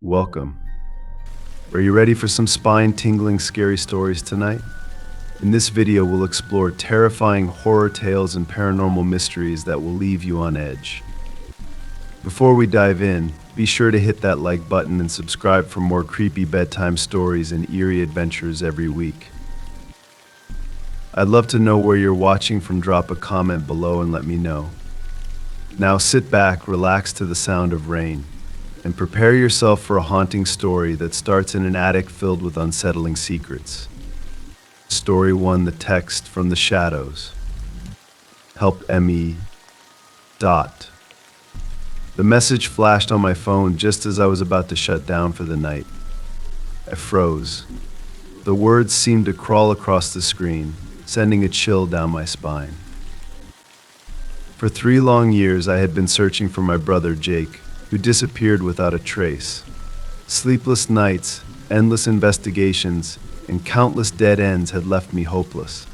Welcome. Are you ready for some spine-tingling scary stories tonight? In this video, we'll explore terrifying horror tales and paranormal mysteries that will leave you on edge. Before we dive in, be sure to hit that like button and subscribe for more creepy bedtime stories and eerie adventures every week. I'd love to know where you're watching from. Drop a comment below and let me know. Now sit back, relax to the sound of rain, and prepare yourself for a haunting story that starts in an attic filled with unsettling secrets. Story 1, The Text from the Shadows. Help me. Dot. The message flashed on my phone just as I was about to shut down for the night. I froze. The words seemed to crawl across the screen, sending a chill down my spine. For 3 long years, I had been searching for my brother Jake, who disappeared without a trace. Sleepless nights, endless investigations, and countless dead ends had left me hopeless.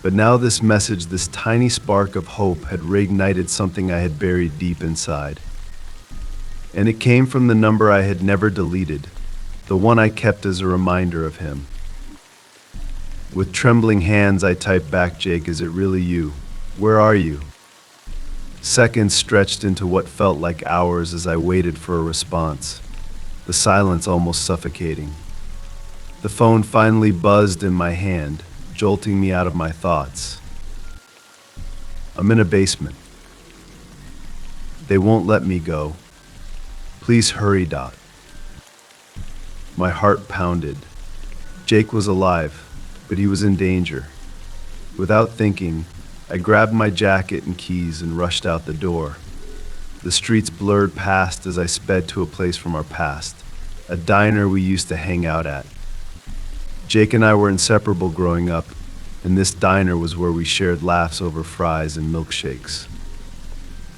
But now this message, this tiny spark of hope, had reignited something I had buried deep inside. And it came from the number I had never deleted, the one I kept as a reminder of him. With trembling hands, I typed back, "Jake, is it really you? Where are you?" Seconds stretched into what felt like hours as I waited for a response, the silence almost suffocating. The phone finally buzzed in my hand, jolting me out of my thoughts. "I'm in a basement. They won't let me go. Please hurry, Dot." My heart pounded. Jake was alive, but he was in danger. Without thinking, I grabbed my jacket and keys and rushed out the door. The streets blurred past as I sped to a place from our past, a diner we used to hang out at. Jake and I were inseparable growing up, and this diner was where we shared laughs over fries and milkshakes.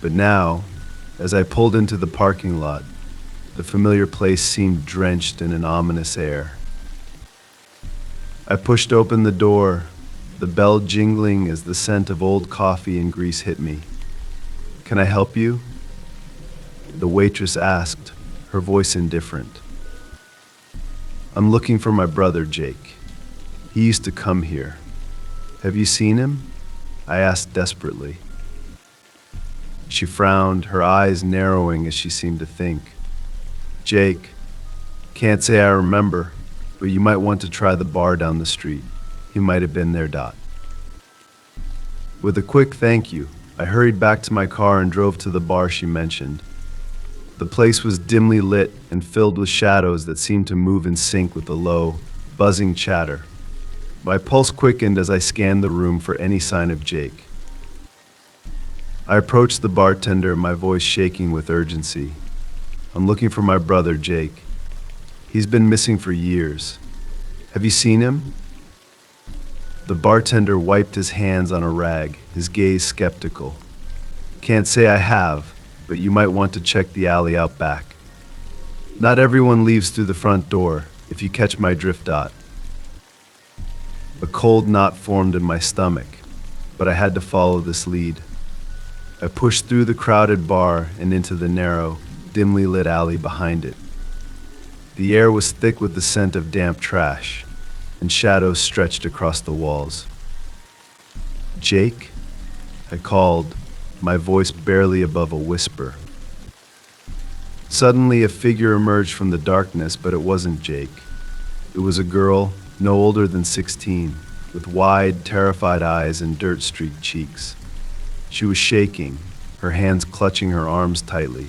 But now, as I pulled into the parking lot, the familiar place seemed drenched in an ominous air. I pushed open the door, the bell jingling as the scent of old coffee and grease hit me. "Can I help you?" the waitress asked, her voice indifferent. "I'm looking for my brother, Jake. He used to come here. Have you seen him?" I asked desperately. She frowned, her eyes narrowing as she seemed to think. "Jake, can't say I remember, but you might want to try the bar down the street. He might have been there, Dot." With a quick thank you, I hurried back to my car and drove to the bar she mentioned. The place was dimly lit and filled with shadows that seemed to move in sync with the low, buzzing chatter. My pulse quickened as I scanned the room for any sign of Jake. I approached the bartender, my voice shaking with urgency. "I'm looking for my brother, Jake. He's been missing for years. Have you seen him?" The bartender wiped his hands on a rag, his gaze skeptical. "Can't say I have, but you might want to check the alley out back. Not everyone leaves through the front door, if you catch my drift, Dot." A cold knot formed in my stomach, but I had to follow this lead. I pushed through the crowded bar and into the narrow, dimly lit alley behind it. The air was thick with the scent of damp trash, and shadows stretched across the walls. "Jake?" I called, my voice barely above a whisper. Suddenly, a figure emerged from the darkness, but it wasn't Jake. It was a girl, no older than 16, with wide, terrified eyes and dirt-streaked cheeks. She was shaking, her hands clutching her arms tightly.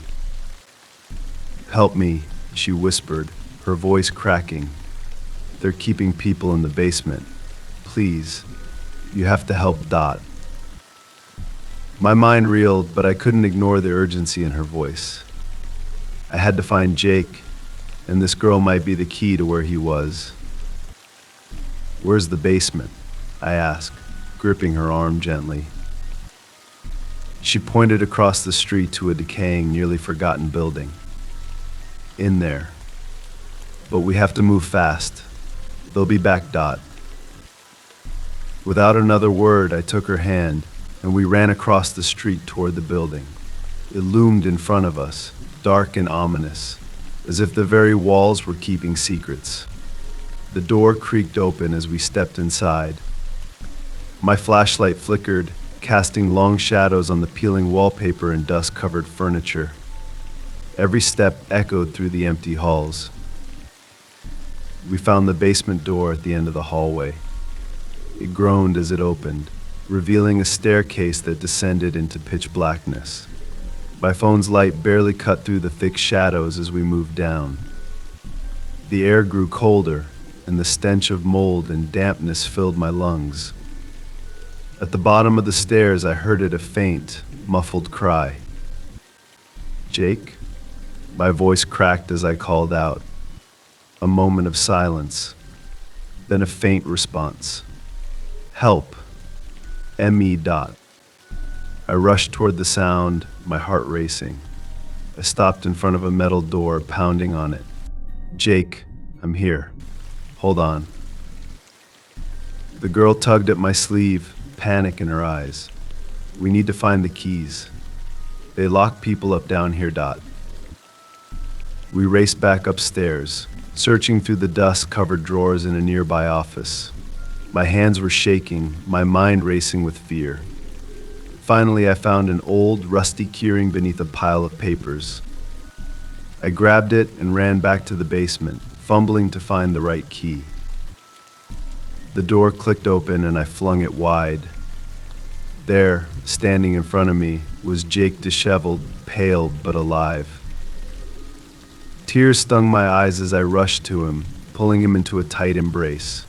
"Help me," she whispered, her voice cracking. "They're keeping people in the basement. Please, you have to help Dot." My mind reeled, but I couldn't ignore the urgency in her voice. I had to find Jake, and this girl might be the key to where he was. "Where's the basement?" I asked, gripping her arm gently. She pointed across the street to a decaying, nearly forgotten building. "In there. But we have to move fast. They'll be back, Dot." Without another word, I took her hand, and we ran across the street toward the building. It loomed in front of us, dark and ominous, as if the very walls were keeping secrets. The door creaked open as we stepped inside. My flashlight flickered, casting long shadows on the peeling wallpaper and dust-covered furniture. Every step echoed through the empty halls. We found the basement door at the end of the hallway. It groaned as it opened, revealing a staircase that descended into pitch blackness. My phone's light barely cut through the thick shadows as we moved down. The air grew colder, and the stench of mold and dampness filled my lungs. At the bottom of the stairs, I heard a faint, muffled cry. "Jake?" My voice cracked as I called out. A moment of silence, then a faint response. "Help. M.E. dot." I rushed toward the sound, my heart racing. I stopped in front of a metal door, pounding on it. "Jake, I'm here. Hold on." The girl tugged at my sleeve, panic in her eyes. "We need to find the keys. They lock people up down here, dot." We raced back upstairs, searching through the dust-covered drawers in a nearby office. My hands were shaking, my mind racing with fear. Finally, I found an old, rusty keyring beneath a pile of papers. I grabbed it and ran back to the basement, fumbling to find the right key. The door clicked open and I flung it wide. There, standing in front of me, was Jake, disheveled, pale but alive. Tears stung my eyes as I rushed to him, pulling him into a tight embrace.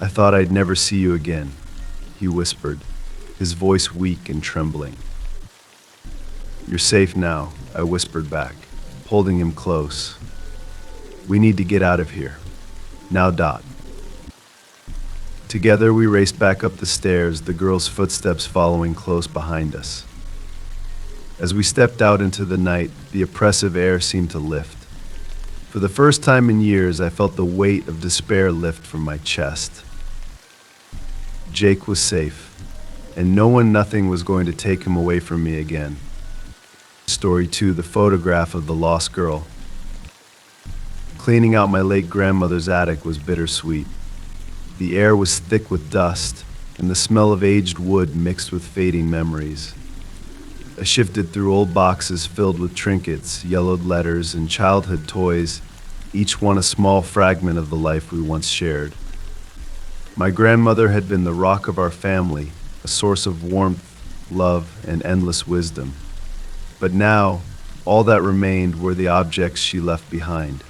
"I thought I'd never see you again," he whispered, his voice weak and trembling. "You're safe now," I whispered back, holding him close. "We need to get out of here. Now, dot." Together we raced back up the stairs, the girl's footsteps following close behind us. As we stepped out into the night, the oppressive air seemed to lift. For the first time in years, I felt the weight of despair lift from my chest. Jake was safe, and no one, nothing was going to take him away from me again. Story 2, the photograph of the lost girl. Cleaning out my late grandmother's attic was bittersweet. The air was thick with dust, and the smell of aged wood mixed with fading memories. I shifted through old boxes filled with trinkets, yellowed letters, and childhood toys, each one a small fragment of the life we once shared. My grandmother had been the rock of our family, a source of warmth, love, and endless wisdom. But now, all that remained were the objects she left behind.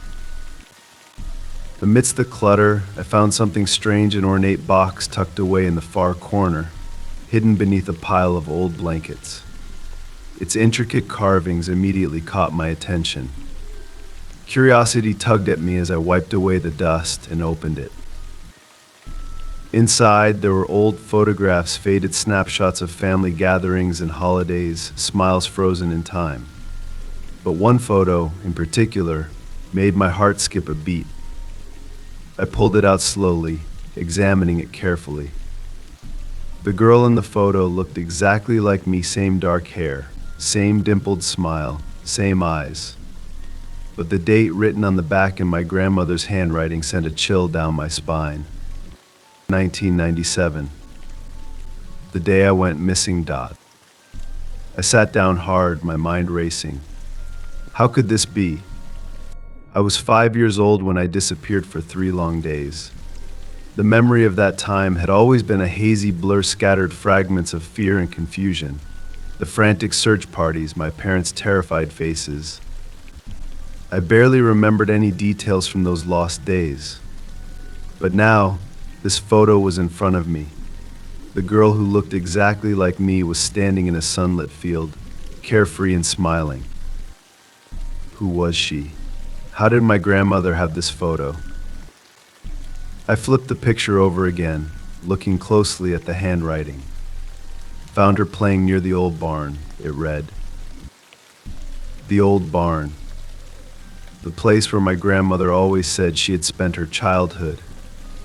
Amidst the clutter, I found something strange, an ornate box tucked away in the far corner, hidden beneath a pile of old blankets. Its intricate carvings immediately caught my attention. Curiosity tugged at me as I wiped away the dust and opened it. Inside, there were old photographs, faded snapshots of family gatherings and holidays, smiles frozen in time. But one photo, in particular, made my heart skip a beat. I pulled it out slowly, examining it carefully. The girl in the photo looked exactly like me, same dark hair, same dimpled smile, same eyes. But the date written on the back in my grandmother's handwriting sent a chill down my spine. 1997. The day I went missing, dot. I sat down hard, my mind racing. How could this be? I was 5 years old when I disappeared for 3 long days. The memory of that time had always been a hazy blur, scattered fragments of fear and confusion. The frantic search parties, my parents' terrified faces. I barely remembered any details from those lost days. But now, this photo was in front of me. The girl who looked exactly like me was standing in a sunlit field, carefree and smiling. Who was she? How did my grandmother have this photo? I flipped the picture over again, looking closely at the handwriting. Found her playing near the old barn, it read. The old barn. The place where my grandmother always said she had spent her childhood.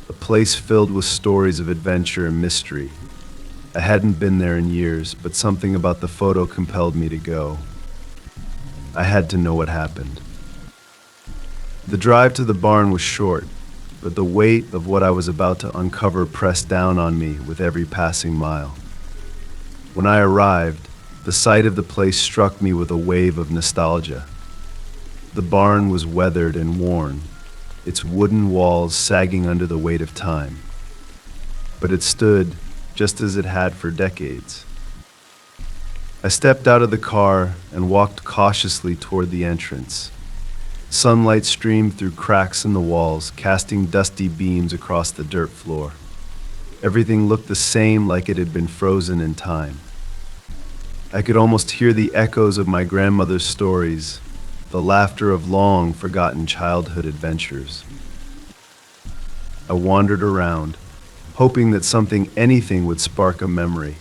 A place filled with stories of adventure and mystery. I hadn't been there in years, but something about the photo compelled me to go. I had to know what happened. The drive to the barn was short, but the weight of what I was about to uncover pressed down on me with every passing mile. When I arrived, the sight of the place struck me with a wave of nostalgia. The barn was weathered and worn, its wooden walls sagging under the weight of time. But it stood just as it had for decades. I stepped out of the car and walked cautiously toward the entrance. Sunlight streamed through cracks in the walls, casting dusty beams across the dirt floor. Everything looked the same, like it had been frozen in time. I could almost hear the echoes of my grandmother's stories, the laughter of long forgotten childhood adventures. I wandered around, hoping that anything would spark a memory.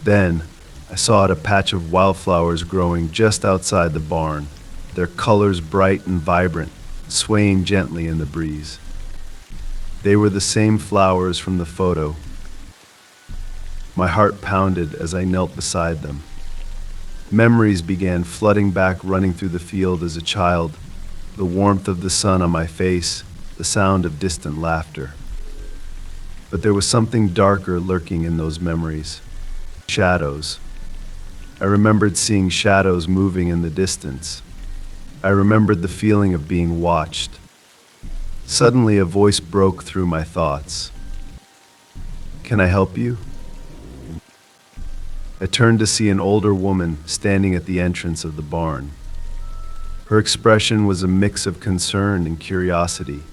Then, I saw a patch of wildflowers growing just outside the barn, their colors bright and vibrant, swaying gently in the breeze. They were the same flowers from the photo. My heart pounded as I knelt beside them. Memories began flooding back, running through the field as a child, the warmth of the sun on my face, the sound of distant laughter. But there was something darker lurking in those memories. Shadows. I remembered seeing shadows moving in the distance. I remembered the feeling of being watched. Suddenly, a voice broke through my thoughts. "Can I help you?" I turned to see an older woman standing at the entrance of the barn. Her expression was a mix of concern and curiosity.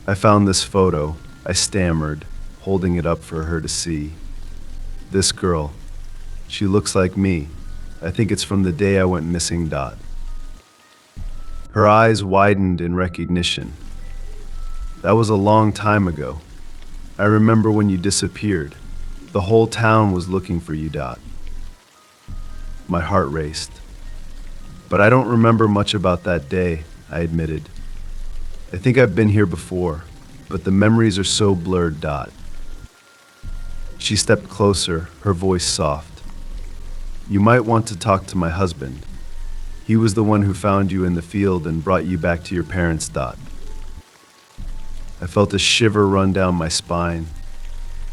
"I found this photo," I stammered, holding it up for her to see. "This girl, she looks like me. I think it's from the day I went missing." Her eyes widened in recognition. "That was a long time ago. I remember when you disappeared. The whole town was looking for you." My heart raced. "But I don't remember much about that day," I admitted. "I think I've been here before, but the memories are so blurred." She stepped closer, her voice soft. "You might want to talk to my husband. He was the one who found you in the field and brought you back to your parents." I felt a shiver run down my spine.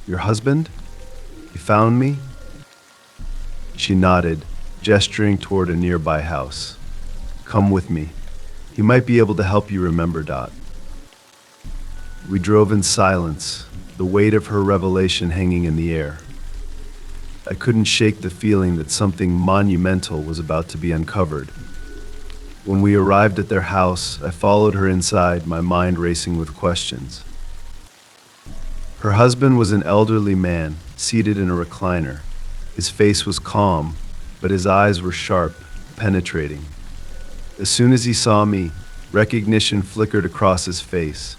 "Your husband? He found me?" She nodded, gesturing toward a nearby house. "Come with me. He might be able to help you remember." We drove in silence, the weight of her revelation hanging in the air. I couldn't shake the feeling that something monumental was about to be uncovered. When we arrived at their house, I followed her inside, my mind racing with questions. Her husband was an elderly man, seated in a recliner. His face was calm, but his eyes were sharp, penetrating. As soon as he saw me, recognition flickered across his face.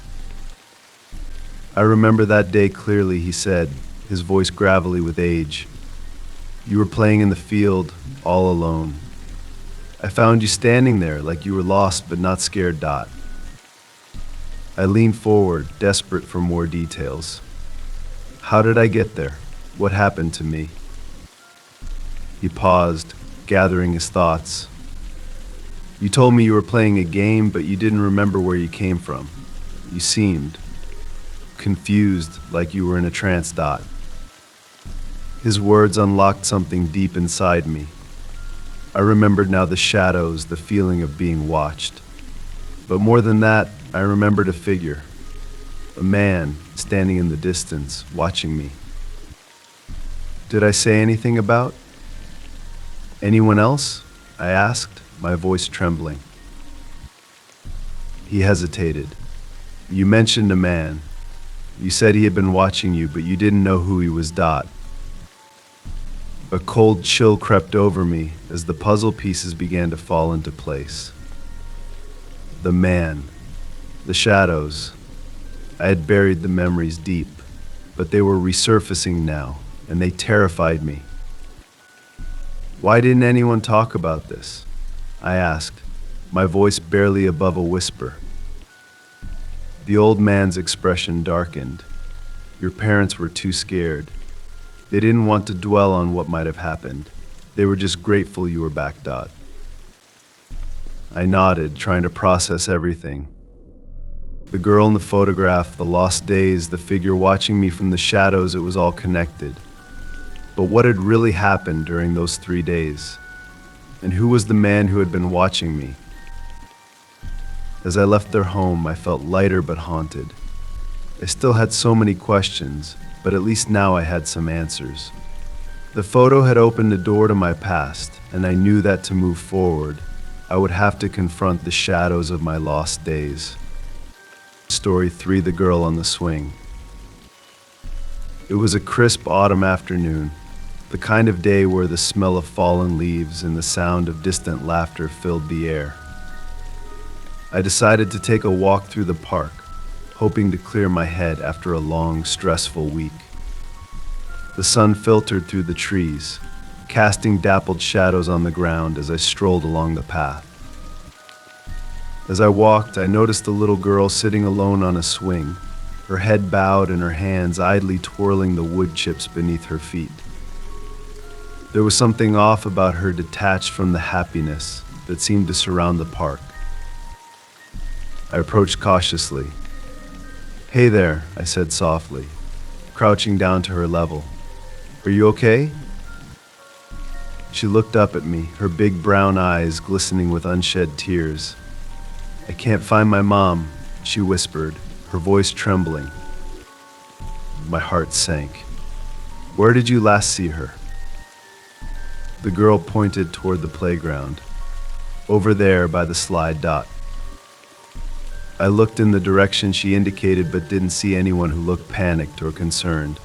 "I remember that day clearly," he said, his voice gravelly with age. "You were playing in the field, all alone. I found you standing there like you were lost but not scared." I leaned forward, desperate for more details. "How did I get there? What happened to me?" He paused, gathering his thoughts. "You told me you were playing a game, but you didn't remember where you came from. You seemed confused, like you were in a trance." His words unlocked something deep inside me. I remembered now the shadows, the feeling of being watched. But more than that, I remembered a figure. A man standing in the distance, watching me. "Did I say anything about anyone else?" I asked, my voice trembling. He hesitated. "You mentioned a man. You said he had been watching you, but you didn't know who he was." A cold chill crept over me as the puzzle pieces began to fall into place. The man, the shadows. I had buried the memories deep, but they were resurfacing now, and they terrified me. "Why didn't anyone talk about this?" I asked, my voice barely above a whisper. The old man's expression darkened. "Your parents were too scared. They didn't want to dwell on what might have happened. They were just grateful you were back." I nodded, trying to process everything. The girl in the photograph, the lost days, the figure watching me from the shadows, it was all connected. But what had really happened during those 3 days? And who was the man who had been watching me? As I left their home, I felt lighter but haunted. I still had so many questions, but at least now I had some answers. The photo had opened a door to my past, and I knew that to move forward, I would have to confront the shadows of my lost days. Story 3: The Girl on the Swing. It was a crisp autumn afternoon, the kind of day where the smell of fallen leaves and the sound of distant laughter filled the air. I decided to take a walk through the park, hoping to clear my head after a long, stressful week. The sun filtered through the trees, casting dappled shadows on the ground as I strolled along the path. As I walked, I noticed a little girl sitting alone on a swing, her head bowed and her hands idly twirling the wood chips beneath her feet. There was something off about her, detached from the happiness that seemed to surround the park. I approached cautiously. "Hey there," I said softly, crouching down to her level. "Are you okay?" She looked up at me, her big brown eyes glistening with unshed tears. "I can't find my mom," she whispered, her voice trembling. My heart sank. "Where did you last see her?" The girl pointed toward the playground. "Over there by the slide dot." I looked in the direction she indicated but didn't see anyone who looked panicked or concerned.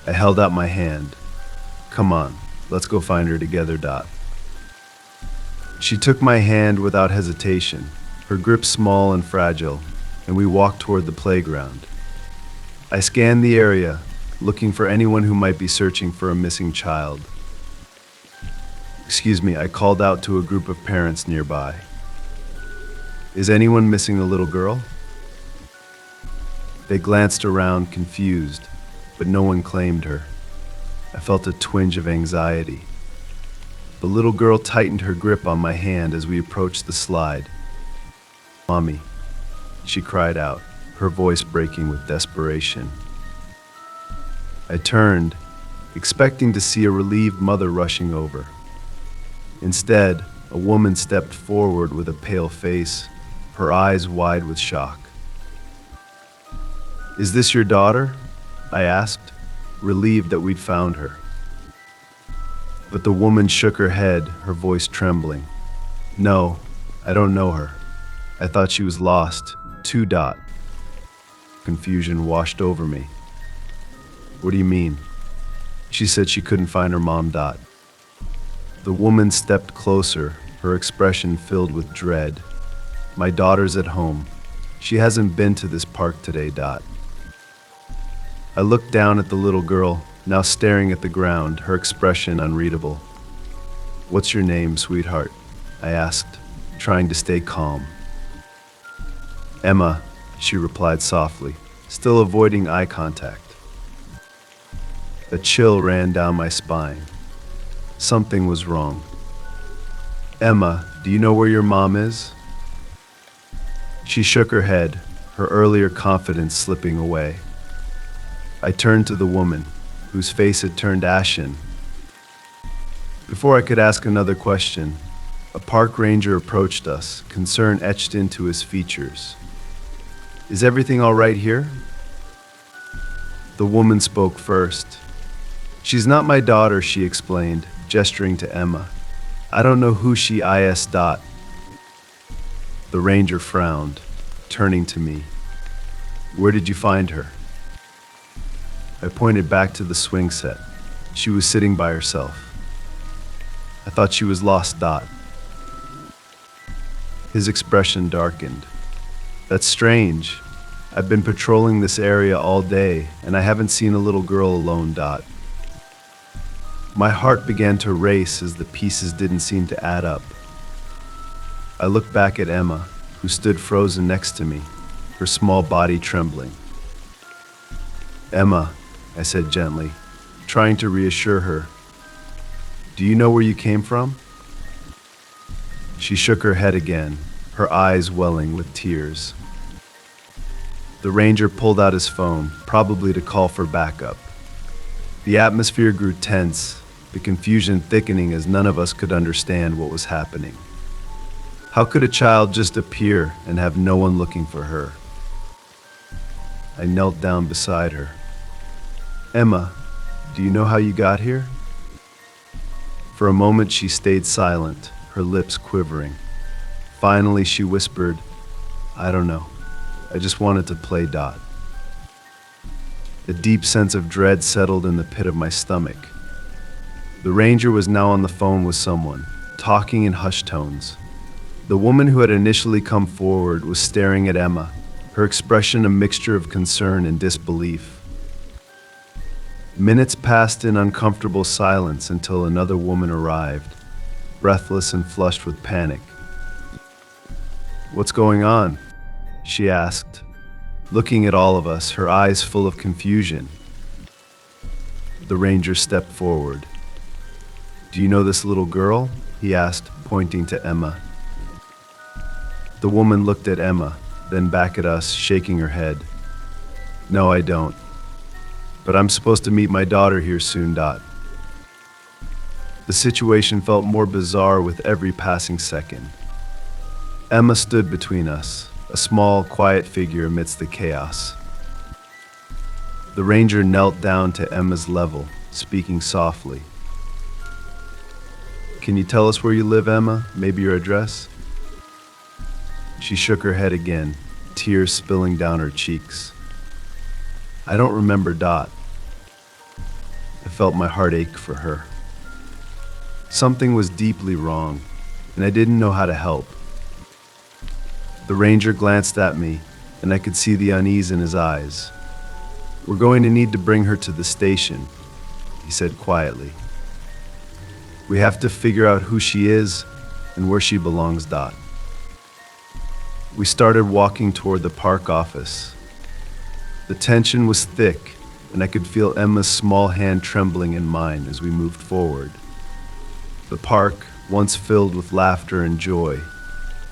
I held out my hand. "Come on, let's go find her together, Dot." She took my hand without hesitation, her grip small and fragile, and we walked toward the playground. I scanned the area, looking for anyone who might be searching for a missing child. "Excuse me," I called out to a group of parents nearby. "Is anyone missing a little girl?" They glanced around, confused, but no one claimed her. I felt a twinge of anxiety. The little girl tightened her grip on my hand as we approached the slide. "Mommy," she cried out, her voice breaking with desperation. I turned, expecting to see a relieved mother rushing over. Instead, a woman stepped forward with a pale face, her eyes wide with shock. "Is this your daughter?" I asked, relieved that we'd found her. But the woman shook her head, her voice trembling. "No, I don't know her. I thought she was lost, too, Dot." Confusion washed over me. "What do you mean?" She said she couldn't find her mom, Dot. The woman stepped closer, her expression filled with dread. "My daughter's at home. She hasn't been to this park today, Dot." I looked down at the little girl, now staring at the ground, her expression unreadable. "What's your name, sweetheart?" I asked, trying to stay calm. "Emma," she replied softly, still avoiding eye contact. A chill ran down my spine. Something was wrong. "Emma, do you know where your mom is?" She shook her head, her earlier confidence slipping away. I turned to the woman, whose face had turned ashen. Before I could ask another question, a park ranger approached us, concern etched into his features. "Is everything all right here?" The woman spoke first. "She's not my daughter," she explained, gesturing to Emma. "I don't know who she is, Dot." The ranger frowned, turning to me. "Where did you find her?" I pointed back to the swing set. She was sitting by herself. "I thought she was lost, Dot." His expression darkened. "That's strange. I've been patrolling this area all day, and I haven't seen a little girl alone, Dot." My heart began to race as the pieces didn't seem to add up. I looked back at Emma, who stood frozen next to me, her small body trembling. "Emma," I said gently, trying to reassure her, "do you know where you came from?" She shook her head again, her eyes welling with tears. The ranger pulled out his phone, probably to call for backup. The atmosphere grew tense, the confusion thickening as none of us could understand what was happening. How could a child just appear and have no one looking for her? I knelt down beside her. Emma, do you know how you got here? For a moment she stayed silent, her lips quivering. Finally she whispered, I don't know. I just wanted to play Dot. A deep sense of dread settled in the pit of my stomach. The ranger was now on the phone with someone, talking in hushed tones. The woman who had initially come forward was staring at Emma, her expression a mixture of concern and disbelief. Minutes passed in uncomfortable silence until another woman arrived, breathless and flushed with panic. What's going on? She asked, looking at all of us, her eyes full of confusion. The ranger stepped forward. Do you know this little girl? He asked, pointing to Emma. The woman looked at Emma, then back at us, shaking her head. No, I don't. But I'm supposed to meet my daughter here soon, Dot. The situation felt more bizarre with every passing second. Emma stood between us, a small, quiet figure amidst the chaos. The ranger knelt down to Emma's level, speaking softly. Can you tell us where you live, Emma? Maybe your address? She shook her head again, tears spilling down her cheeks. I don't remember Dot. I felt my heart ache for her. Something was deeply wrong, and I didn't know how to help. The ranger glanced at me, and I could see the unease in his eyes. We're going to need to bring her to the station, he said quietly. We have to figure out who she is and where she belongs, Dot. We started walking toward the park office. The tension was thick, and I could feel Emma's small hand trembling in mine as we moved forward. The park, once filled with laughter and joy,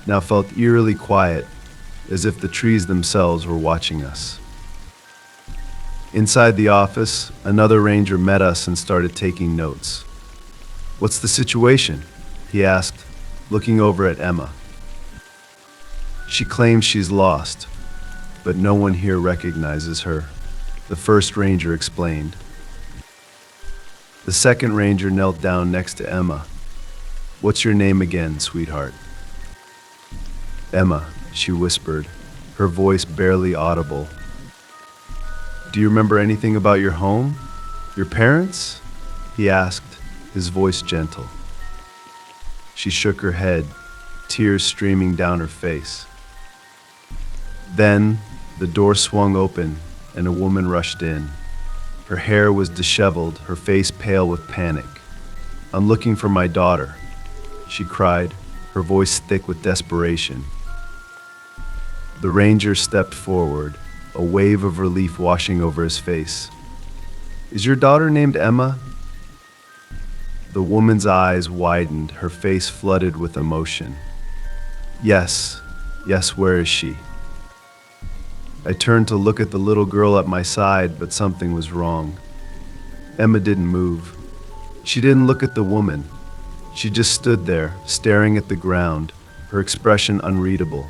now felt eerily quiet, as if the trees themselves were watching us. Inside the office, another ranger met us and started taking notes. What's the situation? He asked, looking over at Emma. She claims she's lost, but no one here recognizes her, the first ranger explained. The second ranger knelt down next to Emma. What's your name again, sweetheart? Emma, she whispered, her voice barely audible. Do you remember anything about your home? Your parents? He asked, his voice gentle. She shook her head, tears streaming down her face. Then, the door swung open and a woman rushed in. Her hair was disheveled, her face pale with panic. I'm looking for my daughter, she cried, her voice thick with desperation. The ranger stepped forward, a wave of relief washing over his face. Is your daughter named Emma? The woman's eyes widened, her face flooded with emotion. Yes, where is she? I turned to look at the little girl at my side, but something was wrong. Emma didn't move. She didn't look at the woman. She just stood there, staring at the ground, her expression unreadable.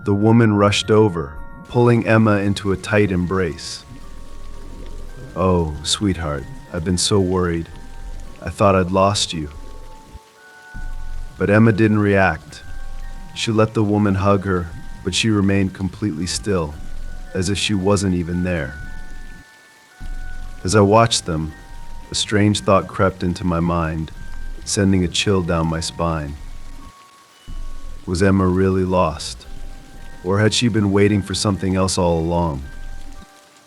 The woman rushed over, pulling Emma into a tight embrace. Oh, sweetheart, I've been so worried. I thought I'd lost you. But Emma didn't react. She let the woman hug her, but she remained completely still, as if she wasn't even there. As I watched them, a strange thought crept into my mind, sending a chill down my spine. Was Emma really lost? Or had she been waiting for something else all along?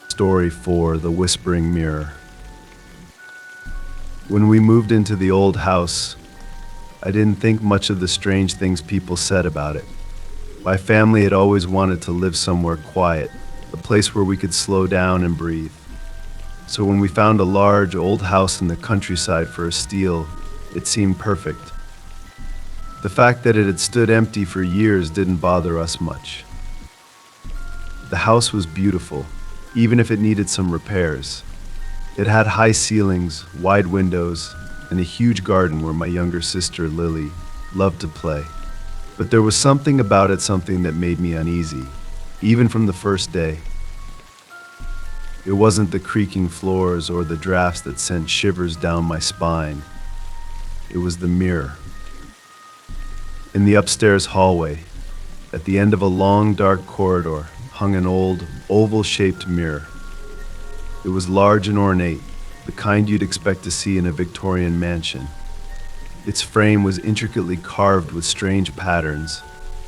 Story 4, The Whispering Mirror. When we moved into the old house, I didn't think much of the strange things people said about it. My family had always wanted to live somewhere quiet, a place where we could slow down and breathe. So when we found a large, old house in the countryside for a steal, it seemed perfect. The fact that it had stood empty for years didn't bother us much. The house was beautiful, even if it needed some repairs. It had high ceilings, wide windows, and a huge garden where my younger sister, Lily, loved to play. But there was something about it, something that made me uneasy, even from the first day. It wasn't the creaking floors or the drafts that sent shivers down my spine. It was the mirror. In the upstairs hallway, at the end of a long, dark corridor, hung an old, oval-shaped mirror. It was large and ornate, the kind you'd expect to see in a Victorian mansion. Its frame was intricately carved with strange patterns,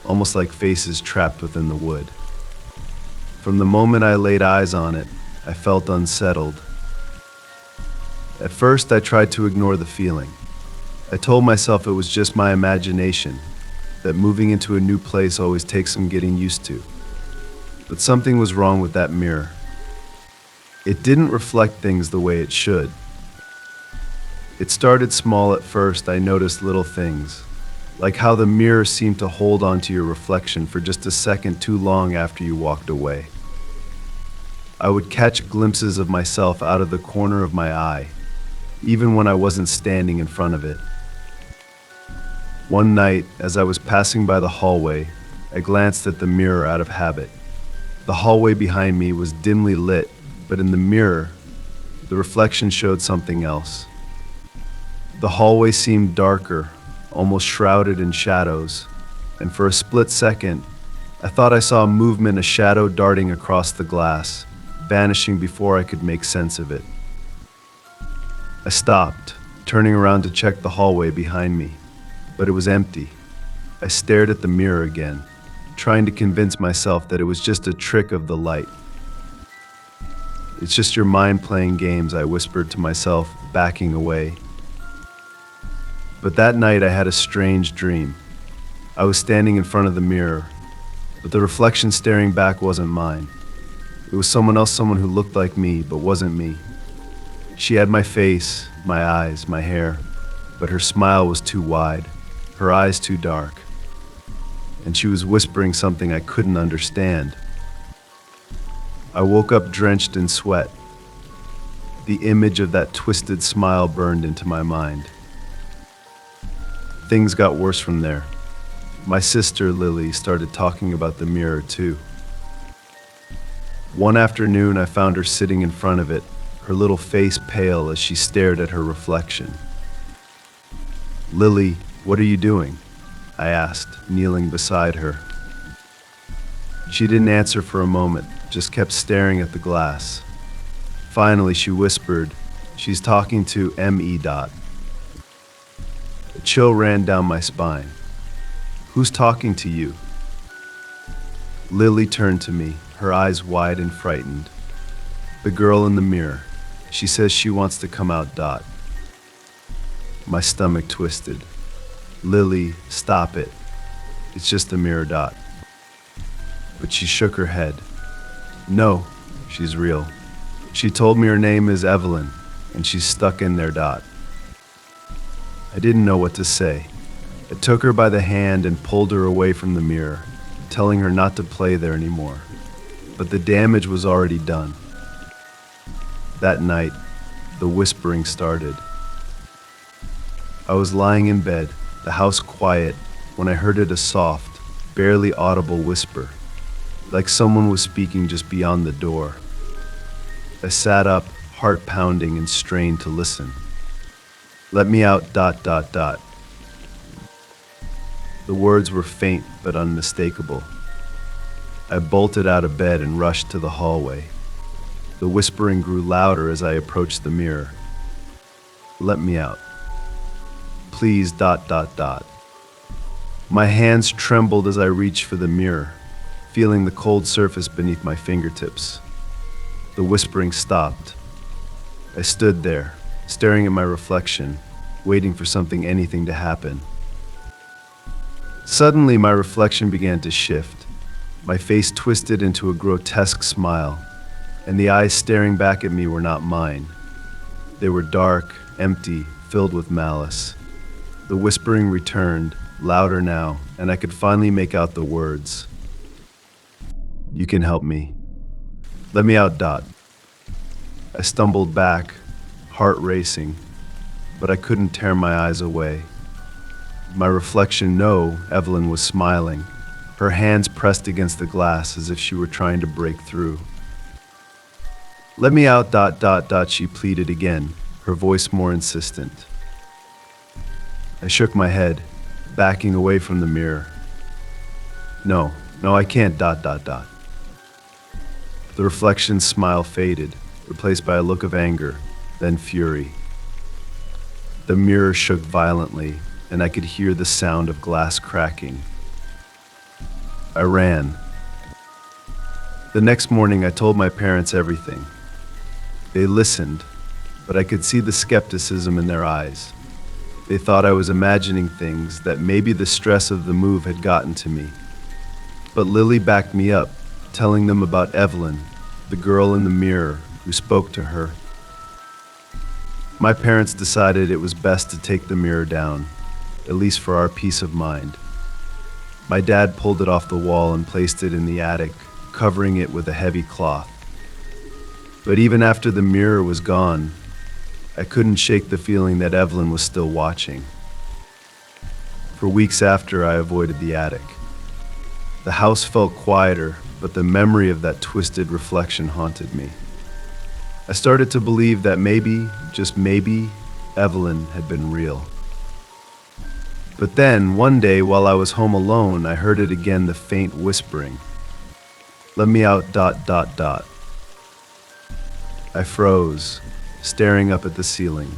almost like faces trapped within the wood. From the moment I laid eyes on it, I felt unsettled. At first, I tried to ignore the feeling. I told myself it was just my imagination, that moving into a new place always takes some getting used to. But something was wrong with that mirror. It didn't reflect things the way it should. It started small at first. I noticed little things, like how the mirror seemed to hold onto your reflection for just a second too long after you walked away. I would catch glimpses of myself out of the corner of my eye, even when I wasn't standing in front of it. One night, as I was passing by the hallway, I glanced at the mirror out of habit. The hallway behind me was dimly lit, but in the mirror, the reflection showed something else. The hallway seemed darker, almost shrouded in shadows, and for a split second, I thought I saw a movement, a shadow darting across the glass, vanishing before I could make sense of it. I stopped, turning around to check the hallway behind me, but it was empty. I stared at the mirror again, trying to convince myself that it was just a trick of the light. "It's just your mind playing games," I whispered to myself, backing away. But that night I had a strange dream. I was standing in front of the mirror, but the reflection staring back wasn't mine. It was someone else, someone who looked like me, but wasn't me. She had my face, my eyes, my hair, but her smile was too wide, her eyes too dark, and she was whispering something I couldn't understand. I woke up drenched in sweat. The image of that twisted smile burned into my mind. Things got worse from there. My sister, Lily, started talking about the mirror too. One afternoon, I found her sitting in front of it, her little face pale as she stared at her reflection. "Lily, what are you doing?" I asked, kneeling beside her. She didn't answer for a moment, just kept staring at the glass. Finally, she whispered, "She's talking to M.E. Dot." A chill ran down my spine. "Who's talking to you?" Lily turned to me, her eyes wide and frightened. "The girl in the mirror. She says she wants to come out, Dot." My stomach twisted. "Lily, stop it. It's just a mirror, Dot." But she shook her head. "No, she's real. She told me her name is Evelyn, and she's stuck in there, Dot." I didn't know what to say. I took her by the hand and pulled her away from the mirror, telling her not to play there anymore. But the damage was already done. That night, the whispering started. I was lying in bed, the house quiet, when I heard it, a soft, barely audible whisper, like someone was speaking just beyond the door. I sat up, heart pounding, and strained to listen. "Let me out, Dot, Dot, Dot." The words were faint but unmistakable. I bolted out of bed and rushed to the hallway. The whispering grew louder as I approached the mirror. "Let me out. Please, Dot, Dot, Dot." My hands trembled as I reached for the mirror, feeling the cold surface beneath my fingertips. The whispering stopped. I stood there, staring at my reflection, waiting for anything to happen. Suddenly, my reflection began to shift. My face twisted into a grotesque smile, and the eyes staring back at me were not mine. They were dark, empty, filled with malice. The whispering returned, louder now, and I could finally make out the words. You can help me. Let me out, Dot. I stumbled back, heart racing, but I couldn't tear my eyes away. My reflection, no, Evelyn was smiling, her hands pressed against the glass as if she were trying to break through. Let me out, Dot, Dot, Dot, she pleaded again, her voice more insistent. I shook my head, backing away from the mirror. No, I can't, Dot, Dot, Dot. The reflection's smile faded, replaced by a look of anger, then fury. The mirror shook violently, and I could hear the sound of glass cracking. I ran. The next morning, I told my parents everything. They listened, but I could see the skepticism in their eyes. They thought I was imagining things, that maybe the stress of the move had gotten to me. But Lily backed me up, telling them about Evelyn, the girl in the mirror who spoke to her. My parents decided it was best to take the mirror down, at least for our peace of mind. My dad pulled it off the wall and placed it in the attic, covering it with a heavy cloth. But even after the mirror was gone, I couldn't shake the feeling that Evelyn was still watching. For weeks after, I avoided the attic. The house felt quieter, but the memory of that twisted reflection haunted me. I started to believe that maybe, just maybe, Evelyn had been real. But then, one day, while I was home alone, I heard it again, the faint whispering. Let me out, Dot, Dot, Dot. I froze, staring up at the ceiling,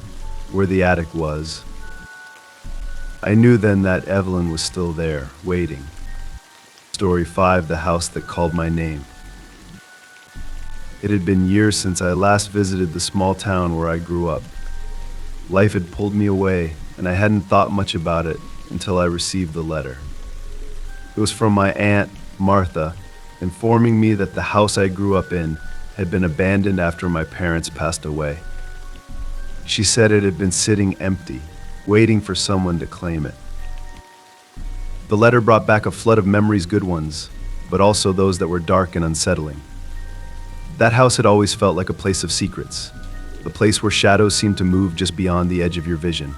where the attic was. I knew then that Evelyn was still there, waiting. Story 5, the house that called my name. It had been years since I last visited the small town where I grew up. Life had pulled me away, and I hadn't thought much about it until I received the letter. It was from my aunt, Martha, informing me that the house I grew up in had been abandoned after my parents passed away. She said it had been sitting empty, waiting for someone to claim it. The letter brought back a flood of memories, good ones, but also those that were dark and unsettling. That house had always felt like a place of secrets, the place where shadows seemed to move just beyond the edge of your vision.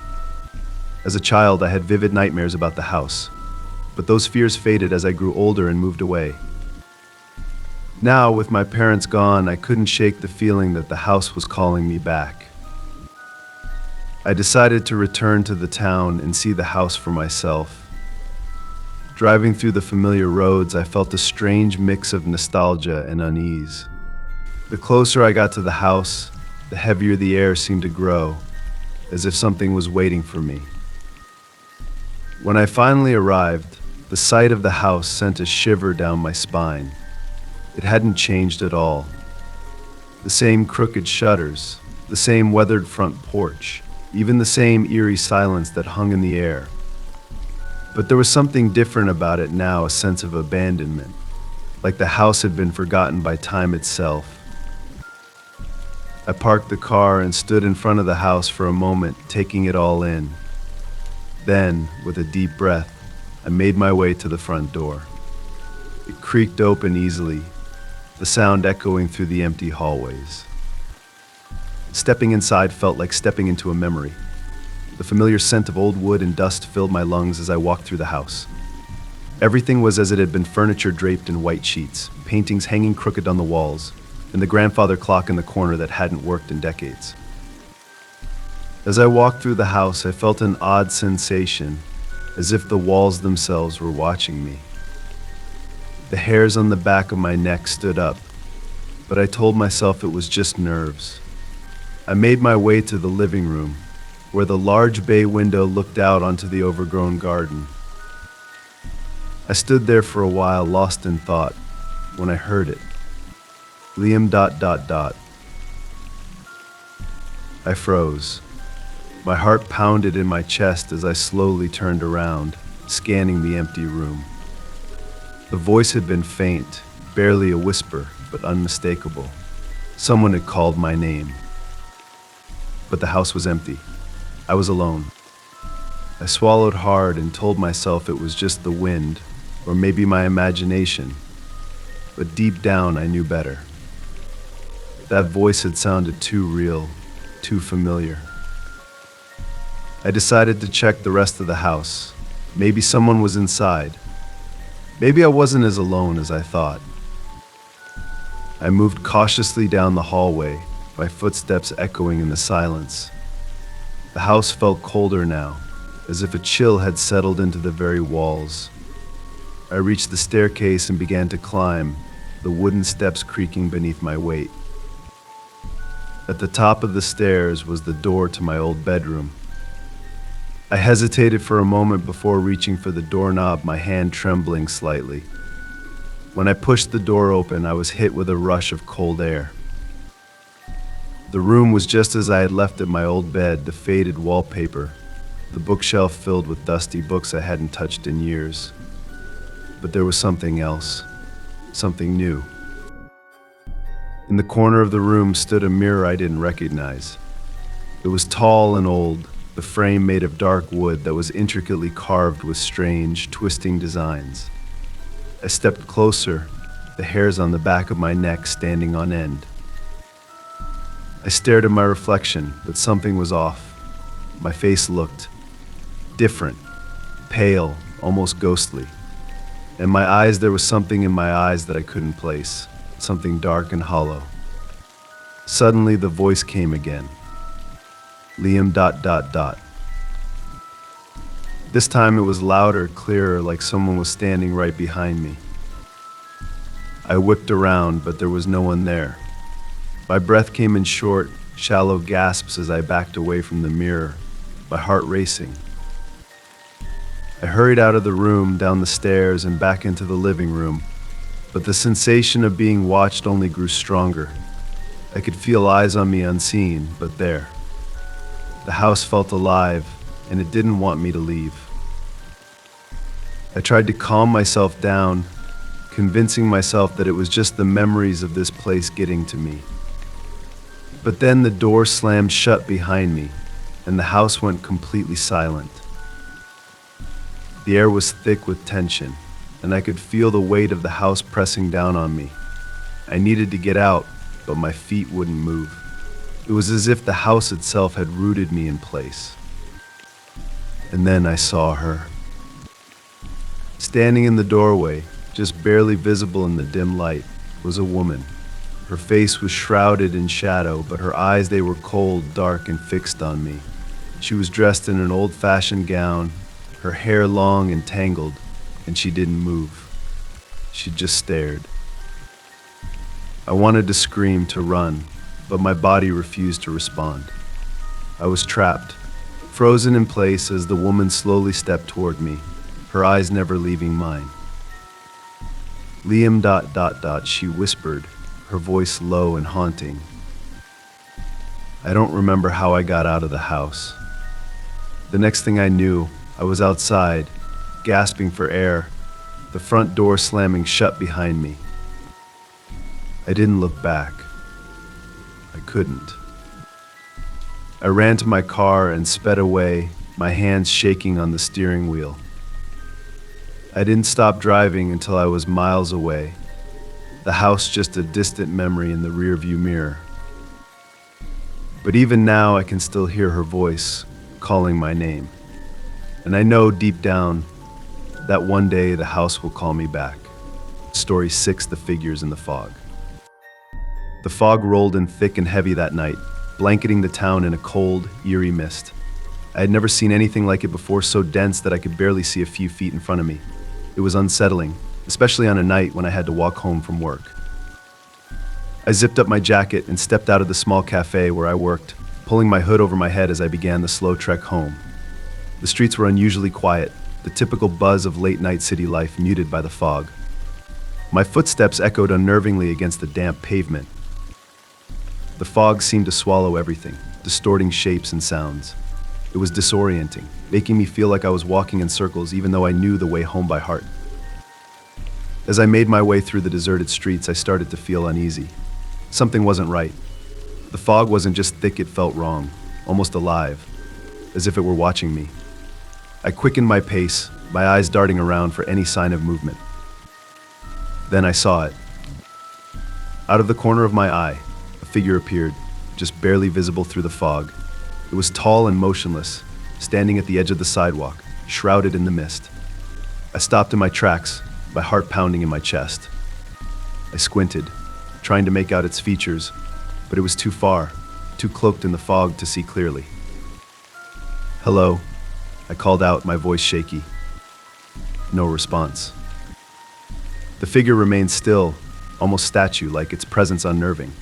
As a child, I had vivid nightmares about the house, but those fears faded as I grew older and moved away. Now, with my parents gone, I couldn't shake the feeling that the house was calling me back. I decided to return to the town and see the house for myself. Driving through the familiar roads, I felt a strange mix of nostalgia and unease. The closer I got to the house, the heavier the air seemed to grow, as if something was waiting for me. When I finally arrived, the sight of the house sent a shiver down my spine. It hadn't changed at all. The same crooked shutters, the same weathered front porch, even the same eerie silence that hung in the air. But there was something different about it now, a sense of abandonment, like the house had been forgotten by time itself. I parked the car and stood in front of the house for a moment, taking it all in. Then, with a deep breath, I made my way to the front door. It creaked open easily, the sound echoing through the empty hallways. Stepping inside felt like stepping into a memory. The familiar scent of old wood and dust filled my lungs as I walked through the house. Everything was as it had been, furniture draped in white sheets, paintings hanging crooked on the walls, and the grandfather clock in the corner that hadn't worked in decades. As I walked through the house, I felt an odd sensation, as if the walls themselves were watching me. The hairs on the back of my neck stood up, but I told myself it was just nerves. I made my way to the living room, where the large bay window looked out onto the overgrown garden. I stood there for a while, lost in thought, when I heard it. Liam ... I froze. My heart pounded in my chest as I slowly turned around, scanning the empty room. The voice had been faint, barely a whisper, but unmistakable. Someone had called my name. But the house was empty. I was alone. I swallowed hard and told myself it was just the wind, or maybe my imagination. But deep down, I knew better. That voice had sounded too real, too familiar. I decided to check the rest of the house. Maybe someone was inside. Maybe I wasn't as alone as I thought. I moved cautiously down the hallway, my footsteps echoing in the silence. The house felt colder now, as if a chill had settled into the very walls. I reached the staircase and began to climb, the wooden steps creaking beneath my weight. At the top of the stairs was the door to my old bedroom. I hesitated for a moment before reaching for the doorknob, my hand trembling slightly. When I pushed the door open, I was hit with a rush of cold air. The room was just as I had left it, my old bed, the faded wallpaper, the bookshelf filled with dusty books I hadn't touched in years. But there was something else, something new. In the corner of the room stood a mirror I didn't recognize. It was tall and old, the frame made of dark wood that was intricately carved with strange, twisting designs. I stepped closer, the hairs on the back of my neck standing on end. I stared at my reflection, but something was off. My face looked different, pale, almost ghostly. In my eyes, there was something in my eyes that I couldn't place, something dark and hollow. Suddenly, the voice came again. Liam ... This time it was louder, clearer, like someone was standing right behind me. I whipped around, but there was no one there. My breath came in short, shallow gasps as I backed away from the mirror, my heart racing. I hurried out of the room, down the stairs, and back into the living room, but the sensation of being watched only grew stronger. I could feel eyes on me unseen, but there. The house felt alive, and it didn't want me to leave. I tried to calm myself down, convincing myself that it was just the memories of this place getting to me. But then the door slammed shut behind me, and the house went completely silent. The air was thick with tension, and I could feel the weight of the house pressing down on me. I needed to get out, but my feet wouldn't move. It was as if the house itself had rooted me in place. And then I saw her. Standing in the doorway, just barely visible in the dim light, was a woman. Her face was shrouded in shadow, but her eyes, they were cold, dark, and fixed on me. She was dressed in an old-fashioned gown, her hair long and tangled, and she didn't move. She just stared. I wanted to scream, to run, but my body refused to respond. I was trapped, frozen in place as the woman slowly stepped toward me, her eyes never leaving mine. Liam ... she whispered, her voice low and haunting. I don't remember how I got out of the house. The next thing I knew, I was outside, gasping for air, the front door slamming shut behind me. I didn't look back. I couldn't. I ran to my car and sped away, my hands shaking on the steering wheel. I didn't stop driving until I was miles away, the house just a distant memory in the rearview mirror. But even now I can still hear her voice calling my name. And I know deep down that one day the house will call me back. Story 6, The Figures in the Fog. The fog rolled in thick and heavy that night, blanketing the town in a cold, eerie mist. I had never seen anything like it before, so dense that I could barely see a few feet in front of me. It was unsettling, especially on a night when I had to walk home from work. I zipped up my jacket and stepped out of the small cafe where I worked, pulling my hood over my head as I began the slow trek home. The streets were unusually quiet, the typical buzz of late-night city life muted by the fog. My footsteps echoed unnervingly against the damp pavement. The fog seemed to swallow everything, distorting shapes and sounds. It was disorienting, making me feel like I was walking in circles even though I knew the way home by heart. As I made my way through the deserted streets, I started to feel uneasy. Something wasn't right. The fog wasn't just thick, it felt wrong, almost alive, as if it were watching me. I quickened my pace, my eyes darting around for any sign of movement. Then I saw it. Out of the corner of my eye, a figure appeared, just barely visible through the fog. It was tall and motionless, standing at the edge of the sidewalk, shrouded in the mist. I stopped in my tracks, my heart pounding in my chest. I squinted, trying to make out its features, but it was too far, too cloaked in the fog to see clearly. "Hello," I called out, my voice shaky. No response. The figure remained still, almost statue-like, its presence unnerving.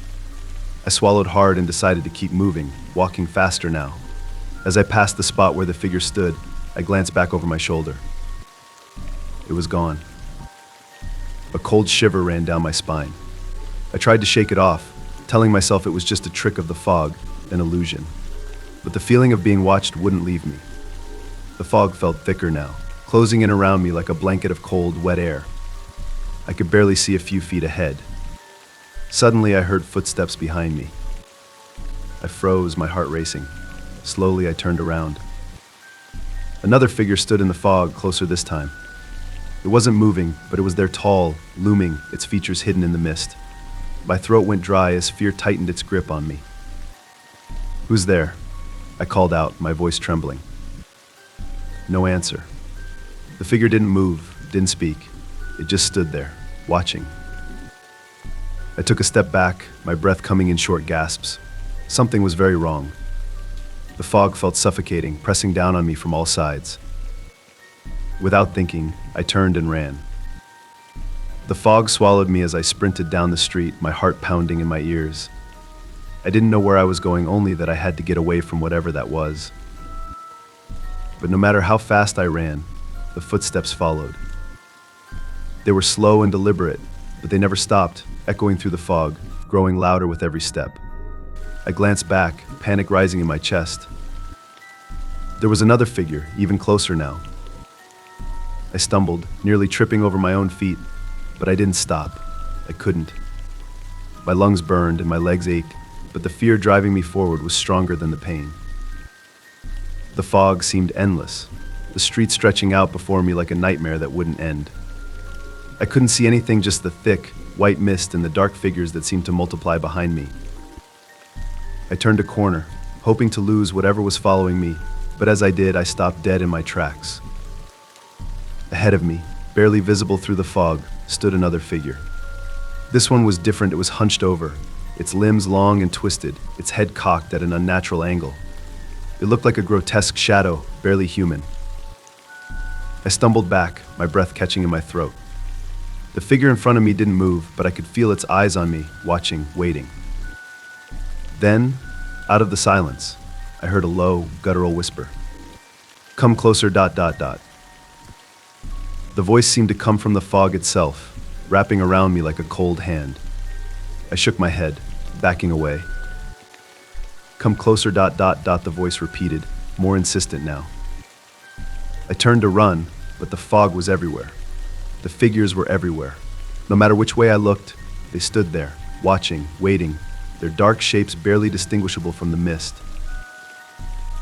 I swallowed hard and decided to keep moving, walking faster now. As I passed the spot where the figure stood, I glanced back over my shoulder. It was gone. A cold shiver ran down my spine. I tried to shake it off, telling myself it was just a trick of the fog, an illusion. But the feeling of being watched wouldn't leave me. The fog felt thicker now, closing in around me like a blanket of cold, wet air. I could barely see a few feet ahead. Suddenly, I heard footsteps behind me. I froze, my heart racing. Slowly, I turned around. Another figure stood in the fog, closer this time. It wasn't moving, but it was there, tall, looming, its features hidden in the mist. My throat went dry as fear tightened its grip on me. "Who's there?" I called out, my voice trembling. No answer. The figure didn't move, didn't speak. It just stood there, watching. I took a step back, my breath coming in short gasps. Something was very wrong. The fog felt suffocating, pressing down on me from all sides. Without thinking, I turned and ran. The fog swallowed me as I sprinted down the street, my heart pounding in my ears. I didn't know where I was going, only that I had to get away from whatever that was. But no matter how fast I ran, the footsteps followed. They were slow and deliberate, but they never stopped, echoing through the fog, growing louder with every step. I glanced back, panic rising in my chest. There was another figure, even closer now. I stumbled, nearly tripping over my own feet, but I didn't stop. I couldn't. My lungs burned and my legs ached, but the fear driving me forward was stronger than the pain. The fog seemed endless, the street stretching out before me like a nightmare that wouldn't end. I couldn't see anything, just the thick, white mist and the dark figures that seemed to multiply behind me. I turned a corner, hoping to lose whatever was following me, but as I did, I stopped dead in my tracks. Ahead of me, barely visible through the fog, stood another figure. This one was different. It was hunched over, its limbs long and twisted, its head cocked at an unnatural angle. It looked like a grotesque shadow, barely human. I stumbled back, my breath catching in my throat. The figure in front of me didn't move, but I could feel its eyes on me, watching, waiting. Then, out of the silence, I heard a low, guttural whisper. "Come closer, ... The voice seemed to come from the fog itself, wrapping around me like a cold hand. I shook my head, backing away. "Come closer ... the voice repeated, more insistent now. I turned to run, but the fog was everywhere. The figures were everywhere. No matter which way I looked, they stood there, watching, waiting, their dark shapes barely distinguishable from the mist.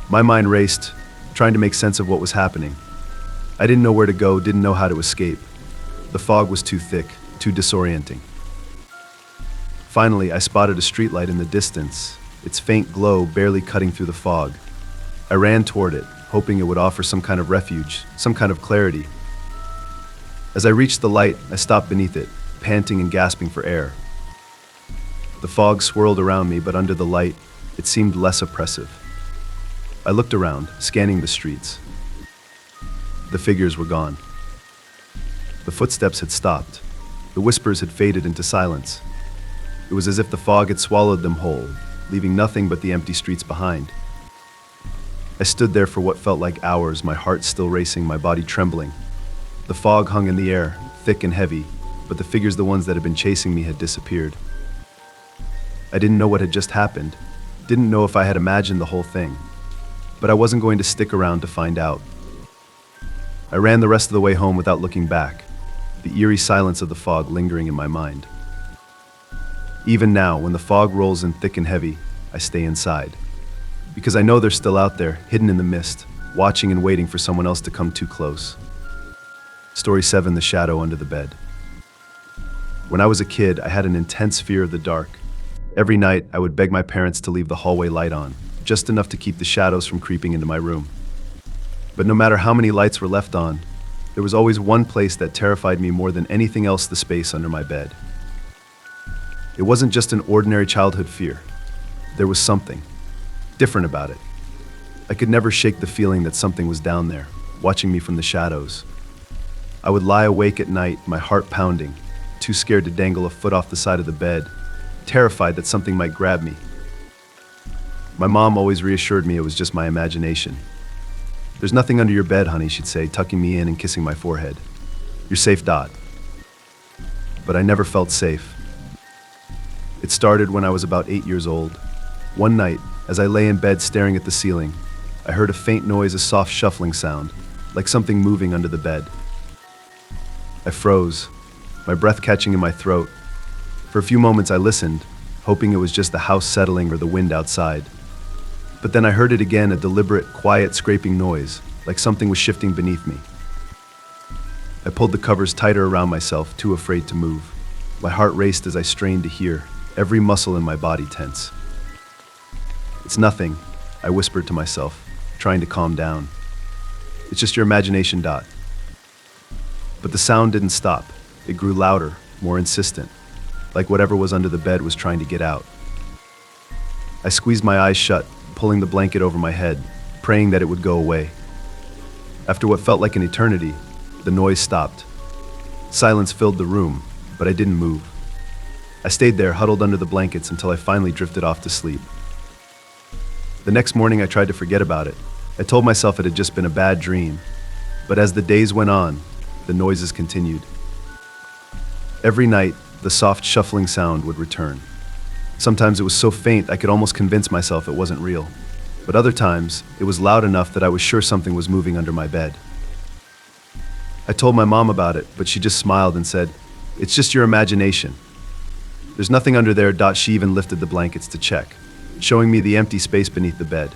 My mind raced, trying to make sense of what was happening. I didn't know where to go, didn't know how to escape. The fog was too thick, too disorienting. Finally, I spotted a streetlight in the distance, its faint glow barely cutting through the fog. I ran toward it, hoping it would offer some kind of refuge, some kind of clarity. As I reached the light, I stopped beneath it, panting and gasping for air. The fog swirled around me, but under the light, it seemed less oppressive. I looked around, scanning the streets. The figures were gone. The footsteps had stopped. The whispers had faded into silence. It was as if the fog had swallowed them whole, leaving nothing but the empty streets behind. I stood there for what felt like hours, my heart still racing, my body trembling. The fog hung in the air, thick and heavy, but the figures, the ones that had been chasing me, had disappeared. I didn't know what had just happened, didn't know if I had imagined the whole thing, but I wasn't going to stick around to find out. I ran the rest of the way home without looking back, the eerie silence of the fog lingering in my mind. Even now, when the fog rolls in thick and heavy, I stay inside, because I know they're still out there, hidden in the mist, watching and waiting for someone else to come too close. Story 7, The Shadow Under the Bed. When I was a kid, I had an intense fear of the dark. Every night, I would beg my parents to leave the hallway light on, just enough to keep the shadows from creeping into my room. But no matter how many lights were left on, there was always one place that terrified me more than anything else: the space under my bed. It wasn't just an ordinary childhood fear. There was something different about it. I could never shake the feeling that something was down there, watching me from the shadows. I would lie awake at night, my heart pounding, too scared to dangle a foot off the side of the bed, terrified that something might grab me. My mom always reassured me it was just my imagination. "There's nothing under your bed, honey," she'd say, tucking me in and kissing my forehead. "You're safe, Dot." But I never felt safe. It started when I was about 8 years old. One night, as I lay in bed staring at the ceiling, I heard a faint noise, a soft shuffling sound, like something moving under the bed. I froze, my breath catching in my throat. For a few moments I listened, hoping it was just the house settling or the wind outside. But then I heard it again, a deliberate, quiet scraping noise, like something was shifting beneath me. I pulled the covers tighter around myself, too afraid to move. My heart raced as I strained to hear, every muscle in my body tense. "It's nothing," I whispered to myself, trying to calm down. "It's just your imagination, Dot." But the sound didn't stop. It grew louder, more insistent, like whatever was under the bed was trying to get out. I squeezed my eyes shut, pulling the blanket over my head, praying that it would go away. After what felt like an eternity, the noise stopped. Silence filled the room, but I didn't move. I stayed there, huddled under the blankets, until I finally drifted off to sleep. The next morning I tried to forget about it. I told myself it had just been a bad dream. But as the days went on, the noises continued. Every night, the soft shuffling sound would return. Sometimes it was so faint I could almost convince myself it wasn't real. But other times, it was loud enough that I was sure something was moving under my bed. I told my mom about it, but she just smiled and said, "It's just your imagination. There's nothing under there." She even lifted the blankets to check, showing me the empty space beneath the bed.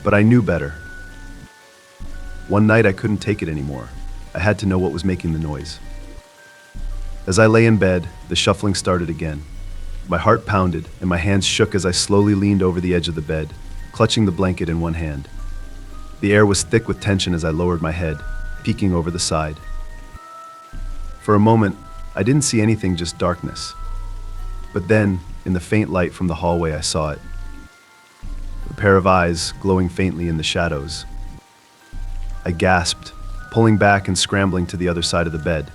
But I knew better. One night I couldn't take it anymore. I had to know what was making the noise. As I lay in bed, the shuffling started again. My heart pounded and my hands shook as I slowly leaned over the edge of the bed, clutching the blanket in one hand. The air was thick with tension as I lowered my head, peeking over the side. For a moment, I didn't see anything, just darkness. But then, in the faint light from the hallway, I saw it. A pair of eyes glowing faintly in the shadows. I gasped, pulling back and scrambling to the other side of the bed.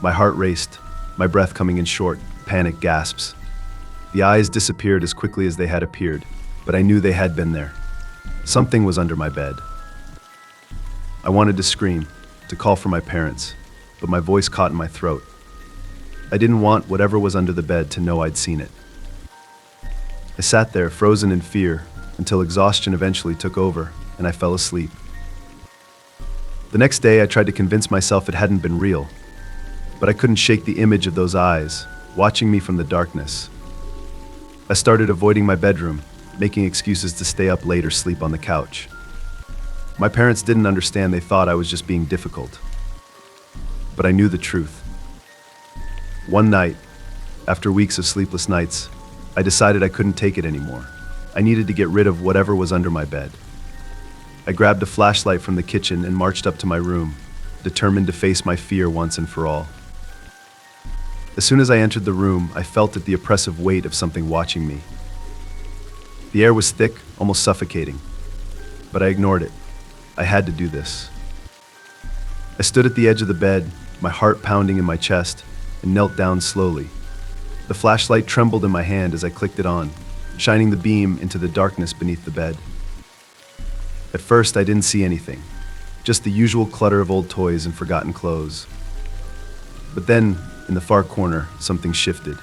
My heart raced, my breath coming in short, panicked gasps. The eyes disappeared as quickly as they had appeared, but I knew they had been there. Something was under my bed. I wanted to scream, to call for my parents, but my voice caught in my throat. I didn't want whatever was under the bed to know I'd seen it. I sat there, frozen in fear, until exhaustion eventually took over, and I fell asleep. The next day, I tried to convince myself it hadn't been real, but I couldn't shake the image of those eyes, watching me from the darkness. I started avoiding my bedroom, making excuses to stay up late or sleep on the couch. My parents didn't understand. They thought I was just being difficult. But I knew the truth. One night, after weeks of sleepless nights, I decided I couldn't take it anymore. I needed to get rid of whatever was under my bed. I grabbed a flashlight from the kitchen and marched up to my room, determined to face my fear once and for all. As soon as I entered the room, I felt the oppressive weight of something watching me. The air was thick, almost suffocating, but I ignored it. I had to do this. I stood at the edge of the bed, my heart pounding in my chest, and knelt down slowly. The flashlight trembled in my hand as I clicked it on, shining the beam into the darkness beneath the bed. At first, I didn't see anything, just the usual clutter of old toys and forgotten clothes. But then, in the far corner, something shifted.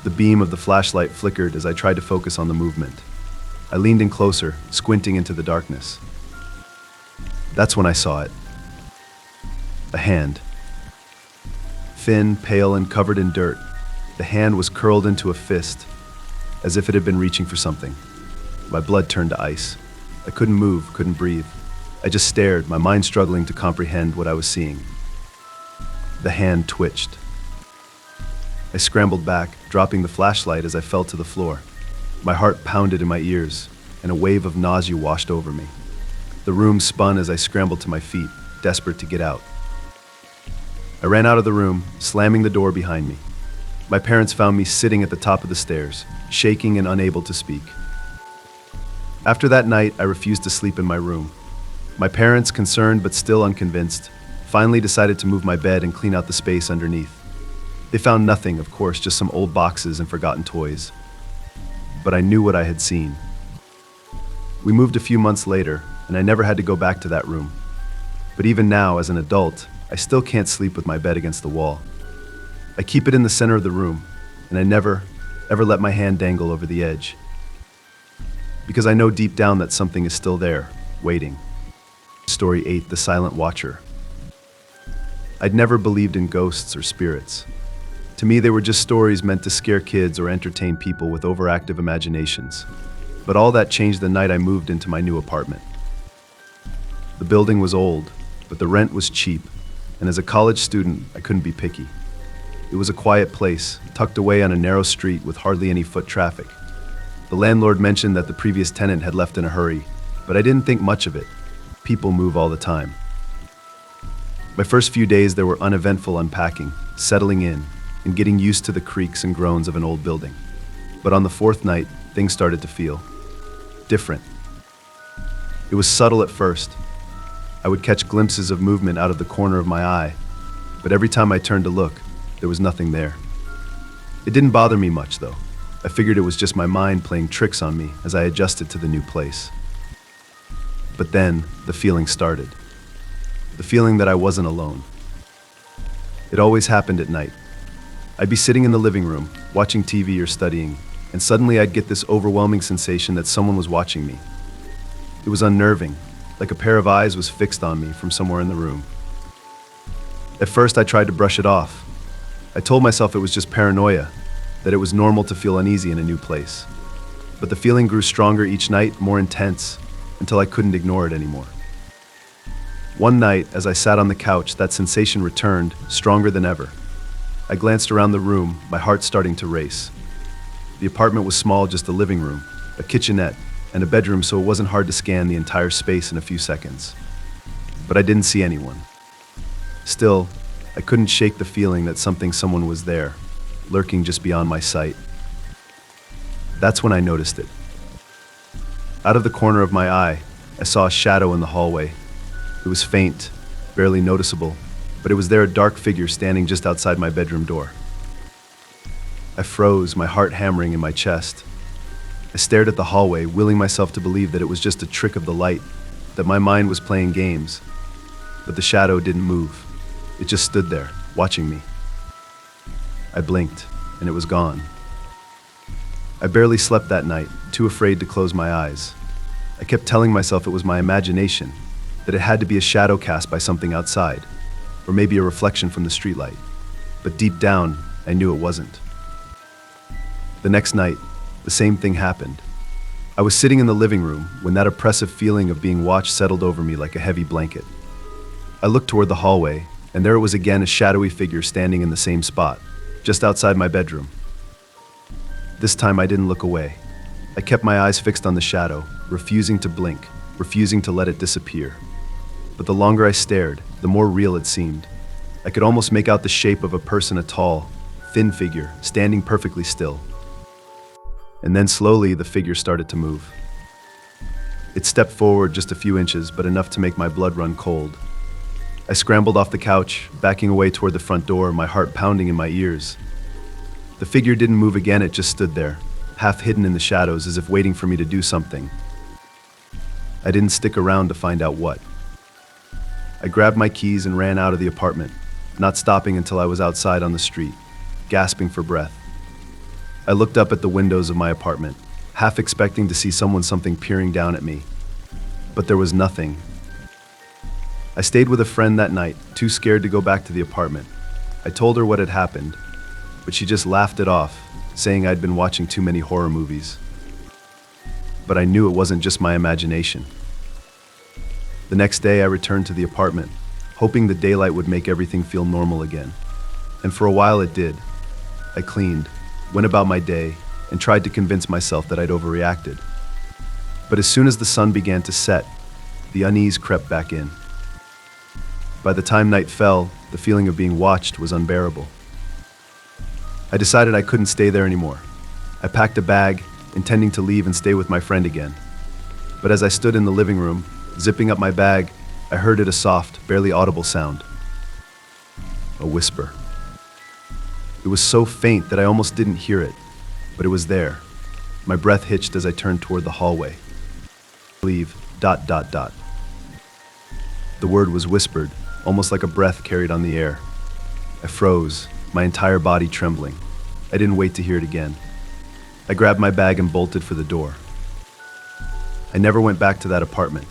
The beam of the flashlight flickered as I tried to focus on the movement. I leaned in closer, squinting into the darkness. That's when I saw it. A hand. Thin, pale, and covered in dirt, the hand was curled into a fist, as if it had been reaching for something. My blood turned to ice. I couldn't move, couldn't breathe. I just stared, my mind struggling to comprehend what I was seeing. The hand twitched. I scrambled back, dropping the flashlight as I fell to the floor. My heart pounded in my ears, and a wave of nausea washed over me. The room spun as I scrambled to my feet, desperate to get out. I ran out of the room, slamming the door behind me. My parents found me sitting at the top of the stairs, shaking and unable to speak. After that night, I refused to sleep in my room. My parents, concerned but still unconvinced, finally decided to move my bed and clean out the space underneath. They found nothing, of course, just some old boxes and forgotten toys. But I knew what I had seen. We moved a few months later, and I never had to go back to that room. But even now, as an adult, I still can't sleep with my bed against the wall. I keep it in the center of the room, and I never, ever let my hand dangle over the edge. Because I know deep down that something is still there, waiting. Story 8, The Silent Watcher. I'd never believed in ghosts or spirits. To me, they were just stories meant to scare kids or entertain people with overactive imaginations. But all that changed the night I moved into my new apartment. The building was old, but the rent was cheap, and as a college student, I couldn't be picky. It was a quiet place, tucked away on a narrow street with hardly any foot traffic. The landlord mentioned that the previous tenant had left in a hurry, but I didn't think much of it. People move all the time. My first few days there were uneventful unpacking, settling in, and getting used to the creaks and groans of an old building. But on the fourth night, things started to feel different. It was subtle at first. I would catch glimpses of movement out of the corner of my eye, but every time I turned to look, there was nothing there. It didn't bother me much, though. I figured it was just my mind playing tricks on me as I adjusted to the new place. But then, the feeling started. The feeling that I wasn't alone. It always happened at night. I'd be sitting in the living room, watching TV or studying, and suddenly I'd get this overwhelming sensation that someone was watching me. It was unnerving, like a pair of eyes was fixed on me from somewhere in the room. At first, I tried to brush it off. I told myself it was just paranoia, that it was normal to feel uneasy in a new place. But the feeling grew stronger each night, more intense, until I couldn't ignore it anymore. One night, as I sat on the couch, that sensation returned, stronger than ever. I glanced around the room, my heart starting to race. The apartment was small, just a living room, a kitchenette, and a bedroom, so it wasn't hard to scan the entire space in a few seconds. But I didn't see anyone. Still, I couldn't shake the feeling that someone was there, lurking just beyond my sight. That's when I noticed it. Out of the corner of my eye, I saw a shadow in the hallway. It was faint, barely noticeable, but it was there, a dark figure standing just outside my bedroom door. I froze, my heart hammering in my chest. I stared at the hallway, willing myself to believe that it was just a trick of the light, that my mind was playing games. But the shadow didn't move. It just stood there, watching me. I blinked, and it was gone. I barely slept that night, too afraid to close my eyes. I kept telling myself it was my imagination, that it had to be a shadow cast by something outside, or maybe a reflection from the streetlight. But deep down, I knew it wasn't. The next night, the same thing happened. I was sitting in the living room when that oppressive feeling of being watched settled over me like a heavy blanket. I looked toward the hallway, and there it was again, a shadowy figure standing in the same spot, just outside my bedroom. This time I didn't look away. I kept my eyes fixed on the shadow, refusing to blink, refusing to let it disappear. But the longer I stared, the more real it seemed. I could almost make out the shape of a person, a tall, thin figure, standing perfectly still. And then slowly the figure started to move. It stepped forward just a few inches, but enough to make my blood run cold. I scrambled off the couch, backing away toward the front door, my heart pounding in my ears. The figure didn't move again, it just stood there, half hidden in the shadows, as if waiting for me to do something. I didn't stick around to find out what. I grabbed my keys and ran out of the apartment, not stopping until I was outside on the street, gasping for breath. I looked up at the windows of my apartment, half expecting to see something peering down at me. But there was nothing. I stayed with a friend that night, too scared to go back to the apartment. I told her what had happened, but she just laughed it off, saying I'd been watching too many horror movies. but I knew it wasn't just my imagination. The next day, I returned to the apartment, hoping the daylight would make everything feel normal again. And for a while it did. I cleaned, went about my day, and tried to convince myself that I'd overreacted. But as soon as the sun began to set, the unease crept back in. By the time night fell, the feeling of being watched was unbearable. I decided I couldn't stay there anymore. I packed a bag, intending to leave and stay with my friend again. But as I stood in the living room, zipping up my bag, I heard a soft, barely audible sound. A whisper. It was so faint that I almost didn't hear it, but it was there. My breath hitched as I turned toward the hallway. Leave, ... The word was whispered, almost like a breath carried on the air. I froze, my entire body trembling. I didn't wait to hear it again. I grabbed my bag and bolted for the door. I never went back to that apartment.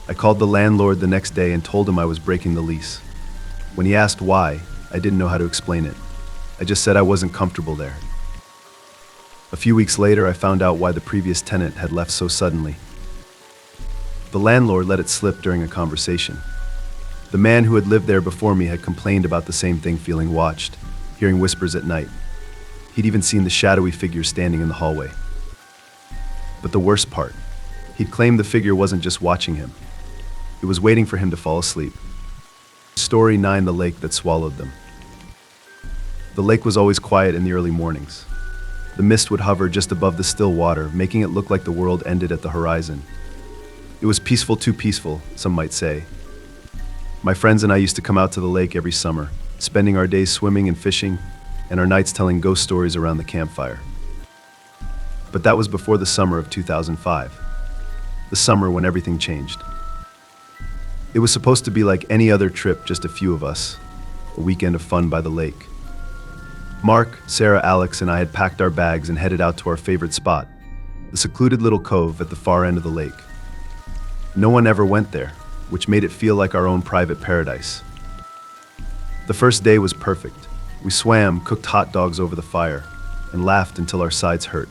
I called the landlord the next day and told him I was breaking the lease. When he asked why, I didn't know how to explain it. I just said I wasn't comfortable there. A few weeks later, I found out why the previous tenant had left so suddenly. The landlord let it slip during a conversation. The man who had lived there before me had complained about the same thing, feeling watched, hearing whispers at night. He'd even seen the shadowy figure standing in the hallway. But the worst part, he'd claimed the figure wasn't just watching him. It was waiting for him to fall asleep. Story 9: The lake that swallowed them. The lake was always quiet in the early mornings. The mist would hover just above the still water, making it look like the world ended at the horizon. It was peaceful, too peaceful, some might say. My friends and I used to come out to the lake every summer, spending our days swimming and fishing, and our nights telling ghost stories around the campfire. But that was before the summer of 2005, the summer when everything changed. It was supposed to be like any other trip, just a few of us, a weekend of fun by the lake. Mark, Sarah, Alex, and I had packed our bags and headed out to our favorite spot, the secluded little cove at the far end of the lake. No one ever went there, which made it feel like our own private paradise. The first day was perfect. We swam, cooked hot dogs over the fire, and laughed until our sides hurt.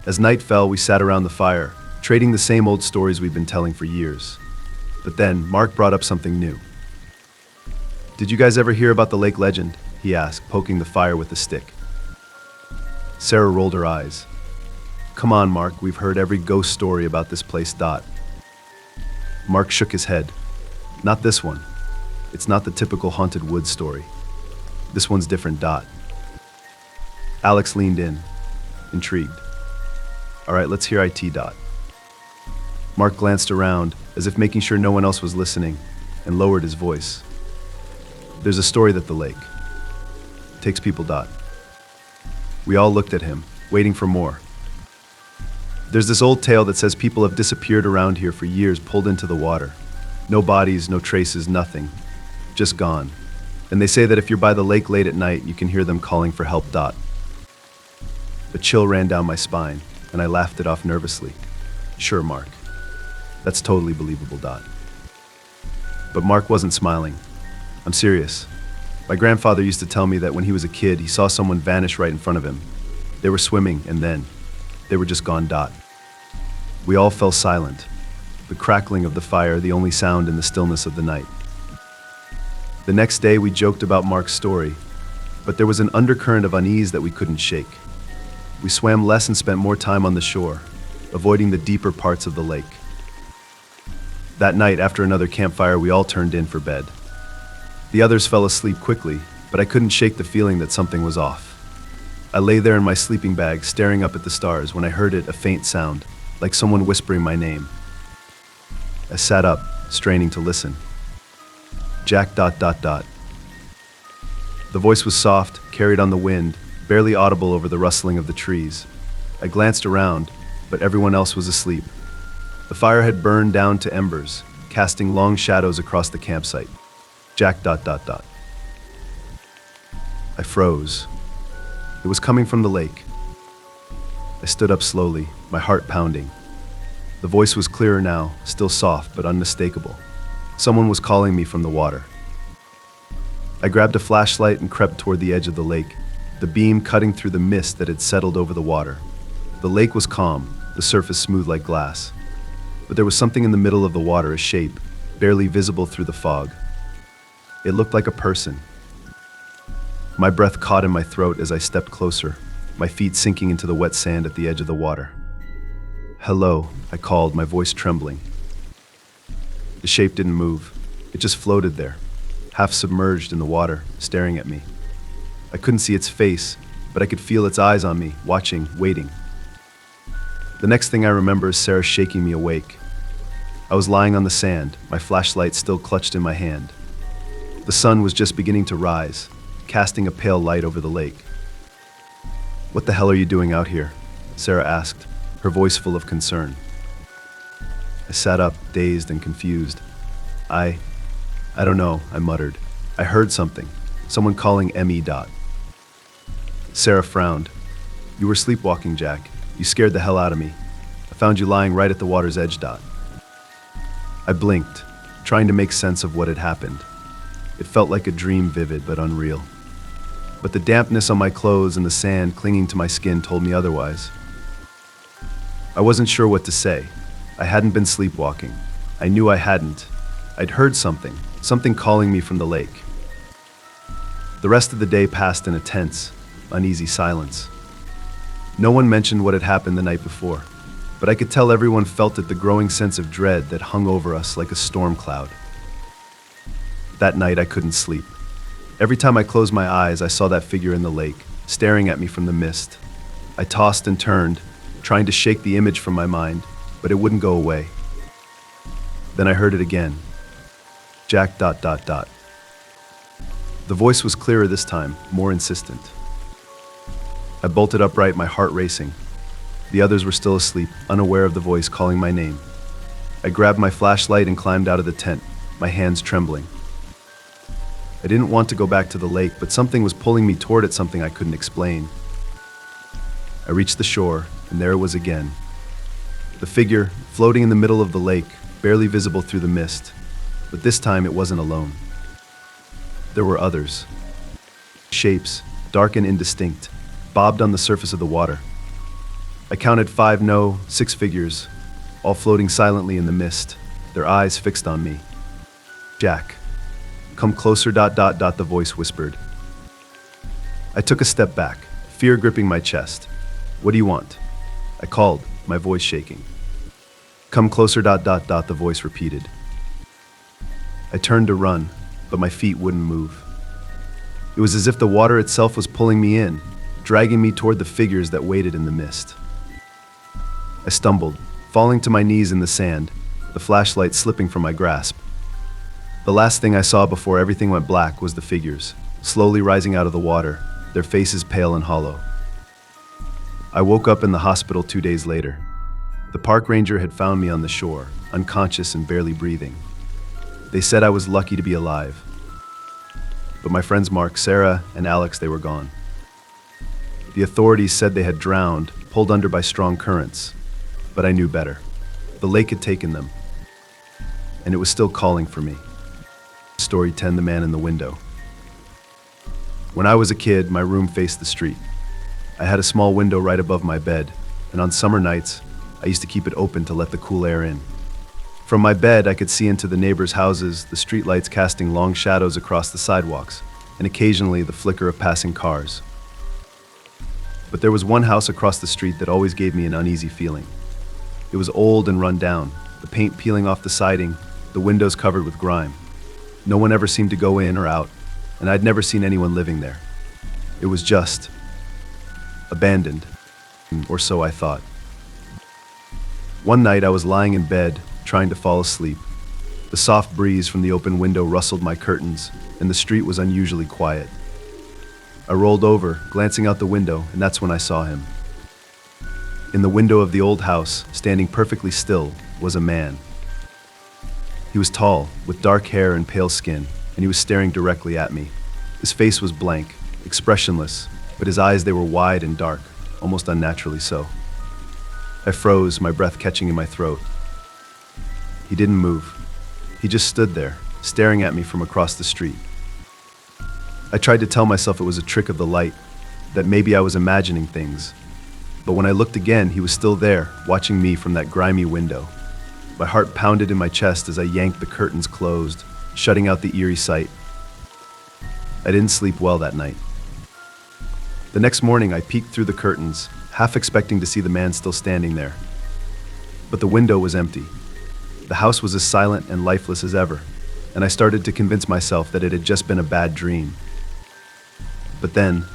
As night fell, we sat around the fire, trading the same old stories we'd been telling for years. But then, Mark brought up something new. "Did you guys ever hear about the lake legend?" he asked, poking the fire with a stick. Sarah rolled her eyes. "Come on, Mark, we've heard every ghost story about this place, ... Mark shook his head. "Not this one. It's not the typical haunted woods story. This one's different, ... Alex leaned in, intrigued. "All right, let's hear it, ... Mark glanced around, as if making sure no one else was listening, and lowered his voice. "There's a story that the lake takes people, ... We all looked at him, waiting for more. "There's this old tale that says people have disappeared around here for years, pulled into the water. No bodies, no traces, nothing. Just gone. And they say that if you're by the lake late at night, you can hear them calling for help, ... A chill ran down my spine, and I laughed it off nervously. "Sure, Mark. That's totally believable, ... But Mark wasn't smiling. "I'm serious. My grandfather used to tell me that when he was a kid, he saw someone vanish right in front of him. They were swimming, and then they were just gone, ... We all fell silent, the crackling of the fire the only sound in the stillness of the night. The next day, we joked about Mark's story, but there was an undercurrent of unease that we couldn't shake. We swam less and spent more time on the shore, avoiding the deeper parts of the lake. That night, after another campfire, we all turned in for bed. The others fell asleep quickly, but I couldn't shake the feeling that something was off. I lay there in my sleeping bag, staring up at the stars, when I heard a faint sound, like someone whispering my name. I sat up, straining to listen. "Jack ... The voice was soft, carried on the wind, barely audible over the rustling of the trees. I glanced around, but everyone else was asleep. The fire had burned down to embers, casting long shadows across the campsite. "Jack ... I froze. It was coming from the lake. I stood up slowly, my heart pounding. The voice was clearer now, still soft but unmistakable. Someone was calling me from the water. I grabbed a flashlight and crept toward the edge of the lake, the beam cutting through the mist that had settled over the water. The lake was calm, the surface smooth like glass. But there was something in the middle of the water, a shape, barely visible through the fog. It looked like a person. My breath caught in my throat as I stepped closer, my feet sinking into the wet sand at the edge of the water. "Hello," I called, my voice trembling. The shape didn't move. It just floated there, half submerged in the water, staring at me. I couldn't see its face, but I could feel its eyes on me, watching, waiting. The next thing I remember is Sarah shaking me awake. I was lying on the sand, my flashlight still clutched in my hand. The sun was just beginning to rise, casting a pale light over the lake. "What the hell are you doing out here?" Sarah asked, her voice full of concern. I sat up, dazed and confused. I don't know," I muttered. "I heard something. Someone calling me. Sarah frowned. "You were sleepwalking, Jack. You scared the hell out of me. I found you lying right at the water's edge. I blinked, trying to make sense of what had happened. It felt like a dream, vivid but unreal. But the dampness on my clothes and the sand clinging to my skin told me otherwise. I wasn't sure what to say. I hadn't been sleepwalking. I knew I hadn't. I'd heard something calling me from the lake. The rest of the day passed in a tense, uneasy silence. No one mentioned what had happened the night before, but I could tell everyone felt it, the growing sense of dread that hung over us like a storm cloud. That night I couldn't sleep. Every time I closed my eyes, I saw that figure in the lake, staring at me from the mist. I tossed and turned, trying to shake the image from my mind, but it wouldn't go away. Then I heard it again. Jack ... The voice was clearer this time, more insistent. I bolted upright, my heart racing. The others were still asleep, unaware of the voice calling my name. I grabbed my flashlight and climbed out of the tent, my hands trembling. I didn't want to go back to the lake, but something was pulling me toward it, something I couldn't explain. I reached the shore, and there it was again. The figure, floating in the middle of the lake, barely visible through the mist. But this time it wasn't alone. There were others. Shapes, dark and indistinct, bobbed on the surface of the water. I counted 6 figures, all floating silently in the mist, their eyes fixed on me. "Jack, come closer ... the voice whispered. I took a step back, fear gripping my chest. "What do you want?" I called, my voice shaking. "Come closer ... the voice repeated. I turned to run, but my feet wouldn't move. It was as if the water itself was pulling me in, dragging me toward the figures that waited in the mist. I stumbled, falling to my knees in the sand, the flashlight slipping from my grasp. The last thing I saw before everything went black was the figures, slowly rising out of the water, their faces pale and hollow. I woke up in the hospital 2 days later. The park ranger had found me on the shore, unconscious and barely breathing. They said I was lucky to be alive. But my friends Mark, Sarah, and Alex, they were gone. The authorities said they had drowned, pulled under by strong currents. But I knew better. The lake had taken them. And it was still calling for me. Story 10, The Man in the Window. When I was a kid, my room faced the street. I had a small window right above my bed, and on summer nights, I used to keep it open to let the cool air in. From my bed, I could see into the neighbors' houses, the streetlights casting long shadows across the sidewalks, and occasionally the flicker of passing cars. But there was one house across the street that always gave me an uneasy feeling. It was old and run down, the paint peeling off the siding, the windows covered with grime. No one ever seemed to go in or out, and I'd never seen anyone living there. It was just abandoned, or so I thought. One night I was lying in bed, trying to fall asleep. The soft breeze from the open window rustled my curtains, and the street was unusually quiet. I rolled over, glancing out the window, and that's when I saw him. In the window of the old house, standing perfectly still, was a man. He was tall, with dark hair and pale skin, and he was staring directly at me. His face was blank, expressionless, but his eyes, they were wide and dark, almost unnaturally so. I froze, my breath catching in my throat. He didn't move. He just stood there, staring at me from across the street. I tried to tell myself it was a trick of the light, that maybe I was imagining things, But when I looked again, he was still there, watching me from that grimy window. My heart pounded in my chest as I yanked the curtains closed, shutting out the eerie sight. I didn't sleep well that night. The next morning, I peeked through the curtains, half expecting to see the man still standing there. But the window was empty. The house was as silent and lifeless as ever, and I started to convince myself that it had just been a bad dream. But then,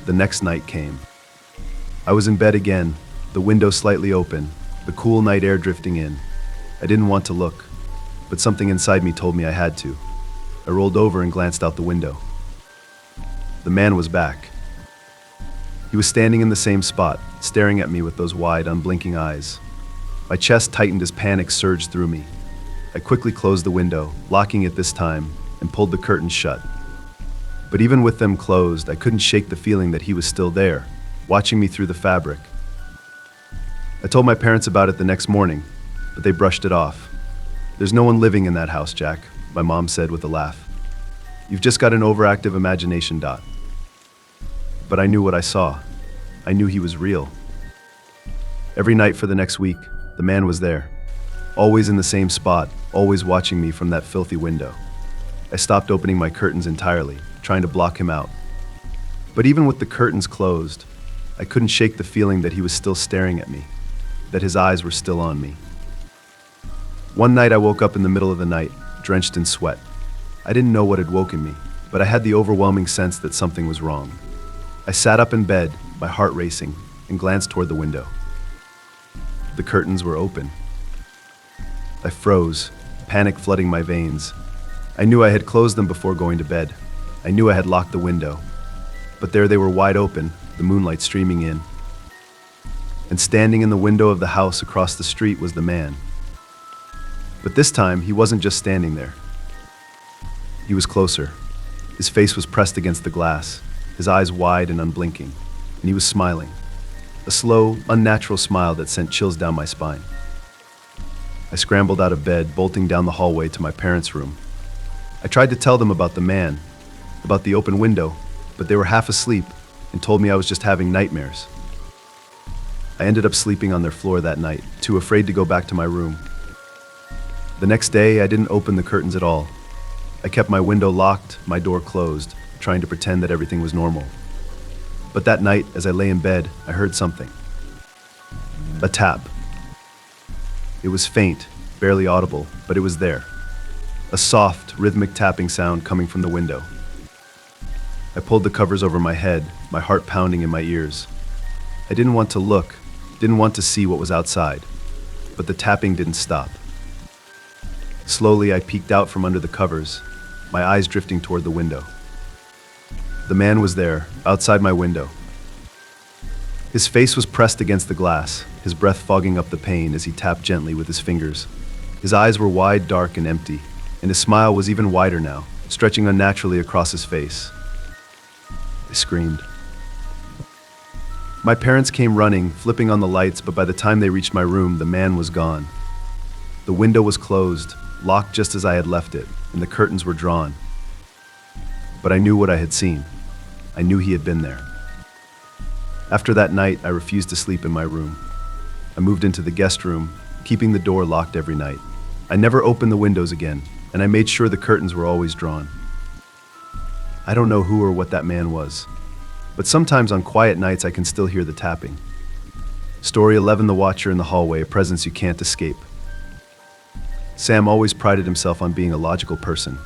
the next night came. I was in bed again, the window slightly open, the cool night air drifting in. I didn't want to look, but something inside me told me I had to. I rolled over and glanced out the window. The man was back. He was standing in the same spot, staring at me with those wide, unblinking eyes. My chest tightened as panic surged through me. I quickly closed the window, locking it this time, and pulled the curtains shut. But even with them closed, I couldn't shake the feeling that he was still there, watching me through the fabric. I told my parents about it the next morning, but they brushed it off. "There's no one living in that house, Jack," my mom said with a laugh. "You've just got an overactive imagination, Dot." But I knew what I saw. I knew he was real. Every night for the next week, the man was there, always in the same spot, always watching me from that filthy window. I stopped opening my curtains entirely, trying to block him out. But even with the curtains closed, I couldn't shake the feeling that he was still staring at me, that his eyes were still on me. One night I woke up in the middle of the night, drenched in sweat. I didn't know what had woken me, but I had the overwhelming sense that something was wrong. I sat up in bed, my heart racing, and glanced toward the window. The curtains were open. I froze, panic flooding my veins. I knew I had closed them before going to bed. I knew I had locked the window. But there they were wide open, the moonlight streaming in. And standing in the window of the house across the street was the man. But this time, he wasn't just standing there. He was closer. His face was pressed against the glass, his eyes wide and unblinking, and he was smiling. A slow, unnatural smile that sent chills down my spine. I scrambled out of bed, bolting down the hallway to my parents' room. I tried to tell them about the man, about the open window, but they were half asleep and told me I was just having nightmares. I ended up sleeping on their floor that night, too afraid to go back to my room. The next day, I didn't open the curtains at all. I kept my window locked, my door closed, trying to pretend that everything was normal. But that night, as I lay in bed, I heard something. A tap. It was faint, barely audible, but it was there. A soft, rhythmic tapping sound coming from the window. I pulled the covers over my head, my heart pounding in my ears. I didn't want to look, didn't want to see what was outside, but the tapping didn't stop. Slowly, I peeked out from under the covers, my eyes drifting toward the window. The man was there, outside my window. His face was pressed against the glass, his breath fogging up the pane as he tapped gently with his fingers. His eyes were wide, dark, and empty, and his smile was even wider now, stretching unnaturally across his face. I screamed. My parents came running, flipping on the lights, but by the time they reached my room, the man was gone. The window was closed, locked just as I had left it, and the curtains were drawn. But I knew what I had seen. I knew he had been there. After that night, I refused to sleep in my room. I moved into the guest room, keeping the door locked every night. I never opened the windows again, and I made sure the curtains were always drawn. I don't know who or what that man was, but sometimes on quiet nights I can still hear the tapping. Story 11, the watcher in the hallway, a presence you can't escape. Sam always prided himself on being a logical person.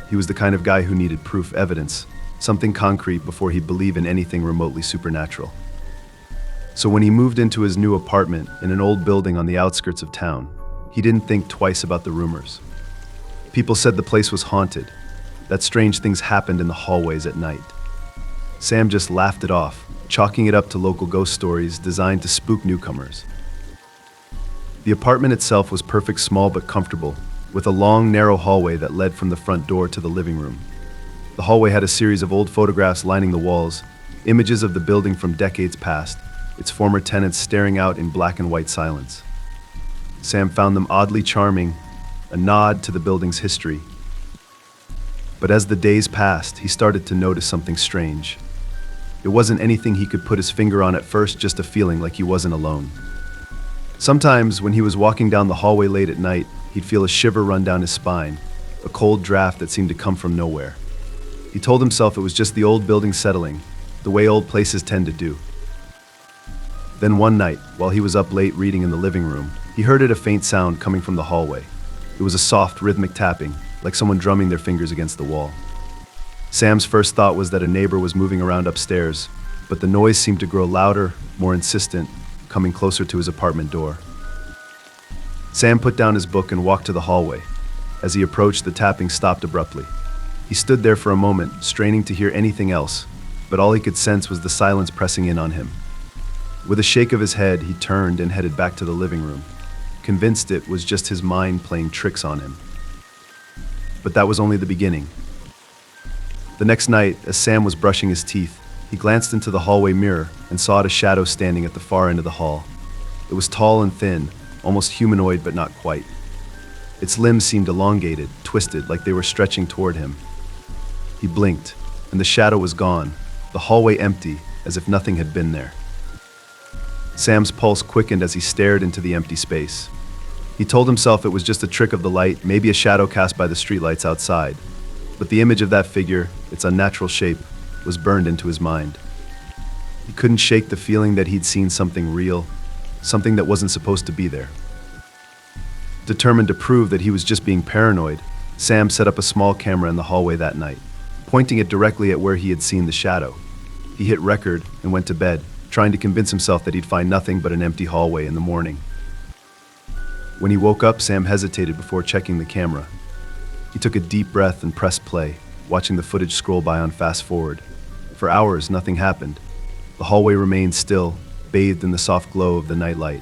He was the kind of guy who needed proof, evidence, something concrete before he'd believe in anything remotely supernatural. So when he moved into his new apartment in an old building on the outskirts of town, he didn't think twice about the rumors. People said the place was haunted, that strange things happened in the hallways at night. Sam just laughed it off, chalking it up to local ghost stories designed to spook newcomers. The apartment itself was perfect, small but comfortable, with a long, narrow hallway that led from the front door to the living room. The hallway had a series of old photographs lining the walls, images of the building from decades past, its former tenants staring out in black and white silence. Sam found them oddly charming, a nod to the building's history. But as the days passed, he started to notice something strange. It wasn't anything he could put his finger on at first, just a feeling like he wasn't alone. Sometimes, when he was walking down the hallway late at night, he'd feel a shiver run down his spine, a cold draft that seemed to come from nowhere. He told himself it was just the old building settling, the way old places tend to do. Then one night, while he was up late reading in the living room, he heard a faint sound coming from the hallway. It was a soft, rhythmic tapping, like someone drumming their fingers against the wall. Sam's first thought was that a neighbor was moving around upstairs, but the noise seemed to grow louder, more insistent, coming closer to his apartment door. Sam put down his book and walked to the hallway. As he approached, the tapping stopped abruptly. He stood there for a moment, straining to hear anything else, but all he could sense was the silence pressing in on him. With a shake of his head, he turned and headed back to the living room, convinced it was just his mind playing tricks on him. But that was only the beginning. The next night, as Sam was brushing his teeth, he glanced into the hallway mirror and saw a shadow standing at the far end of the hall. It was tall and thin, almost humanoid but not quite. Its limbs seemed elongated, twisted, like they were stretching toward him. He blinked, and the shadow was gone, the hallway empty, as if nothing had been there. Sam's pulse quickened as he stared into the empty space. He told himself it was just a trick of the light, maybe a shadow cast by the streetlights outside. But the image of that figure, its unnatural shape, was burned into his mind. He couldn't shake the feeling that he'd seen something real, something that wasn't supposed to be there. Determined to prove that he was just being paranoid, Sam set up a small camera in the hallway that night, pointing it directly at where he had seen the shadow. He hit record and went to bed, trying to convince himself that he'd find nothing but an empty hallway in the morning. When he woke up, Sam hesitated before checking the camera. He took a deep breath and pressed play, watching the footage scroll by on fast forward. For hours, nothing happened. The hallway remained still, bathed in the soft glow of the nightlight.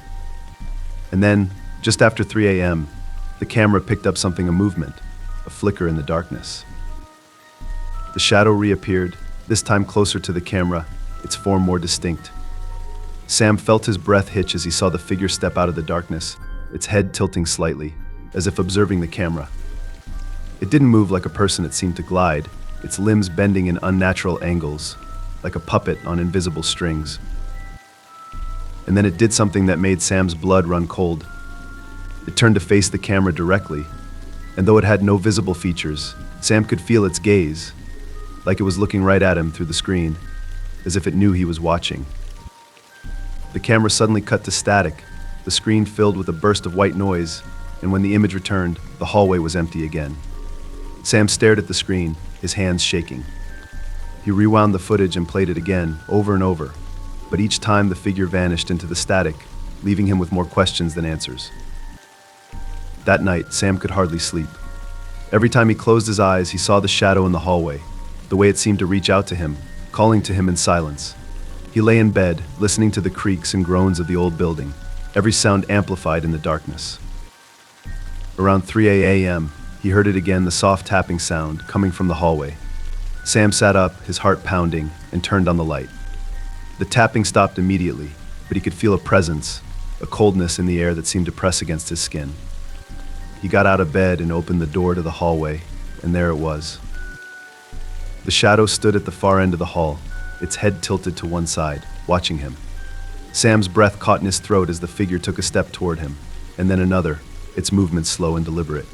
And then, just after 3 a.m., the camera picked up something, a movement, a flicker in the darkness. The shadow reappeared, this time closer to the camera, its form more distinct. Sam felt his breath hitch as he saw the figure step out of the darkness, its head tilting slightly, as if observing the camera. It didn't move like a person, it seemed to glide, its limbs bending in unnatural angles, like a puppet on invisible strings. And then it did something that made Sam's blood run cold. It turned to face the camera directly, and though it had no visible features, Sam could feel its gaze, like it was looking right at him through the screen, as if it knew he was watching. The camera suddenly cut to static, the screen filled with a burst of white noise, and when the image returned, the hallway was empty again. Sam stared at the screen, his hands shaking. He rewound the footage and played it again, over and over, but each time the figure vanished into the static, leaving him with more questions than answers. That night, Sam could hardly sleep. Every time he closed his eyes, he saw the shadow in the hallway, the way it seemed to reach out to him, calling to him in silence. He lay in bed, listening to the creaks and groans of the old building, every sound amplified in the darkness. Around 3 a.m., he heard it again, the soft tapping sound coming from the hallway. Sam sat up, his heart pounding, and turned on the light. The tapping stopped immediately, but he could feel a presence, a coldness in the air that seemed to press against his skin. He got out of bed and opened the door to the hallway, and there it was. The shadow stood at the far end of the hall, its head tilted to one side, watching him. Sam's breath caught in his throat as the figure took a step toward him, and then another, its movements slow and deliberate.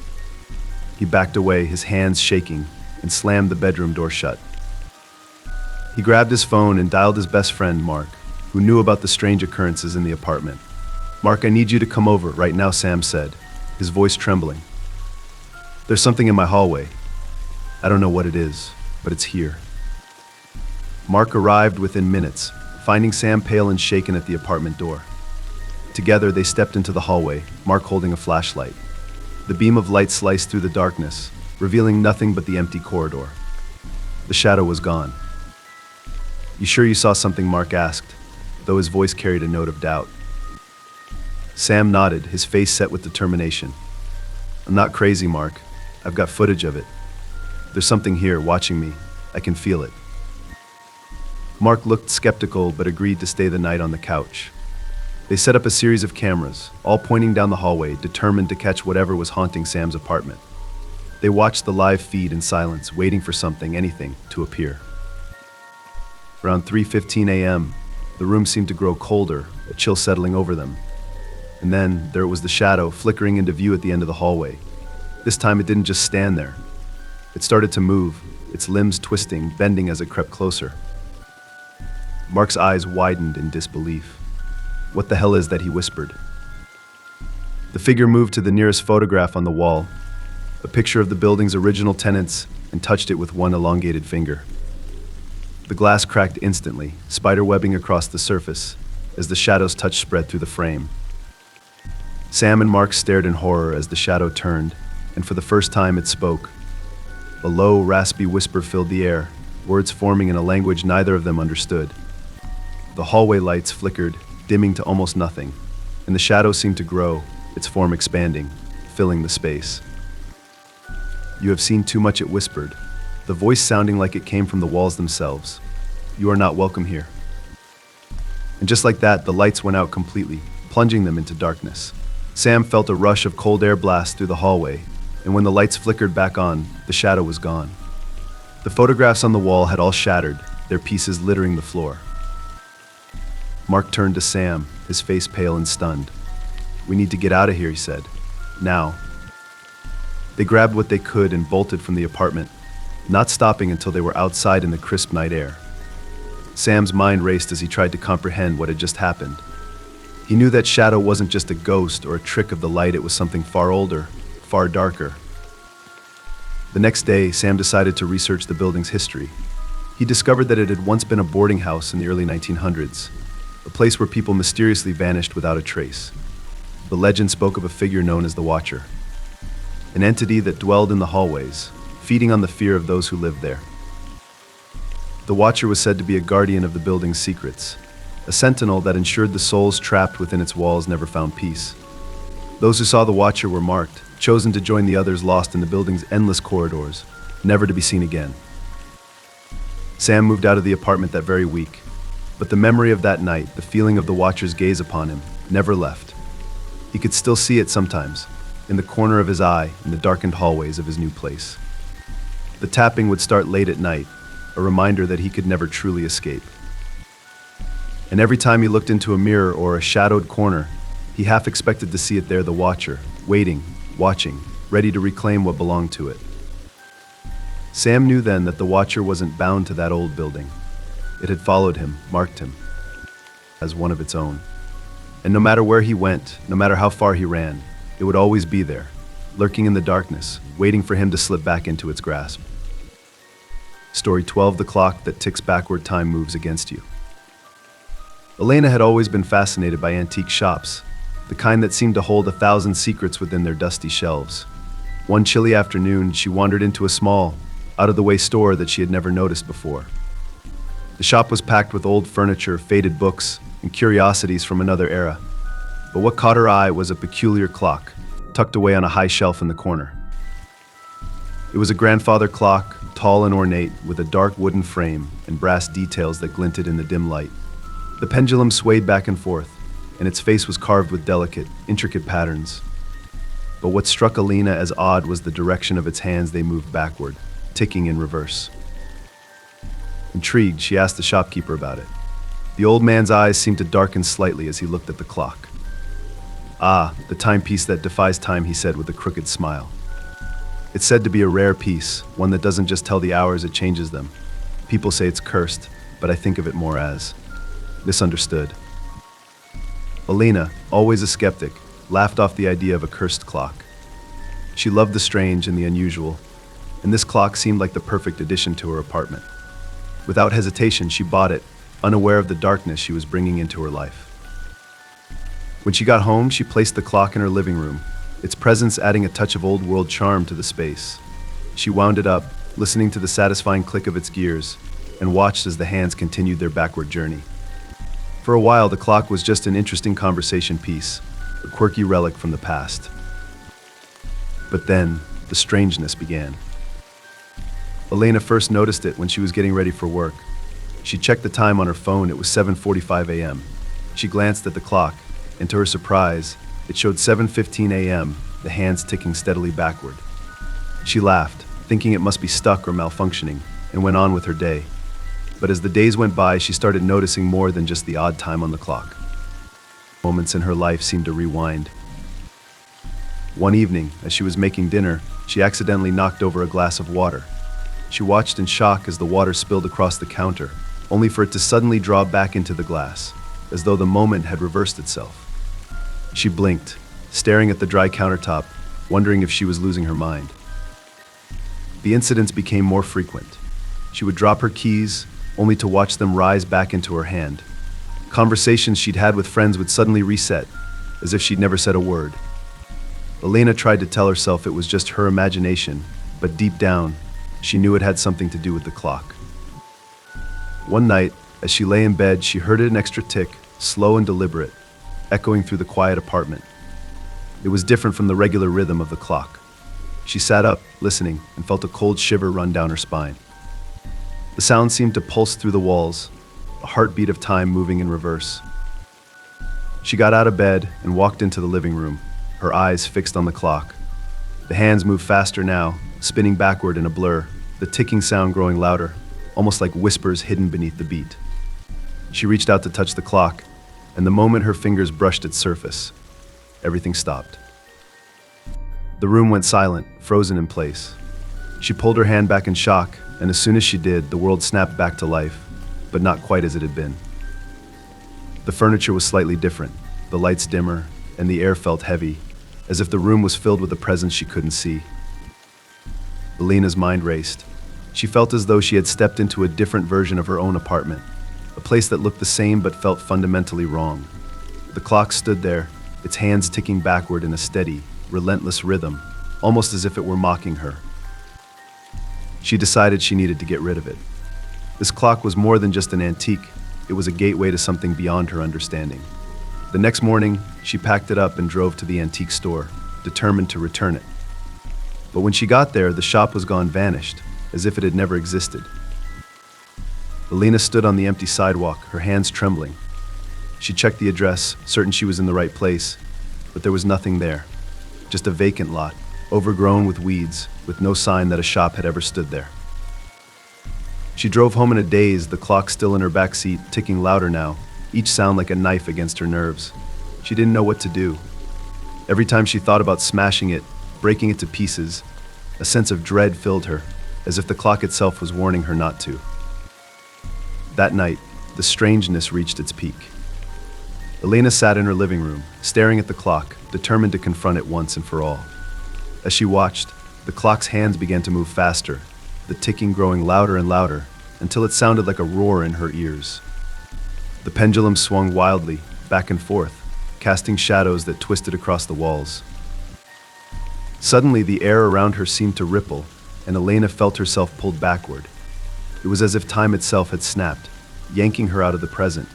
He backed away, his hands shaking, and slammed the bedroom door shut. He grabbed his phone and dialed his best friend, Mark, who knew about the strange occurrences in the apartment. "Mark, I need you to come over right now," Sam said, his voice trembling. "There's something in my hallway. I don't know what it is, but it's here." Mark arrived within minutes, finding Sam pale and shaken at the apartment door. Together, they stepped into the hallway, Mark holding a flashlight. The beam of light sliced through the darkness, revealing nothing but the empty corridor. The shadow was gone. "You sure you saw something?" Mark asked, though his voice carried a note of doubt. Sam nodded, his face set with determination. "I'm not crazy, Mark. I've got footage of it. There's something here, watching me. I can feel it." Mark looked skeptical but agreed to stay the night on the couch. They set up a series of cameras, all pointing down the hallway, determined to catch whatever was haunting Sam's apartment. They watched the live feed in silence, waiting for something, anything, to appear. Around 3:15 a.m., the room seemed to grow colder, a chill settling over them. And then there was the shadow flickering into view at the end of the hallway. This time it didn't just stand there. It started to move, its limbs twisting, bending as it crept closer. Mark's eyes widened in disbelief. "What the hell is that?" he whispered. The figure moved to the nearest photograph on the wall, a picture of the building's original tenants, and touched it with one elongated finger. The glass cracked instantly, spiderwebbing across the surface, as the shadow's touch spread through the frame. Sam and Mark stared in horror as the shadow turned, and for the first time it spoke. A low, raspy whisper filled the air, words forming in a language neither of them understood. The hallway lights flickered, dimming to almost nothing, and the shadow seemed to grow, its form expanding, filling the space. "You have seen too much," it whispered, the voice sounding like it came from the walls themselves. "You are not welcome here." And just like that, the lights went out completely, plunging them into darkness. Sam felt a rush of cold air blast through the hallway, and when the lights flickered back on, the shadow was gone. The photographs on the wall had all shattered, their pieces littering the floor. Mark turned to Sam, his face pale and stunned. "We need to get out of here," he said. "Now." They grabbed what they could and bolted from the apartment, not stopping until they were outside in the crisp night air. Sam's mind raced as he tried to comprehend what had just happened. He knew that shadow wasn't just a ghost or a trick of the light, it was something far older, far darker. The next day, Sam decided to research the building's history. He discovered that it had once been a boarding house in the early 1900s, a place where people mysteriously vanished without a trace. The legend spoke of a figure known as the Watcher, an entity that dwelled in the hallways, feeding on the fear of those who lived there. The Watcher was said to be a guardian of the building's secrets, a sentinel that ensured the souls trapped within its walls never found peace. Those who saw the Watcher were marked, chosen to join the others lost in the building's endless corridors, never to be seen again. Sam moved out of the apartment that very week, but the memory of that night, the feeling of the Watcher's gaze upon him, never left. He could still see it sometimes, in the corner of his eye, in the darkened hallways of his new place. The tapping would start late at night, a reminder that he could never truly escape. And every time he looked into a mirror or a shadowed corner, he half expected to see it there, the Watcher, waiting, watching, ready to reclaim what belonged to it. Sam knew then that the Watcher wasn't bound to that old building. It had followed him, marked him, as one of its own. And no matter where he went, no matter how far he ran, it would always be there, lurking in the darkness, waiting for him to slip back into its grasp. Story 12, the clock that ticks backward, time moves against you. Elena had always been fascinated by antique shops, the kind that seemed to hold 1,000 secrets within their dusty shelves. One chilly afternoon, she wandered into a small, out-of-the-way store that she had never noticed before. The shop was packed with old furniture, faded books, and curiosities from another era. But what caught her eye was a peculiar clock, tucked away on a high shelf in the corner. It was a grandfather clock, tall and ornate, with a dark wooden frame and brass details that glinted in the dim light. The pendulum swayed back and forth, and its face was carved with delicate, intricate patterns. But what struck Alina as odd was the direction of its hands. They moved backward, ticking in reverse. Intrigued, she asked the shopkeeper about it. The old man's eyes seemed to darken slightly as he looked at the clock. "Ah, the timepiece that defies time," he said with a crooked smile. "It's said to be a rare piece, one that doesn't just tell the hours, it changes them. People say it's cursed, but I think of it more as misunderstood." Alina, always a skeptic, laughed off the idea of a cursed clock. She loved the strange and the unusual, and this clock seemed like the perfect addition to her apartment. Without hesitation, she bought it, unaware of the darkness she was bringing into her life. When she got home, she placed the clock in her living room, its presence adding a touch of old-world charm to the space. She wound it up, listening to the satisfying click of its gears, and watched as the hands continued their backward journey. For a while, the clock was just an interesting conversation piece, a quirky relic from the past. But then, the strangeness began. Elena first noticed it when she was getting ready for work. She checked the time on her phone. It was 7:45 a.m. She glanced at the clock, and to her surprise, it showed 7:15 a.m., the hands ticking steadily backward. She laughed, thinking it must be stuck or malfunctioning, and went on with her day. But as the days went by, she started noticing more than just the odd time on the clock. Moments in her life seemed to rewind. One evening, as she was making dinner, she accidentally knocked over a glass of water. She watched in shock as the water spilled across the counter, only for it to suddenly draw back into the glass, as though the moment had reversed itself. She blinked, staring at the dry countertop, wondering if she was losing her mind. The incidents became more frequent. She would drop her keys, only to watch them rise back into her hand. Conversations she'd had with friends would suddenly reset, as if she'd never said a word. Elena tried to tell herself it was just her imagination, but deep down, she knew it had something to do with the clock. One night, as she lay in bed, she heard an extra tick, slow and deliberate, echoing through the quiet apartment. It was different from the regular rhythm of the clock. She sat up, listening, and felt a cold shiver run down her spine. The sound seemed to pulse through the walls, a heartbeat of time moving in reverse. She got out of bed and walked into the living room, her eyes fixed on the clock. The hands moved faster now, spinning backward in a blur, the ticking sound growing louder, almost like whispers hidden beneath the beat. She reached out to touch the clock, and the moment her fingers brushed its surface, everything stopped. The room went silent, frozen in place. She pulled her hand back in shock, and as soon as she did, the world snapped back to life, but not quite as it had been. The furniture was slightly different, the lights dimmer, and the air felt heavy, as if the room was filled with a presence she couldn't see. Elena's mind raced. She felt as though she had stepped into a different version of her own apartment, a place that looked the same but felt fundamentally wrong. The clock stood there, its hands ticking backward in a steady, relentless rhythm, almost as if it were mocking her. She decided she needed to get rid of it. This clock was more than just an antique, it was a gateway to something beyond her understanding. The next morning, she packed it up and drove to the antique store, determined to return it. But when she got there, the shop was gone, vanished, as if it had never existed. Elena stood on the empty sidewalk, her hands trembling. She checked the address, certain she was in the right place, but there was nothing there. Just a vacant lot, overgrown with weeds, with no sign that a shop had ever stood there. She drove home in a daze, the clock still in her back seat, ticking louder now, each sound like a knife against her nerves. She didn't know what to do. Every time she thought about smashing it, breaking it to pieces, a sense of dread filled her, as if the clock itself was warning her not to. That night, the strangeness reached its peak. Elena sat in her living room, staring at the clock, determined to confront it once and for all. As she watched, the clock's hands began to move faster, the ticking growing louder and louder, until it sounded like a roar in her ears. The pendulum swung wildly, back and forth, casting shadows that twisted across the walls. Suddenly, the air around her seemed to ripple, and Elena felt herself pulled backward. It was as if time itself had snapped, yanking her out of the present.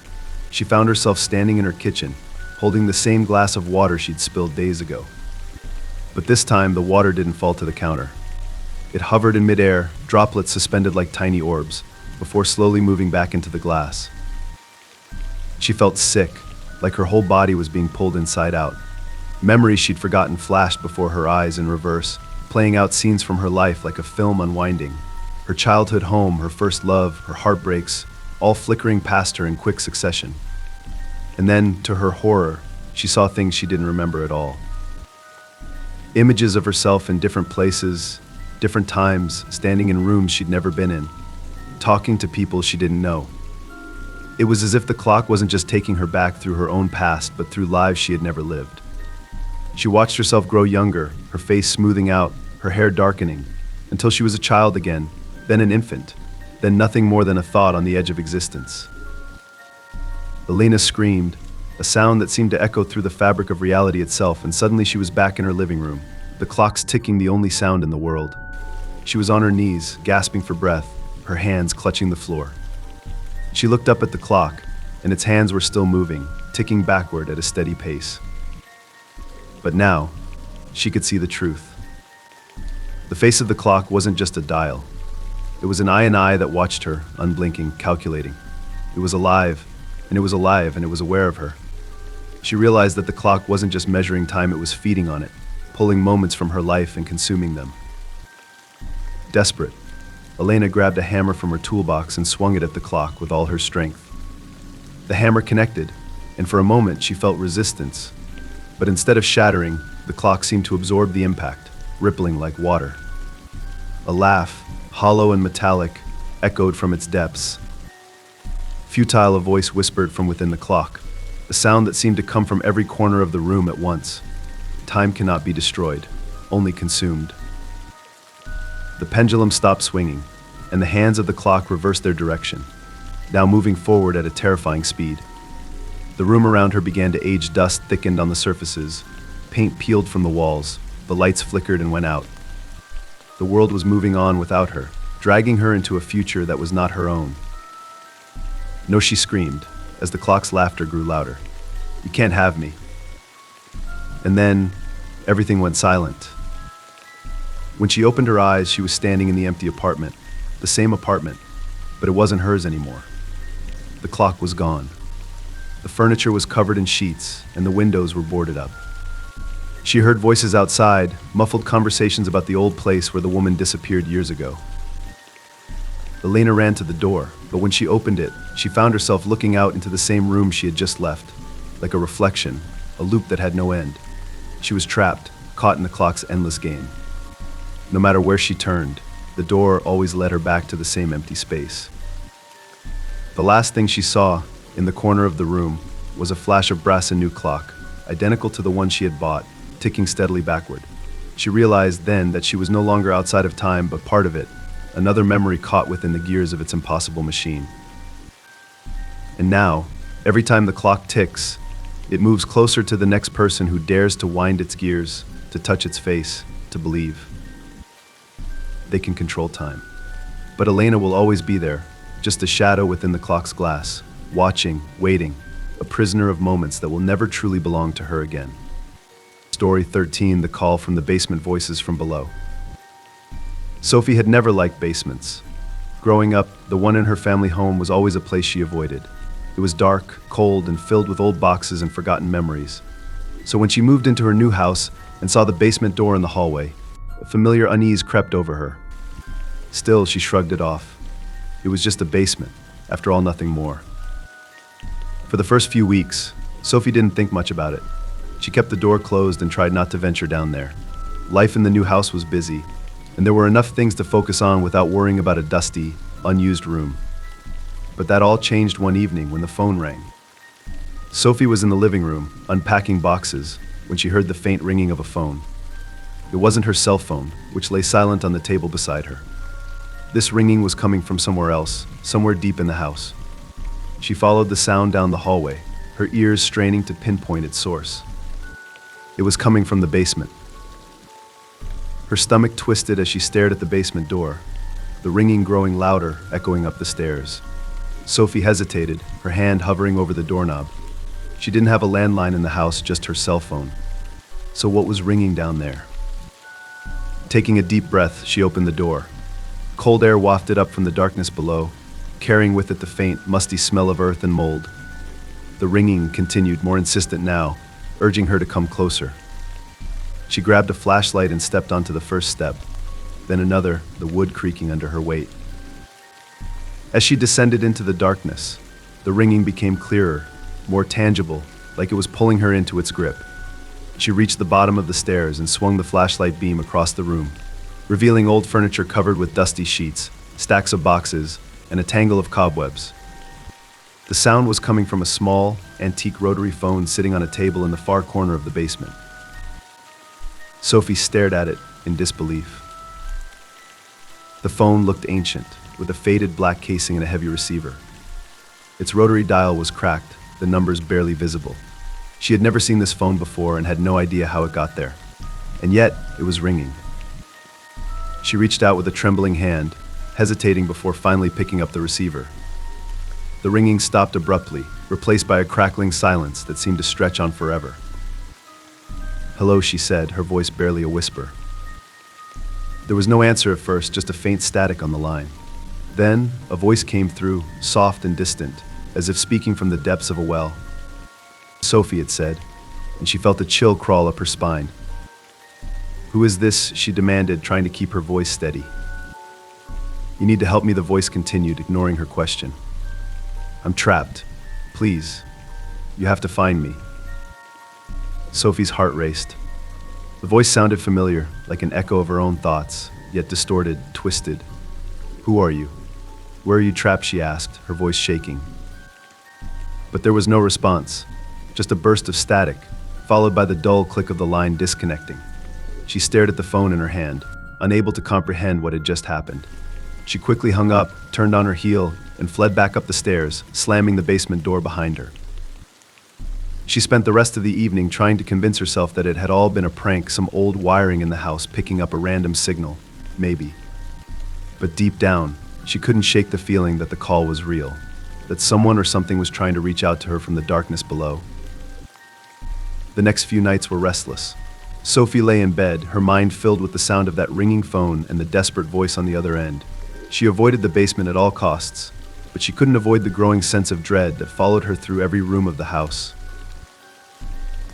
She found herself standing in her kitchen, holding the same glass of water she'd spilled days ago. But this time, the water didn't fall to the counter. It hovered in midair, droplets suspended like tiny orbs, before slowly moving back into the glass. She felt sick, like her whole body was being pulled inside out. Memories she'd forgotten flashed before her eyes in reverse, playing out scenes from her life like a film unwinding. Her childhood home, her first love, her heartbreaks, all flickering past her in quick succession. And then, to her horror, she saw things she didn't remember at all. Images of herself in different places, different times, standing in rooms she'd never been in, talking to people she didn't know. It was as if the clock wasn't just taking her back through her own past, but through lives she had never lived. She watched herself grow younger, her face smoothing out, her hair darkening, until she was a child again, then an infant, then nothing more than a thought on the edge of existence. Elena screamed, a sound that seemed to echo through the fabric of reality itself, and suddenly she was back in her living room, the clocks ticking, the only sound in the world. She was on her knees, gasping for breath, her hands clutching the floor. She looked up at the clock, and its hands were still moving, ticking backward at a steady pace. But now, she could see the truth. The face of the clock wasn't just a dial. It was an eye that watched her, unblinking, calculating. It was alive, and it was alive, and it was aware of her. She realized that the clock wasn't just measuring time, it was feeding on it, pulling moments from her life and consuming them. Desperate, Elena grabbed a hammer from her toolbox and swung it at the clock with all her strength. The hammer connected, and for a moment she felt resistance. But instead of shattering, the clock seemed to absorb the impact, rippling like water. A laugh, hollow and metallic, echoed from its depths. Futile, a voice whispered from within the clock, a sound that seemed to come from every corner of the room at once. Time cannot be destroyed, only consumed. The pendulum stopped swinging, and the hands of the clock reversed their direction, now moving forward at a terrifying speed. The room around her began to age. Dust thickened on the surfaces, paint peeled from the walls, the lights flickered and went out. The world was moving on without her, dragging her into a future that was not her own. No, she screamed, as the clock's laughter grew louder. "You can't have me." And then, everything went silent. When she opened her eyes, she was standing in the empty apartment, the same apartment, but it wasn't hers anymore. The clock was gone. The furniture was covered in sheets, and the windows were boarded up. She heard voices outside, muffled conversations about the old place where the woman disappeared years ago. Elena ran to the door, but when she opened it, she found herself looking out into the same room she had just left, like a reflection, a loop that had no end. She was trapped, caught in the clock's endless game. No matter where she turned, the door always led her back to the same empty space. The last thing she saw, in the corner of the room, was a flash of brass, a new clock, identical to the one she had bought, ticking steadily backward. She realized then that she was no longer outside of time, but part of it, another memory caught within the gears of its impossible machine. And now, every time the clock ticks, it moves closer to the next person who dares to wind its gears, to touch its face, to believe. They can control time. But Elena will always be there, just a shadow within the clock's glass, watching, waiting, a prisoner of moments that will never truly belong to her again. Story 13, The Call from the Basement. Voices from below. Sophie had never liked basements. Growing up, the one in her family home was always a place she avoided. It was dark, cold, and filled with old boxes and forgotten memories. So when she moved into her new house and saw the basement door in the hallway, a familiar unease crept over her. Still, she shrugged it off. It was just a basement, after all, nothing more. For the first few weeks, Sophie didn't think much about it. She kept the door closed and tried not to venture down there. Life in the new house was busy, and there were enough things to focus on without worrying about a dusty, unused room. But that all changed one evening when the phone rang. Sophie was in the living room, unpacking boxes, when she heard the faint ringing of a phone. It wasn't her cell phone, which lay silent on the table beside her. This ringing was coming from somewhere else, somewhere deep in the house. She followed the sound down the hallway, her ears straining to pinpoint its source. It was coming from the basement. Her stomach twisted as she stared at the basement door, the ringing growing louder, echoing up the stairs. Sophie hesitated, her hand hovering over the doorknob. She didn't have a landline in the house, just her cell phone. So what was ringing down there? Taking a deep breath, she opened the door. Cold air wafted up from the darkness below, carrying with it the faint, musty smell of earth and mold. The ringing continued, more insistent now, urging her to come closer. She grabbed a flashlight and stepped onto the first step, then another, the wood creaking under her weight. As she descended into the darkness, the ringing became clearer, more tangible, like it was pulling her into its grip. She reached the bottom of the stairs and swung the flashlight beam across the room, revealing old furniture covered with dusty sheets, stacks of boxes, and a tangle of cobwebs. The sound was coming from a small, antique rotary phone sitting on a table in the far corner of the basement. Sophie stared at it in disbelief. The phone looked ancient, with a faded black casing and a heavy receiver. Its rotary dial was cracked, the numbers barely visible. She had never seen this phone before and had no idea how it got there. And yet, it was ringing. She reached out with a trembling hand, hesitating before finally picking up the receiver. The ringing stopped abruptly, replaced by a crackling silence that seemed to stretch on forever. "Hello," she said, her voice barely a whisper. There was no answer at first, just a faint static on the line. Then, a voice came through, soft and distant, as if speaking from the depths of a well. "Sophie," it said, and she felt a chill crawl up her spine. "Who is this?" she demanded, trying to keep her voice steady. You need to help me, the voice continued, ignoring her question. I'm trapped. Please. You have to find me. Sophie's heart raced. The voice sounded familiar, like an echo of her own thoughts, yet distorted, twisted. Who are you? Where are you trapped, she asked, her voice shaking. But there was no response, just a burst of static, followed by the dull click of the line disconnecting. She stared at the phone in her hand, unable to comprehend what had just happened. She quickly hung up, turned on her heel, and fled back up the stairs, slamming the basement door behind her. She spent the rest of the evening trying to convince herself that it had all been a prank, some old wiring in the house picking up a random signal, maybe. But deep down, she couldn't shake the feeling that the call was real, that someone or something was trying to reach out to her from the darkness below. The next few nights were restless. Sophie lay in bed, her mind filled with the sound of that ringing phone and the desperate voice on the other end. She avoided the basement at all costs, but she couldn't avoid the growing sense of dread that followed her through every room of the house.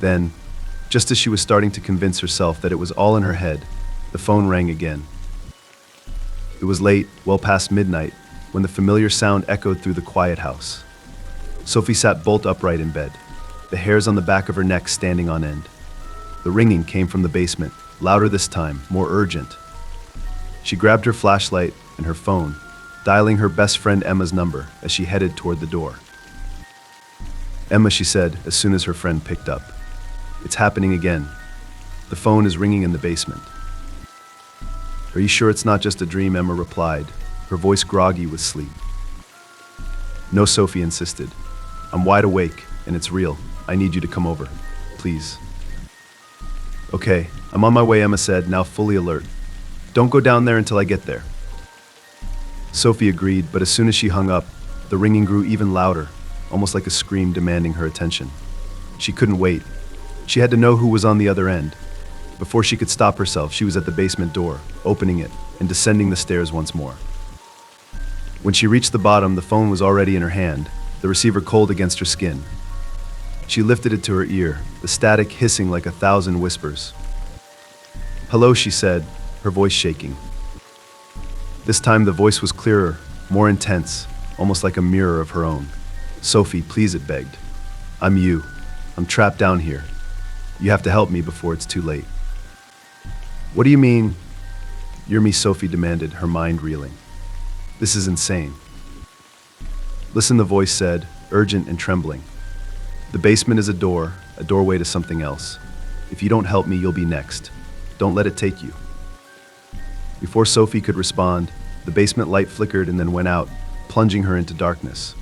Then, just as she was starting to convince herself that it was all in her head, the phone rang again. It was late, well past midnight, when the familiar sound echoed through the quiet house. Sophie sat bolt upright in bed, the hairs on the back of her neck standing on end. The ringing came from the basement, louder this time, more urgent. She grabbed her flashlight and her phone, dialing her best friend Emma's number as she headed toward the door. Emma, she said, as soon as her friend picked up. It's happening again. The phone is ringing in the basement. Are you sure it's not just a dream? Emma replied, her voice groggy with sleep. No, Sophie insisted. I'm wide awake, and it's real. I need you to come over, please. Okay, I'm on my way, Emma said, now fully alert. Don't go down there until I get there. Sophie agreed, but as soon as she hung up, the ringing grew even louder, almost like a scream demanding her attention. She couldn't wait. She had to know who was on the other end. Before she could stop herself, she was at the basement door, opening it and descending the stairs once more. When she reached the bottom, the phone was already in her hand, the receiver cold against her skin. She lifted it to her ear, the static hissing like 1,000 whispers. Hello, she said, her voice shaking. This time the voice was clearer, more intense, almost like a mirror of her own. Sophie, please, it begged. I'm you. I'm trapped down here. You have to help me before it's too late. What do you mean? You're me, Sophie demanded, her mind reeling. This is insane. Listen, the voice said, urgent and trembling. The basement is a doorway to something else. If you don't help me, you'll be next. Don't let it take you. Before Sophie could respond, the basement light flickered and then went out, plunging her into darkness.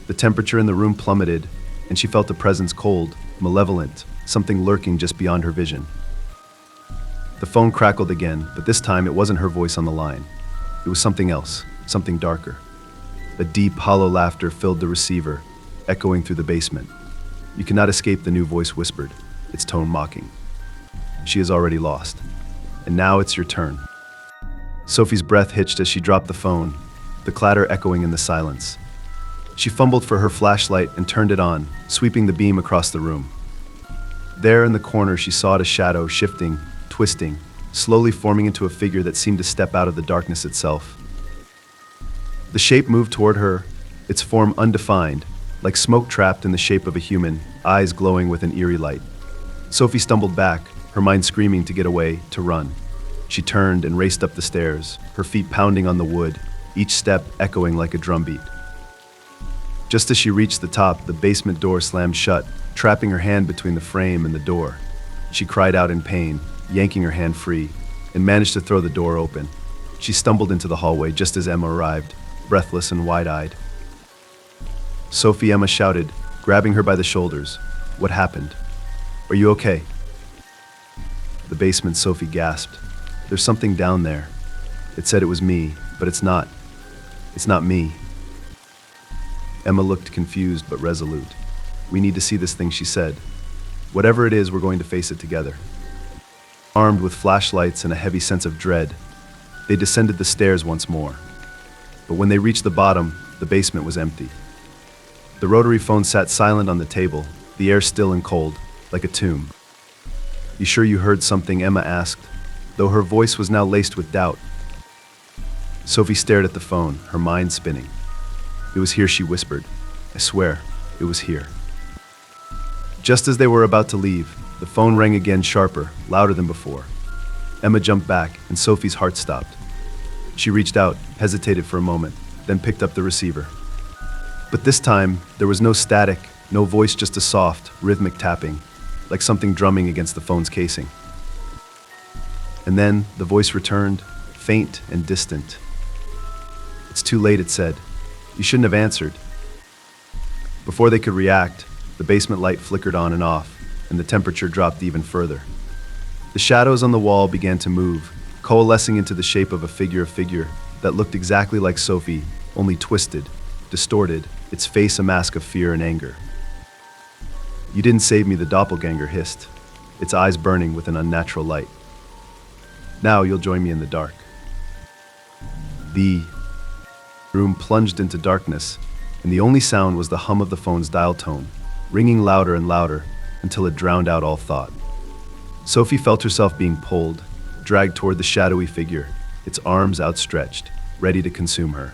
The temperature in the room plummeted, and she felt a presence cold, malevolent, something lurking just beyond her vision. The phone crackled again, but this time it wasn't her voice on the line. It was something else, something darker. A deep, hollow laughter filled the receiver, echoing through the basement. You cannot escape, the new voice whispered, its tone mocking. She is already lost. And now it's your turn. Sophie's breath hitched as she dropped the phone, the clatter echoing in the silence. She fumbled for her flashlight and turned it on, sweeping the beam across the room. There in the corner, she saw a shadow shifting, twisting, slowly forming into a figure that seemed to step out of the darkness itself. The shape moved toward her, its form undefined, like smoke trapped in the shape of a human, eyes glowing with an eerie light. Sophie stumbled back, her mind screaming to get away, to run. She turned and raced up the stairs, her feet pounding on the wood, each step echoing like a drumbeat. Just as she reached the top, the basement door slammed shut, trapping her hand between the frame and the door. She cried out in pain, yanking her hand free, and managed to throw the door open. She stumbled into the hallway just as Emma arrived, breathless and wide-eyed. Sophie, Emma shouted, grabbing her by the shoulders. What happened? Are you okay? The basement, Sophie gasped. There's something down there. It said it was me, but it's not. It's not me. Emma looked confused but resolute. We need to see this thing, she said. Whatever it is, we're going to face it together. Armed with flashlights and a heavy sense of dread, they descended the stairs once more. But when they reached the bottom, the basement was empty. The rotary phone sat silent on the table, the air still and cold, like a tomb. You sure you heard something? Emma asked, though her voice was now laced with doubt. Sophie stared at the phone, her mind spinning. "It was here," she whispered. "I swear, it was here." Just as they were about to leave, the phone rang again, sharper, louder than before. Emma jumped back, and Sophie's heart stopped. She reached out, hesitated for a moment, then picked up the receiver. But this time, there was no static, no voice, just a soft, rhythmic tapping, like something drumming against the phone's casing. And then the voice returned, faint and distant. "It's too late," it said. "You shouldn't have answered." Before they could react, the basement light flickered on and off, and the temperature dropped even further. The shadows on the wall began to move, coalescing into the shape of a figure that looked exactly like Sophie, only twisted, distorted, its face a mask of fear and anger. "You didn't save me," the doppelganger hissed, its eyes burning with an unnatural light. "Now you'll join me in the dark." The room plunged into darkness, and the only sound was the hum of the phone's dial tone, ringing louder and louder until it drowned out all thought. Sophie felt herself being pulled, dragged toward the shadowy figure, its arms outstretched, ready to consume her.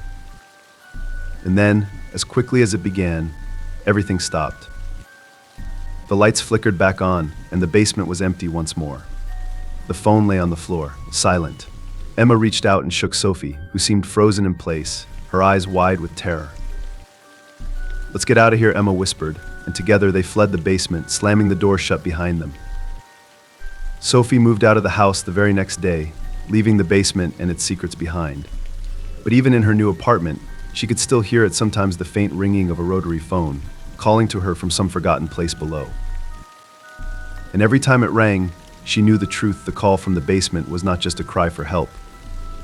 And then, as quickly as it began, everything stopped. The lights flickered back on, and the basement was empty once more. The phone lay on the floor, silent. Emma reached out and shook Sophie, who seemed frozen in place, her eyes wide with terror. "Let's get out of here," Emma whispered, and together they fled the basement, slamming the door shut behind them. Sophie moved out of the house the very next day, leaving the basement and its secrets behind. But even in her new apartment, she could still hear it sometimes, the faint ringing of a rotary phone, calling to her from some forgotten place below. And every time it rang, she knew the truth. The call from the basement was not just a cry for help.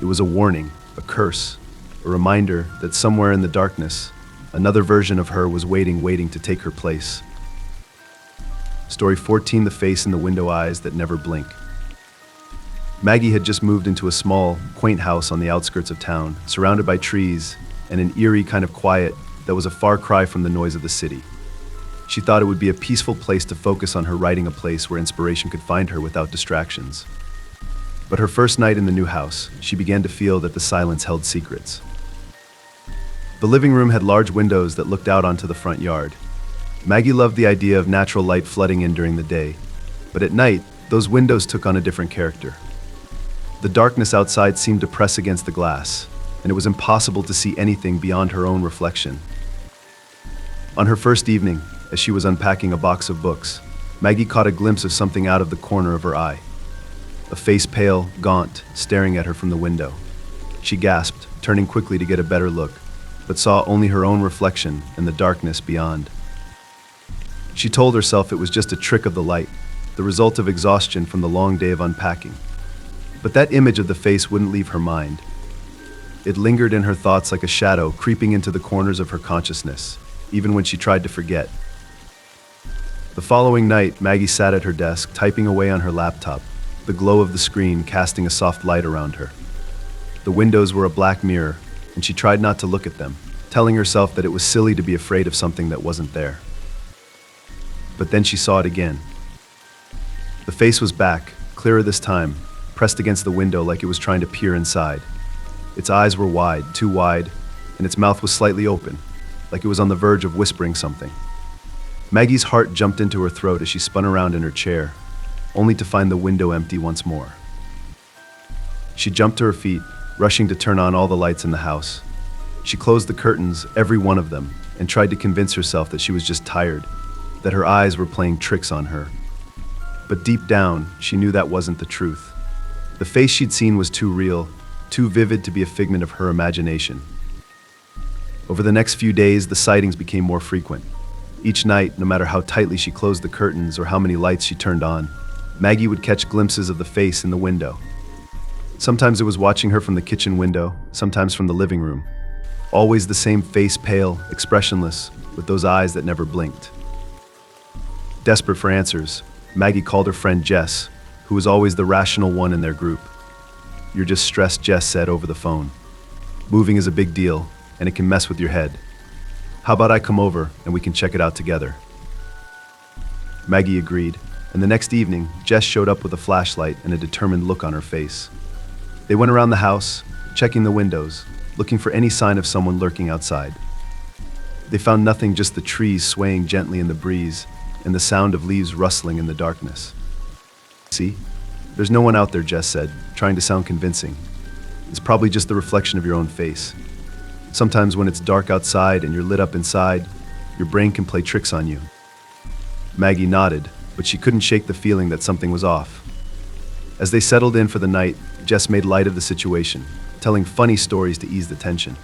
It was a warning, a curse, a reminder that somewhere in the darkness, another version of her was waiting to take her place. Story 14, The Face in the Window Eyes That Never Blink. Maggie had just moved into a small, quaint house on the outskirts of town, surrounded by trees and an eerie kind of quiet that was a far cry from the noise of the city. She thought it would be a peaceful place to focus on her writing, a place where inspiration could find her without distractions. But her first night in the new house, she began to feel that the silence held secrets. The living room had large windows that looked out onto the front yard. Maggie loved the idea of natural light flooding in during the day, but at night, those windows took on a different character. The darkness outside seemed to press against the glass, and it was impossible to see anything beyond her own reflection. On her first evening, as she was unpacking a box of books, Maggie caught a glimpse of something out of the corner of her eye. A face, pale, gaunt, staring at her from the window. She gasped, turning quickly to get a better look, but saw only her own reflection and the darkness beyond. She told herself it was just a trick of the light, the result of exhaustion from the long day of unpacking. But that image of the face wouldn't leave her mind. It lingered in her thoughts like a shadow creeping into the corners of her consciousness, even when she tried to forget. The following night, Maggie sat at her desk, typing away on her laptop, the glow of the screen casting a soft light around her. The windows were a black mirror, and she tried not to look at them, telling herself that it was silly to be afraid of something that wasn't there. But then she saw it again. The face was back, clearer this time, pressed against the window like it was trying to peer inside. Its eyes were wide, too wide, and its mouth was slightly open, like it was on the verge of whispering something. Maggie's heart jumped into her throat as she spun around in her chair, only to find the window empty once more. She jumped to her feet, rushing to turn on all the lights in the house. She closed the curtains, every one of them, and tried to convince herself that she was just tired, that her eyes were playing tricks on her. But deep down, she knew that wasn't the truth. The face she'd seen was too real, too vivid to be a figment of her imagination. Over the next few days, the sightings became more frequent. Each night, no matter how tightly she closed the curtains or how many lights she turned on, Maggie would catch glimpses of the face in the window. Sometimes it was watching her from the kitchen window, sometimes from the living room. Always the same face, pale, expressionless, with those eyes that never blinked. Desperate for answers, Maggie called her friend Jess, who was always the rational one in their group. "You're just stressed," Jess said over the phone. "Moving is a big deal, and it can mess with your head. How about I come over and we can check it out together?" Maggie agreed, and the next evening, Jess showed up with a flashlight and a determined look on her face. They went around the house, checking the windows, looking for any sign of someone lurking outside. They found nothing, just the trees swaying gently in the breeze and the sound of leaves rustling in the darkness. "See? There's no one out there," Jess said, trying to sound convincing. "It's probably just the reflection of your own face. Sometimes when it's dark outside and you're lit up inside, your brain can play tricks on you." Maggie nodded, but she couldn't shake the feeling that something was off. As they settled in for the night, Jess made light of the situation, telling funny stories to ease the tension.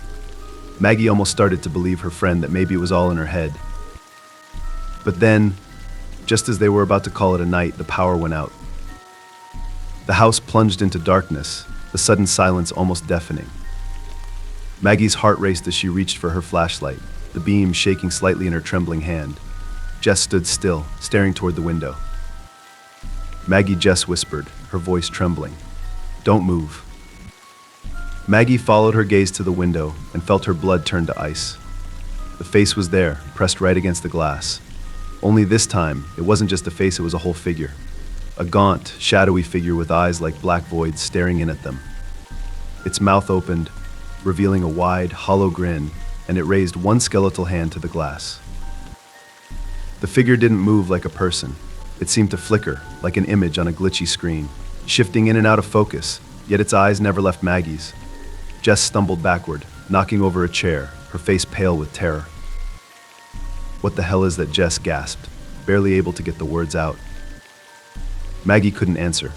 Maggie almost started to believe her friend that maybe it was all in her head. But then, just as they were about to call it a night, the power went out. The house plunged into darkness, the sudden silence almost deafening. Maggie's heart raced as she reached for her flashlight, the beam shaking slightly in her trembling hand. Jess stood still, staring toward the window. "Maggie," Jess whispered, her voice trembling. "Don't move." Maggie followed her gaze to the window and felt her blood turn to ice. The face was there, pressed right against the glass. Only this time, it wasn't just a face, it was a whole figure. A gaunt, shadowy figure with eyes like black voids staring in at them. Its mouth opened, revealing a wide, hollow grin, and it raised one skeletal hand to the glass. The figure didn't move like a person. It seemed to flicker, like an image on a glitchy screen, shifting in and out of focus, yet its eyes never left Maggie's. Jess stumbled backward, knocking over a chair, her face pale with terror. "What the hell is that?" Jess gasped, barely able to get the words out. Maggie couldn't answer.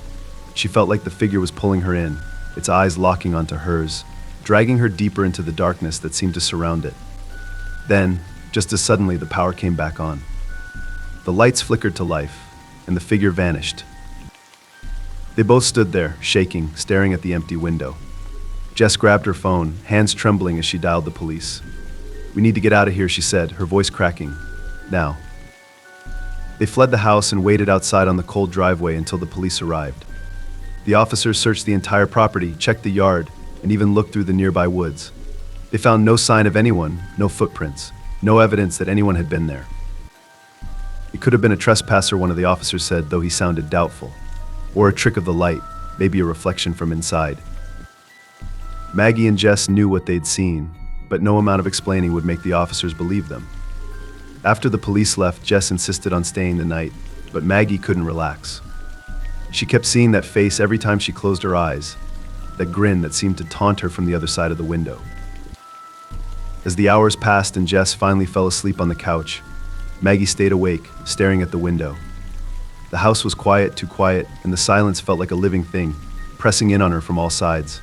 She felt like the figure was pulling her in, its eyes locking onto hers, dragging her deeper into the darkness that seemed to surround it. Then, just as suddenly, the power came back on. The lights flickered to life, and the figure vanished. They both stood there, shaking, staring at the empty window. Jess grabbed her phone, hands trembling as she dialed the police. "We need to get out of here," she said, her voice cracking. "Now." They fled the house and waited outside on the cold driveway until the police arrived. The officers searched the entire property, checked the yard, and even looked through the nearby woods. They found no sign of anyone, no footprints, no evidence that anyone had been there. "It could have been a trespasser," one of the officers said, though he sounded doubtful. "Or a trick of the light, maybe a reflection from inside." Maggie and Jess knew what they'd seen, but no amount of explaining would make the officers believe them. After the police left, Jess insisted on staying the night, but Maggie couldn't relax. She kept seeing that face every time she closed her eyes, that grin that seemed to taunt her from the other side of the window. As the hours passed and Jess finally fell asleep on the couch, Maggie stayed awake, staring at the window. The house was quiet, too quiet, and the silence felt like a living thing, pressing in on her from all sides.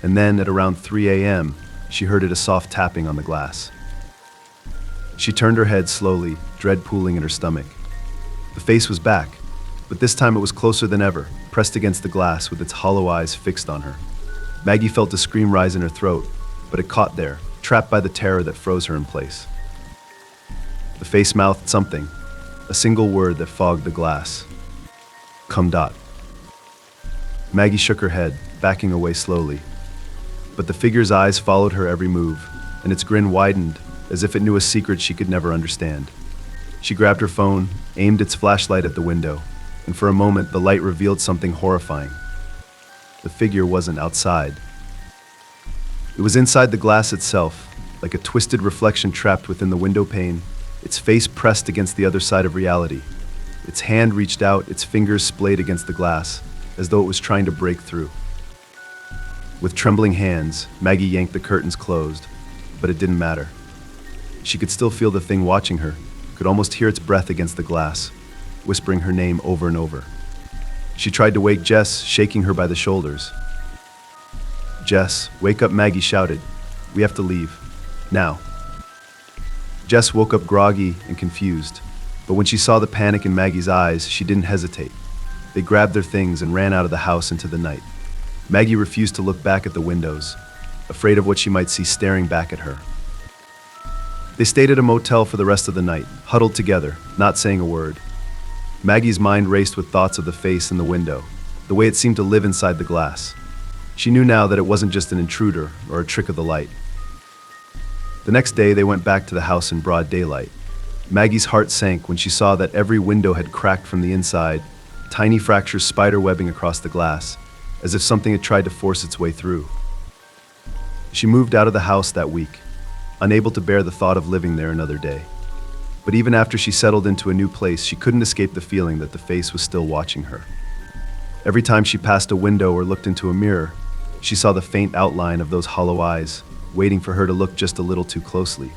And then, at around 3 a.m., she heard a soft tapping on the glass. She turned her head slowly, dread pooling in her stomach. The face was back, but this time it was closer than ever, pressed against the glass with its hollow eyes fixed on her. Maggie felt a scream rise in her throat, but it caught there, trapped by the terror that froze her in place. The face mouthed something, a single word that fogged the glass. "Come dot." Maggie shook her head, backing away slowly. But the figure's eyes followed her every move, and its grin widened, as if it knew a secret she could never understand. She grabbed her phone, aimed its flashlight at the window, and for a moment the light revealed something horrifying. The figure wasn't outside. It was inside the glass itself, like a twisted reflection trapped within the window pane, its face pressed against the other side of reality. Its hand reached out, its fingers splayed against the glass, as though it was trying to break through. With trembling hands, Maggie yanked the curtains closed, but it didn't matter. She could still feel the thing watching her, could almost hear its breath against the glass, whispering her name over and over. She tried to wake Jess, shaking her by the shoulders. "Jess, wake up," Maggie shouted. "We have to leave. Now." Jess woke up groggy and confused, but when she saw the panic in Maggie's eyes, she didn't hesitate. They grabbed their things and ran out of the house into the night. Maggie refused to look back at the windows, afraid of what she might see staring back at her. They stayed at a motel for the rest of the night, huddled together, not saying a word. Maggie's mind raced with thoughts of the face in the window, the way it seemed to live inside the glass. She knew now that it wasn't just an intruder or a trick of the light. The next day, they went back to the house in broad daylight. Maggie's heart sank when she saw that every window had cracked from the inside, tiny fractures spider-webbing across the glass, as if something had tried to force its way through. She moved out of the house that week, unable to bear the thought of living there another day. But even after she settled into a new place, she couldn't escape the feeling that the face was still watching her. Every time she passed a window or looked into a mirror, she saw the faint outline of those hollow eyes, waiting for her to look just a little too closely.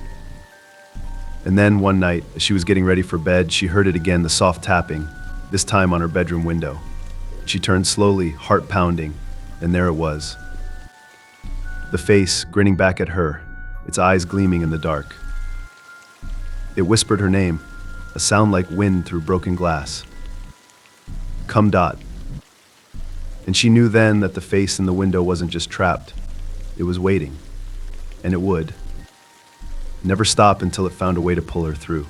And then one night, as she was getting ready for bed, she heard it again, the soft tapping, this time on her bedroom window. She turned slowly, heart pounding, and there it was. The face grinning back at her, its eyes gleaming in the dark. It whispered her name, a sound like wind through broken glass. Come Dot. And she knew then that the face in the window wasn't just trapped, it was waiting. And it would. Never stop until it found a way to pull her through.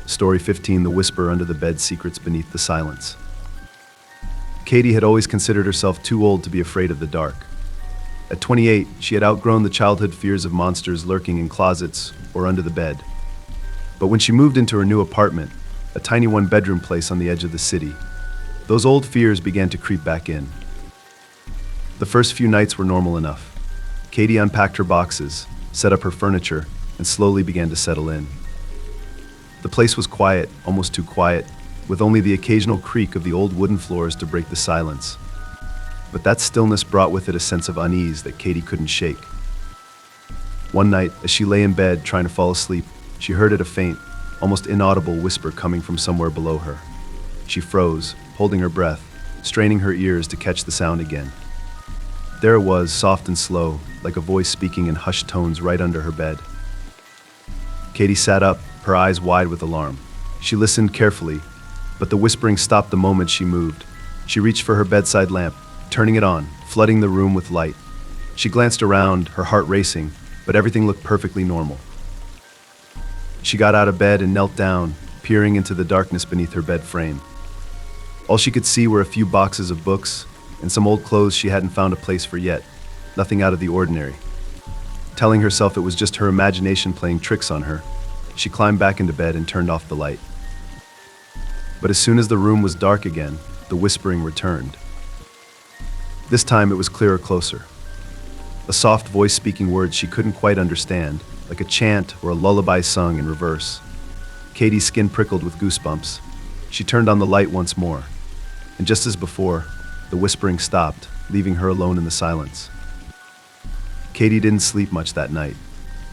Story 15, The Whisper Under the Bed, Secrets Beneath the Silence. Katie had always considered herself too old to be afraid of the dark. At 28, she had outgrown the childhood fears of monsters lurking in closets or under the bed. But when she moved into her new apartment, a tiny one-bedroom place on the edge of the city, those old fears began to creep back in. The first few nights were normal enough. Katie unpacked her boxes, set up her furniture, and slowly began to settle in. The place was quiet, almost too quiet, with only the occasional creak of the old wooden floors to break the silence. But that stillness brought with it a sense of unease that Katie couldn't shake. One night, as she lay in bed trying to fall asleep, she heard a faint, almost inaudible whisper coming from somewhere below her. She froze, holding her breath, straining her ears to catch the sound again. There it was, soft and slow, like a voice speaking in hushed tones right under her bed. Katie sat up, her eyes wide with alarm. She listened carefully, but the whispering stopped the moment she moved. She reached for her bedside lamp, turning it on, flooding the room with light. She glanced around, her heart racing, but everything looked perfectly normal. She got out of bed and knelt down, peering into the darkness beneath her bed frame. All she could see were a few boxes of books and some old clothes she hadn't found a place for yet, nothing out of the ordinary. Telling herself it was just her imagination playing tricks on her, she climbed back into bed and turned off the light. But as soon as the room was dark again, the whispering returned. This time it was clearer, closer. A soft voice speaking words she couldn't quite understand, like a chant or a lullaby sung in reverse. Katie's skin prickled with goosebumps. She turned on the light once more, and just as before, the whispering stopped, leaving her alone in the silence. Katie didn't sleep much that night.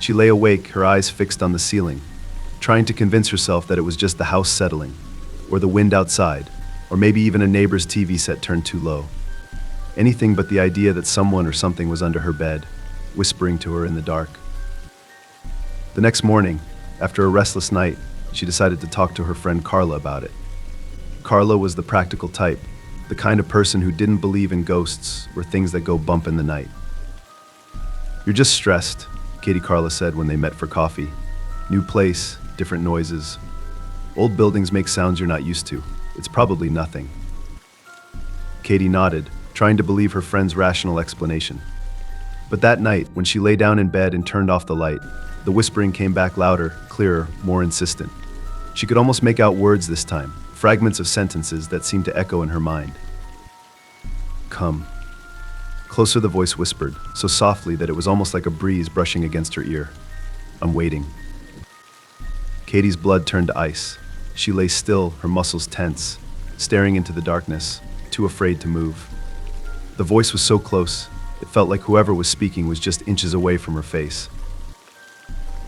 She lay awake, her eyes fixed on the ceiling, trying to convince herself that it was just the house settling, or the wind outside, or maybe even a neighbor's TV set turned too low. Anything but the idea that someone or something was under her bed, whispering to her in the dark. The next morning, after a restless night, she decided to talk to her friend Carla about it. Carla was the practical type, the kind of person who didn't believe in ghosts or things that go bump in the night. "You're just stressed," Katie Carla said when they met for coffee. "New place, different noises. Old buildings make sounds you're not used to. It's probably nothing." Katie nodded, trying to believe her friend's rational explanation. But that night, when she lay down in bed and turned off the light, the whispering came back louder, clearer, more insistent. She could almost make out words this time, fragments of sentences that seemed to echo in her mind. "Come." Closer the voice whispered, so softly that it was almost like a breeze brushing against her ear. "I'm waiting." Katie's blood turned to ice. She lay still, her muscles tense, staring into the darkness, too afraid to move. The voice was so close, it felt like whoever was speaking was just inches away from her face.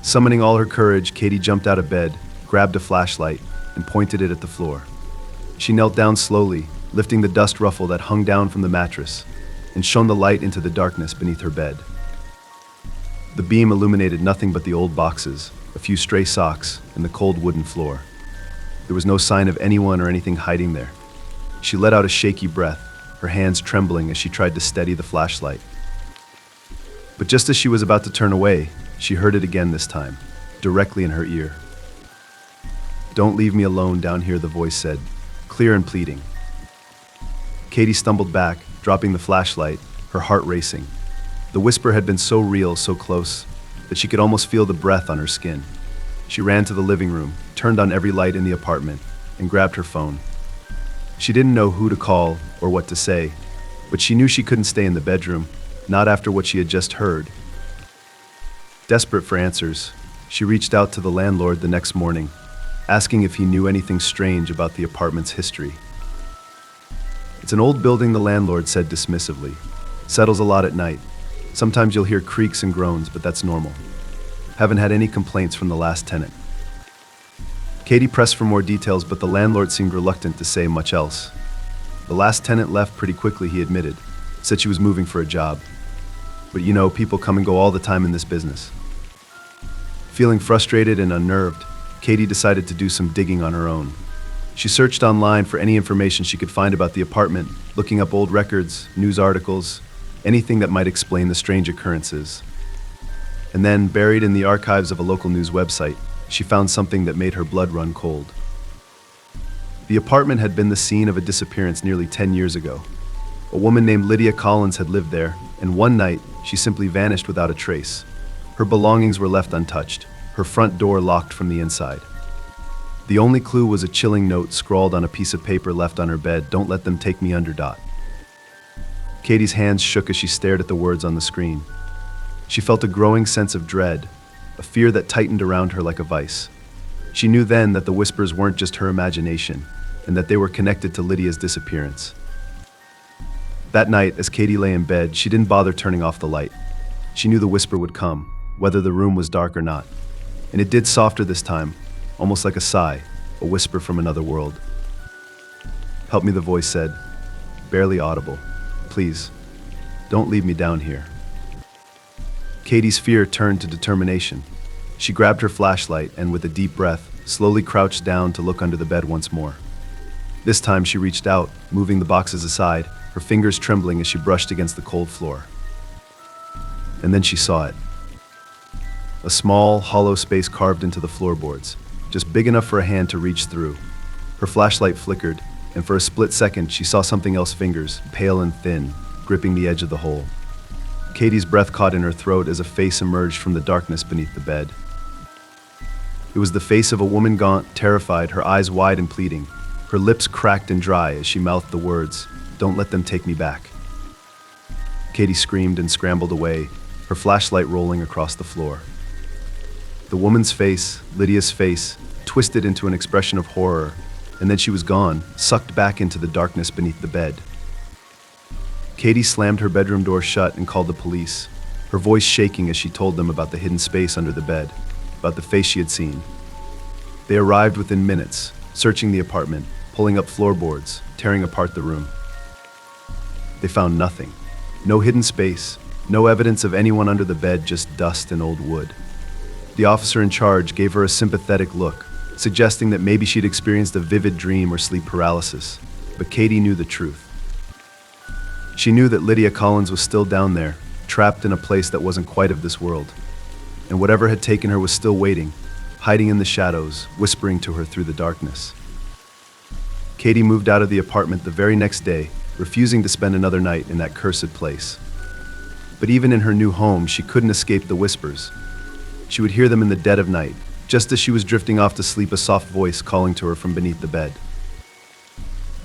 Summoning all her courage, Katie jumped out of bed, grabbed a flashlight, and pointed it at the floor. She knelt down slowly, lifting the dust ruffle that hung down from the mattress, and shone the light into the darkness beneath her bed. The beam illuminated nothing but the old boxes, a few stray socks, and the cold wooden floor. There was no sign of anyone or anything hiding there. She let out a shaky breath, her hands trembling as she tried to steady the flashlight. But just as she was about to turn away, she heard it again this time, directly in her ear. "Don't leave me alone down here," the voice said, clear and pleading. Katie stumbled back, dropping the flashlight, her heart racing. The whisper had been so real, so close, that she could almost feel the breath on her skin. She ran to the living room, turned on every light in the apartment, and grabbed her phone. She didn't know who to call or what to say, but she knew she couldn't stay in the bedroom, not after what she had just heard. Desperate for answers, she reached out to the landlord the next morning, asking if he knew anything strange about the apartment's history. "It's an old building," the landlord said dismissively. "Settles a lot at night. Sometimes you'll hear creaks and groans, but that's normal. Haven't had any complaints from the last tenant." Katie pressed for more details, but the landlord seemed reluctant to say much else. The last tenant left pretty quickly, he admitted. Said she was moving for a job. "But you know, people come and go all the time in this business." Feeling frustrated and unnerved, Katie decided to do some digging on her own. She searched online for any information she could find about the apartment, looking up old records, news articles, anything that might explain the strange occurrences. And then, buried in the archives of a local news website, she found something that made her blood run cold. The apartment had been the scene of a disappearance nearly 10 years ago. A woman named Lydia Collins had lived there, and one night, she simply vanished without a trace. Her belongings were left untouched, her front door locked from the inside. The only clue was a chilling note scrawled on a piece of paper left on her bed: "Don't let them take me under." Katie's hands shook as she stared at the words on the screen. She felt a growing sense of dread, a fear that tightened around her like a vice. She knew then that the whispers weren't just her imagination, and that they were connected to Lydia's disappearance. That night, as Katie lay in bed, she didn't bother turning off the light. She knew the whisper would come, whether the room was dark or not. And it did, softer this time, almost like a sigh, a whisper from another world. "Help me," the voice said, barely audible. "Please, don't leave me down here." Katie's fear turned to determination. She grabbed her flashlight and, with a deep breath, slowly crouched down to look under the bed once more. This time she reached out, moving the boxes aside, her fingers trembling as she brushed against the cold floor. And then she saw it. A small, hollow space carved into the floorboards, just big enough for a hand to reach through. Her flashlight flickered, and for a split second she saw something else's fingers, pale and thin, gripping the edge of the hole. Katie's breath caught in her throat as a face emerged from the darkness beneath the bed. It was the face of a woman, gaunt, terrified, her eyes wide and pleading. Her lips cracked and dry as she mouthed the words, "Don't let them take me back." Katie screamed and scrambled away, her flashlight rolling across the floor. The woman's face, Lydia's face, twisted into an expression of horror, and then she was gone, sucked back into the darkness beneath the bed. Katie slammed her bedroom door shut and called the police, her voice shaking as she told them about the hidden space under the bed, about the face she had seen. They arrived within minutes, searching the apartment, pulling up floorboards, tearing apart the room. They found nothing. No hidden space, no evidence of anyone under the bed, just dust and old wood. The officer in charge gave her a sympathetic look, suggesting that maybe she'd experienced a vivid dream or sleep paralysis, but Katie knew the truth. She knew that Lydia Collins was still down there, trapped in a place that wasn't quite of this world, and whatever had taken her was still waiting, hiding in the shadows, whispering to her through the darkness. Katie moved out of the apartment the very next day, refusing to spend another night in that cursed place. But even in her new home, she couldn't escape the whispers. She would hear them in the dead of night, just as she was drifting off to sleep, a soft voice calling to her from beneath the bed.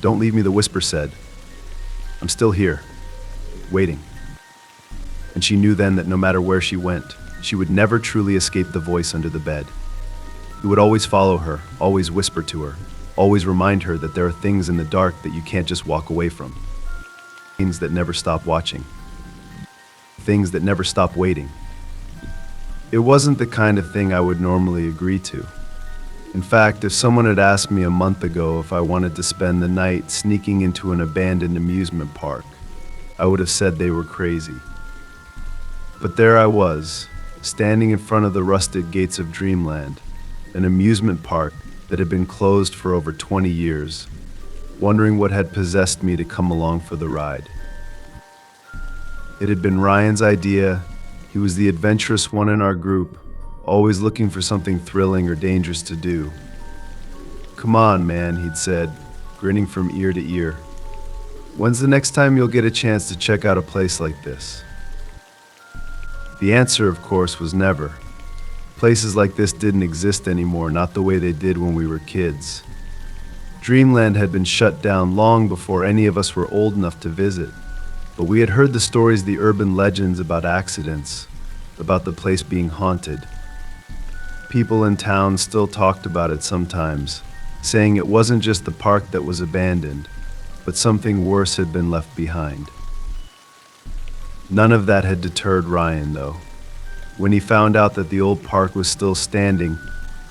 "Don't leave me," the whisper said. "I'm still here, waiting." And she knew then that no matter where she went, she would never truly escape the voice under the bed. It would always follow her, always whisper to her, always remind her that there are things in the dark that you can't just walk away from. Things that never stop watching. Things that never stop waiting. It wasn't the kind of thing I would normally agree to. In fact, if someone had asked me a month ago if I wanted to spend the night sneaking into an abandoned amusement park, I would have said they were crazy. But there I was, standing in front of the rusted gates of Dreamland, an amusement park that had been closed for over 20 years, wondering what had possessed me to come along for the ride. It had been Ryan's idea. He was the adventurous one in our group, always looking for something thrilling or dangerous to do. "Come on, man," he'd said, grinning from ear to ear. "When's the next time you'll get a chance to check out a place like this?" The answer, of course, was never. Places like this didn't exist anymore, not the way they did when we were kids. Dreamland had been shut down long before any of us were old enough to visit. But we had heard the stories, the urban legends about accidents, about the place being haunted. People in town still talked about it sometimes, saying it wasn't just the park that was abandoned, but something worse had been left behind. None of that had deterred Ryan, though. When he found out that the old park was still standing,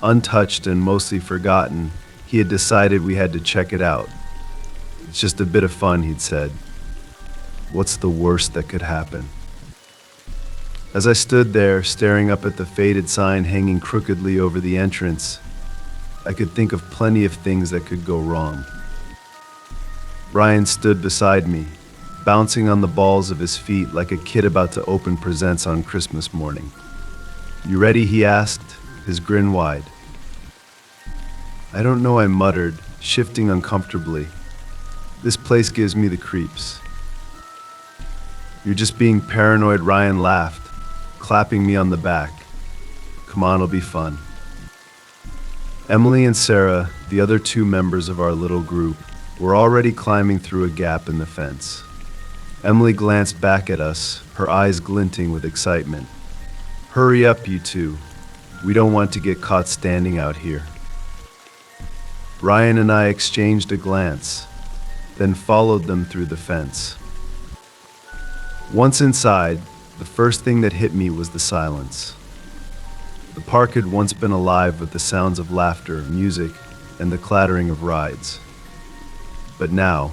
untouched and mostly forgotten, he had decided we had to check it out. It's just a bit of fun, he'd said. What's the worst that could happen? As I stood there, staring up at the faded sign hanging crookedly over the entrance, I could think of plenty of things that could go wrong. Ryan stood beside me, bouncing on the balls of his feet like a kid about to open presents on Christmas morning. "You ready?" he asked, his grin wide. "I don't know," I muttered, shifting uncomfortably. "This place gives me the creeps." "You're just being paranoid," Ryan laughed, clapping me on the back. "Come on, it'll be fun." Emily and Sarah, the other two members of our little group, were already climbing through a gap in the fence. Emily glanced back at us, her eyes glinting with excitement. "Hurry up, you two. We don't want to get caught standing out here." Ryan and I exchanged a glance, then followed them through the fence. Once inside, the first thing that hit me was the silence. The park had once been alive with the sounds of laughter, music, and the clattering of rides. But now,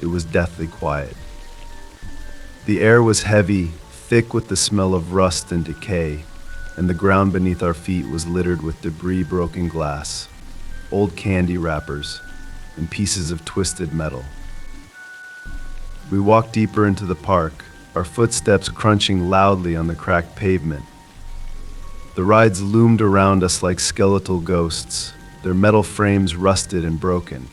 it was deathly quiet. The air was heavy, thick with the smell of rust and decay, and the ground beneath our feet was littered with debris, broken glass, old candy wrappers, and pieces of twisted metal. We walked deeper into the park, our footsteps crunching loudly on the cracked pavement. The rides loomed around us like skeletal ghosts, their metal frames rusted and broken.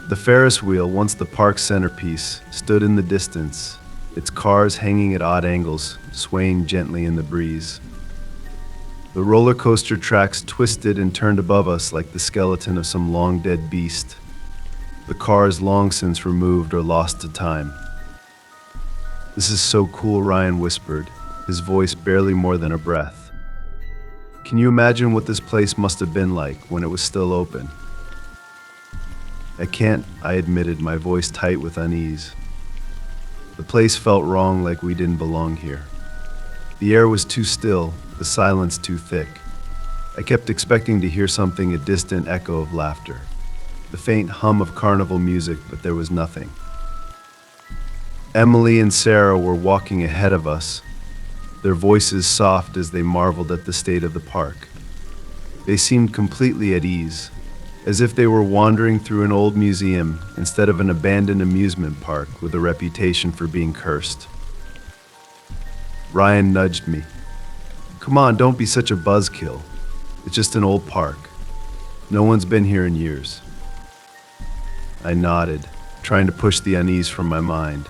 The Ferris wheel, once the park's centerpiece, stood in the distance, its cars hanging at odd angles, swaying gently in the breeze. The roller coaster tracks twisted and turned above us like the skeleton of some long-dead beast, the cars long since removed or lost to time. "This is so cool," Ryan whispered, his voice barely more than a breath. "Can you imagine what this place must have been like when it was still open?" "I can't," I admitted, my voice tight with unease. The place felt wrong, like we didn't belong here. The air was too still, the silence too thick. I kept expecting to hear something, a distant echo of laughter, the faint hum of carnival music, but there was nothing. Emily and Sarah were walking ahead of us, their voices soft as they marveled at the state of the park. They seemed completely at ease, as if they were wandering through an old museum instead of an abandoned amusement park with a reputation for being cursed. Ryan nudged me. "Come on, don't be such a buzzkill. It's just an old park. No one's been here in years." I nodded, trying to push the unease from my mind.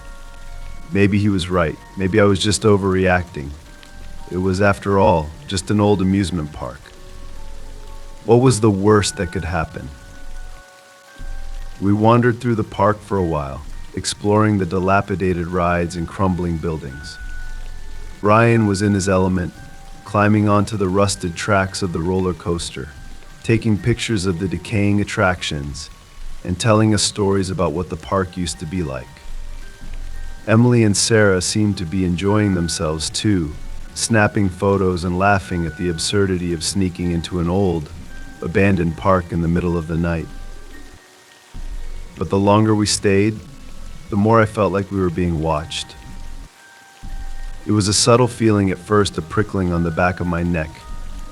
Maybe he was right. Maybe I was just overreacting. It was, after all, just an old amusement park. What was the worst that could happen? We wandered through the park for a while, exploring the dilapidated rides and crumbling buildings. Ryan was in his element, climbing onto the rusted tracks of the roller coaster, taking pictures of the decaying attractions, and telling us stories about what the park used to be like. Emily and Sarah seemed to be enjoying themselves too, snapping photos and laughing at the absurdity of sneaking into an old, abandoned park in the middle of the night. But the longer we stayed, the more I felt like we were being watched. It was a subtle feeling at first, a prickling on the back of my neck,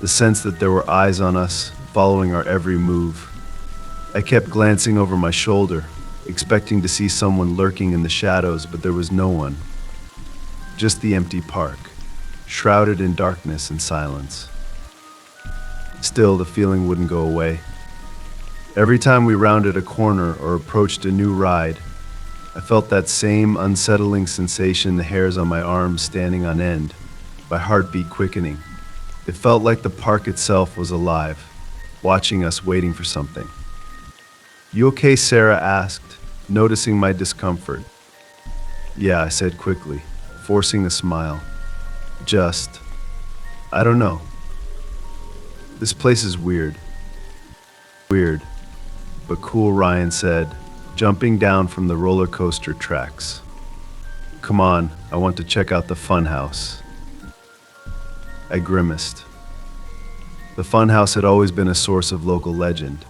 the sense that there were eyes on us, following our every move. I kept glancing over my shoulder, expecting to see someone lurking in the shadows, but there was no one. Just the empty park, shrouded in darkness and silence. Still, the feeling wouldn't go away. Every time we rounded a corner or approached a new ride, I felt that same unsettling sensation, the hairs on my arms standing on end, my heartbeat quickening. It felt like the park itself was alive, watching us, waiting for something. "You okay?" Sarah asked, noticing my discomfort. Yeah, I said quickly, forcing a smile. Just, I don't know. This place is weird. Weird, but cool, Ryan said, jumping down from the roller coaster tracks. Come on, I want to check out the funhouse. I grimaced. The funhouse had always been a source of local legend.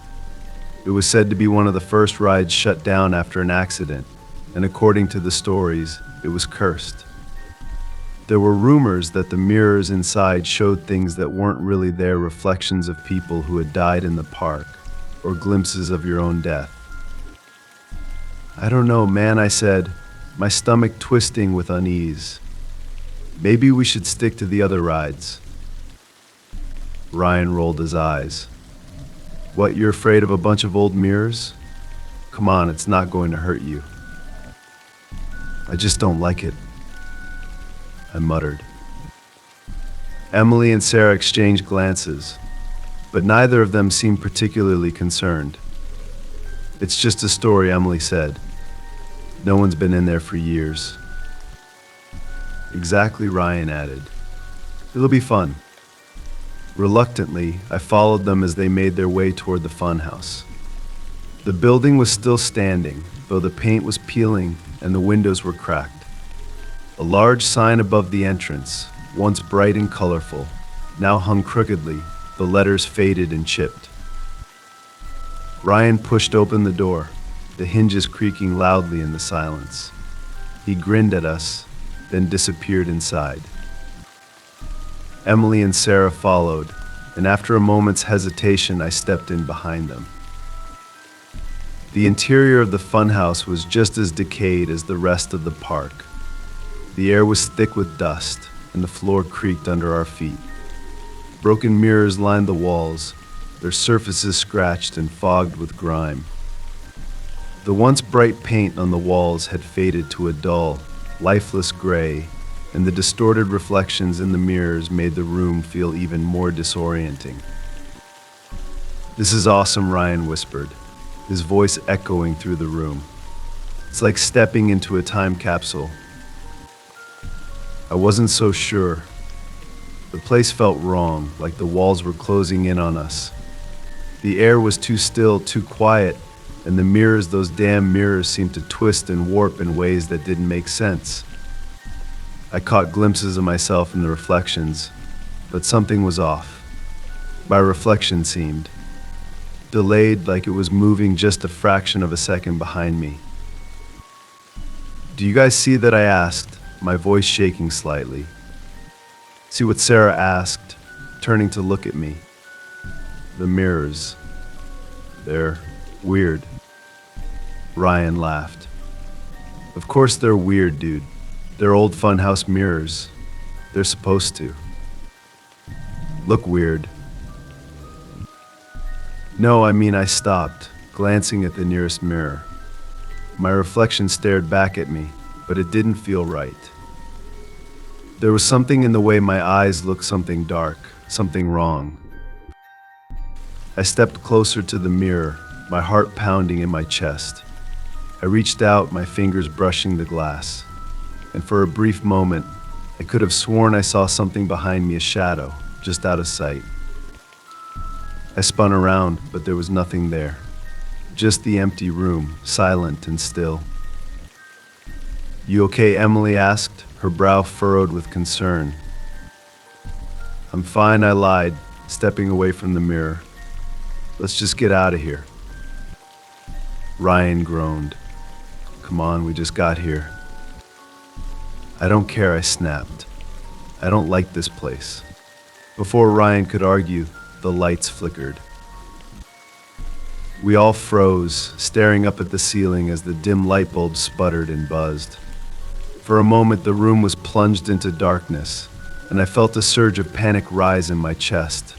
It was said to be one of the first rides shut down after an accident, and according to the stories, it was cursed. There were rumors that the mirrors inside showed things that weren't really there, reflections of people who had died in the park, or glimpses of your own death. I don't know, man, I said, my stomach twisting with unease. Maybe we should stick to the other rides. Ryan rolled his eyes. What, you're afraid of a bunch of old mirrors? Come on, it's not going to hurt you. I just don't like it, I muttered. Emily and Sarah exchanged glances, but neither of them seemed particularly concerned. It's just a story, Emily said. No one's been in there for years. Exactly, Ryan added. It'll be fun. Reluctantly, I followed them as they made their way toward the funhouse. The building was still standing, though the paint was peeling and the windows were cracked. A large sign above the entrance, once bright and colorful, now hung crookedly, the letters faded and chipped. Ryan pushed open the door, the hinges creaking loudly in the silence. He grinned at us, then disappeared inside. Emily and Sarah followed, and after a moment's hesitation, I stepped in behind them. The interior of the funhouse was just as decayed as the rest of the park. The air was thick with dust, and the floor creaked under our feet. Broken mirrors lined the walls, their surfaces scratched and fogged with grime. The once bright paint on the walls had faded to a dull, lifeless gray, and the distorted reflections in the mirrors made the room feel even more disorienting. This is awesome, Ryan whispered, his voice echoing through the room. It's like stepping into a time capsule. I wasn't so sure. The place felt wrong, like the walls were closing in on us. The air was too still, too quiet, and the mirrors, those damn mirrors, seemed to twist and warp in ways that didn't make sense. I caught glimpses of myself in the reflections, but something was off. My reflection seemed delayed, like it was moving just a fraction of a second behind me. Do you guys see that? I asked, my voice shaking slightly. See what Sarah asked, turning to look at me. The mirrors. They're weird. Ryan laughed. Of course they're weird, dude. They're old funhouse mirrors. They're supposed to look weird. No, I mean, I stopped, glancing at the nearest mirror. My reflection stared back at me, but it didn't feel right. There was something in the way my eyes looked, something dark, something wrong. I stepped closer to the mirror, my heart pounding in my chest. I reached out, my fingers brushing the glass. And for a brief moment, I could have sworn I saw something behind me, a shadow, just out of sight. I spun around, but there was nothing there. Just the empty room, silent and still. You okay? Emily asked, her brow furrowed with concern. I'm fine, I lied, stepping away from the mirror. Let's just get out of here. Ryan groaned. Come on, we just got here. I don't care, I snapped. I don't like this place. Before Ryan could argue, the lights flickered. We all froze, staring up at the ceiling as the dim light bulbs sputtered and buzzed. For a moment, the room was plunged into darkness, and I felt a surge of panic rise in my chest.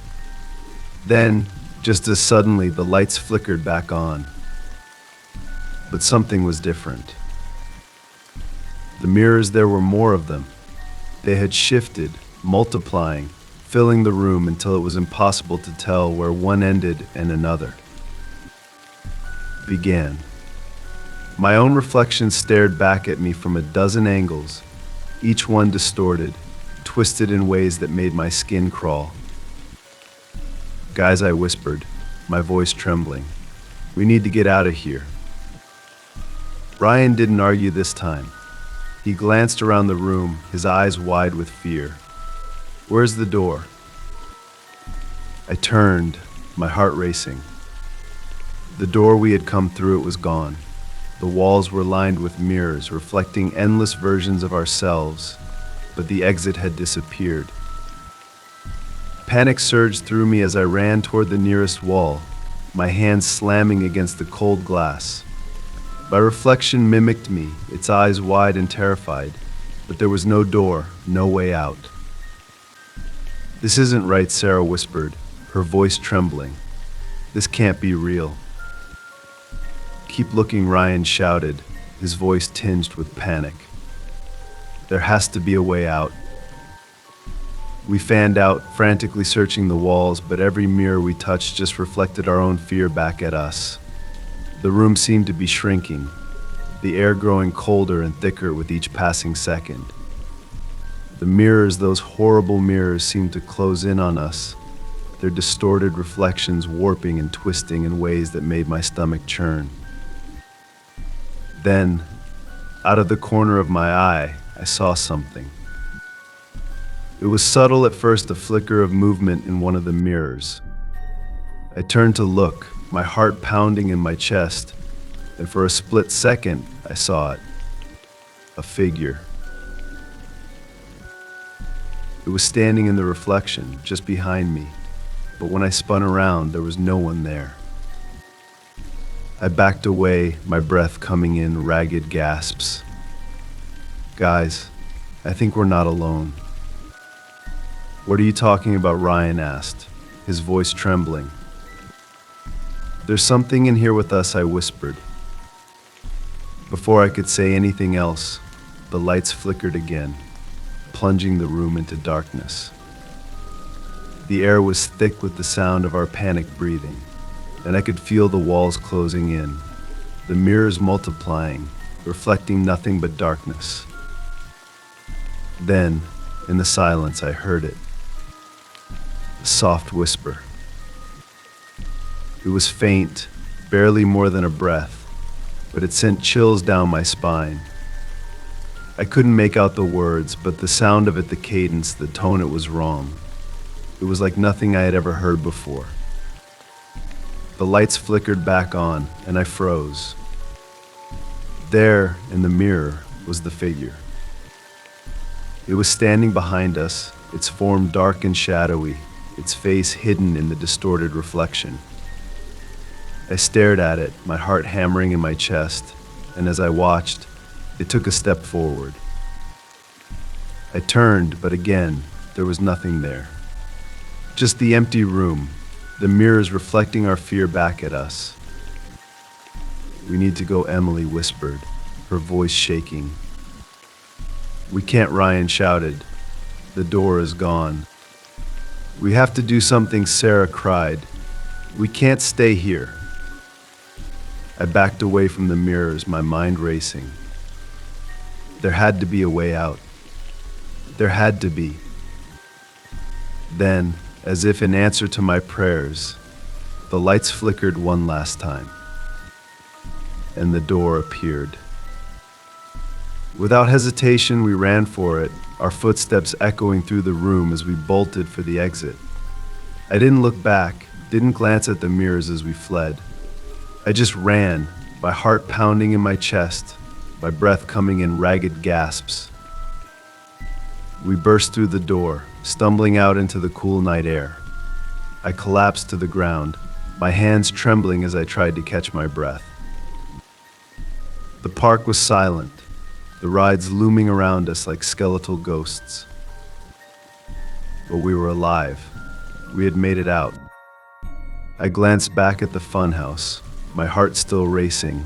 Then, just as suddenly, the lights flickered back on. But something was different. The mirrors, there were more of them. They had shifted, multiplying, filling the room until it was impossible to tell where one ended and another began. My own reflection stared back at me from a dozen angles, each one distorted, twisted in ways that made my skin crawl. "Guys," I whispered, my voice trembling, "we need to get out of here." Ryan didn't argue this time. He glanced around the room, his eyes wide with fear. "Where's the door?" I turned, my heart racing. The door we had come through, it was gone. The walls were lined with mirrors, reflecting endless versions of ourselves, but the exit had disappeared. Panic surged through me as I ran toward the nearest wall, my hands slamming against the cold glass. My reflection mimicked me, its eyes wide and terrified, but there was no door, no way out. "This isn't right," Sarah whispered, her voice trembling. "This can't be real." "Keep looking," Ryan shouted, his voice tinged with panic. "There has to be a way out." We fanned out, frantically searching the walls, but every mirror we touched just reflected our own fear back at us. The room seemed to be shrinking, the air growing colder and thicker with each passing second. The mirrors, those horrible mirrors, seemed to close in on us, their distorted reflections warping and twisting in ways that made my stomach churn. Then, out of the corner of my eye, I saw something. It was subtle at first, a flicker of movement in one of the mirrors. I turned to look, my heart pounding in my chest, and for a split second, I saw it. A figure. It was standing in the reflection, just behind me, but when I spun around, there was no one there. I backed away, my breath coming in ragged gasps. "Guys, I think we're not alone." "What are you talking about?" Ryan asked, his voice trembling. "There's something in here with us," I whispered. Before I could say anything else, the lights flickered again, plunging the room into darkness. The air was thick with the sound of our panicked breathing, and I could feel the walls closing in, the mirrors multiplying, reflecting nothing but darkness. Then, in the silence, I heard it. A soft whisper. It was faint, barely more than a breath, but it sent chills down my spine. I couldn't make out the words, but the sound of it, the cadence, the tone, it was wrong. It was like nothing I had ever heard before. The lights flickered back on, and I froze. There, in the mirror, was the figure. It was standing behind us, its form dark and shadowy, its face hidden in the distorted reflection. I stared at it, my heart hammering in my chest, and as I watched, it took a step forward. I turned, but again, there was nothing there. Just the empty room, the mirrors reflecting our fear back at us. "We need to go," Emily whispered, her voice shaking. "We can't," Ryan shouted. "The door is gone." "We have to do something," Sarah cried. "We can't stay here." I backed away from the mirrors, my mind racing. There had to be a way out. There had to be. Then, as if in answer to my prayers, the lights flickered one last time, and the door appeared. Without hesitation, we ran for it, our footsteps echoing through the room as we bolted for the exit. I didn't look back, didn't glance at the mirrors as we fled. I just ran, my heart pounding in my chest, my breath coming in ragged gasps. We burst through the door, stumbling out into the cool night air. I collapsed to the ground, my hands trembling as I tried to catch my breath. The park was silent, the rides looming around us like skeletal ghosts. But we were alive. We had made it out. I glanced back at the funhouse, my heart still racing.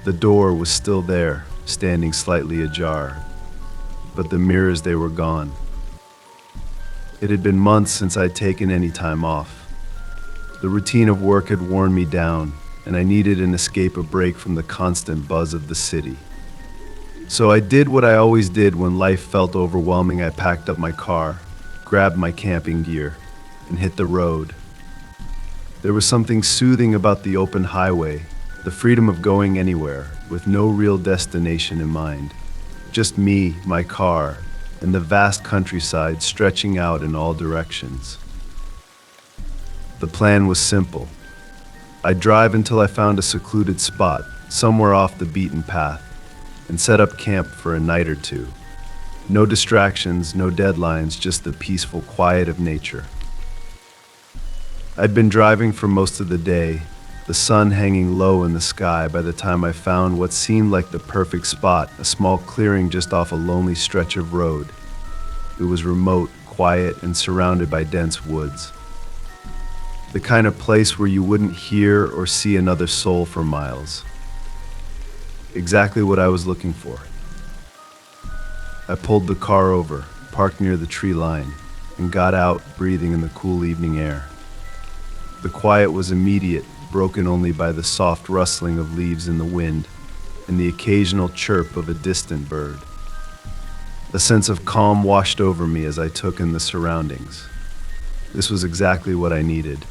The door was still there, standing slightly ajar, but the mirrors, they were gone. It had been months since I'd taken any time off. The routine of work had worn me down, and I needed an escape, a break from the constant buzz of the city. So I did what I always did when life felt overwhelming. I packed up my car, grabbed my camping gear, and hit the road. There was something soothing about the open highway, the freedom of going anywhere, with no real destination in mind. Just me, my car, and the vast countryside stretching out in all directions. The plan was simple. I'd drive until I found a secluded spot, somewhere off the beaten path, and set up camp for a night or two. No distractions, no deadlines, just the peaceful quiet of nature. I'd been driving for most of the day, the sun hanging low in the sky by the time I found what seemed like the perfect spot, a small clearing just off a lonely stretch of road. It was remote, quiet, and surrounded by dense woods. The kind of place where you wouldn't hear or see another soul for miles. Exactly what I was looking for. I pulled the car over, parked near the tree line, and got out, breathing in the cool evening air. The quiet was immediate, broken only by the soft rustling of leaves in the wind and the occasional chirp of a distant bird. A sense of calm washed over me as I took in the surroundings. This was exactly what I needed.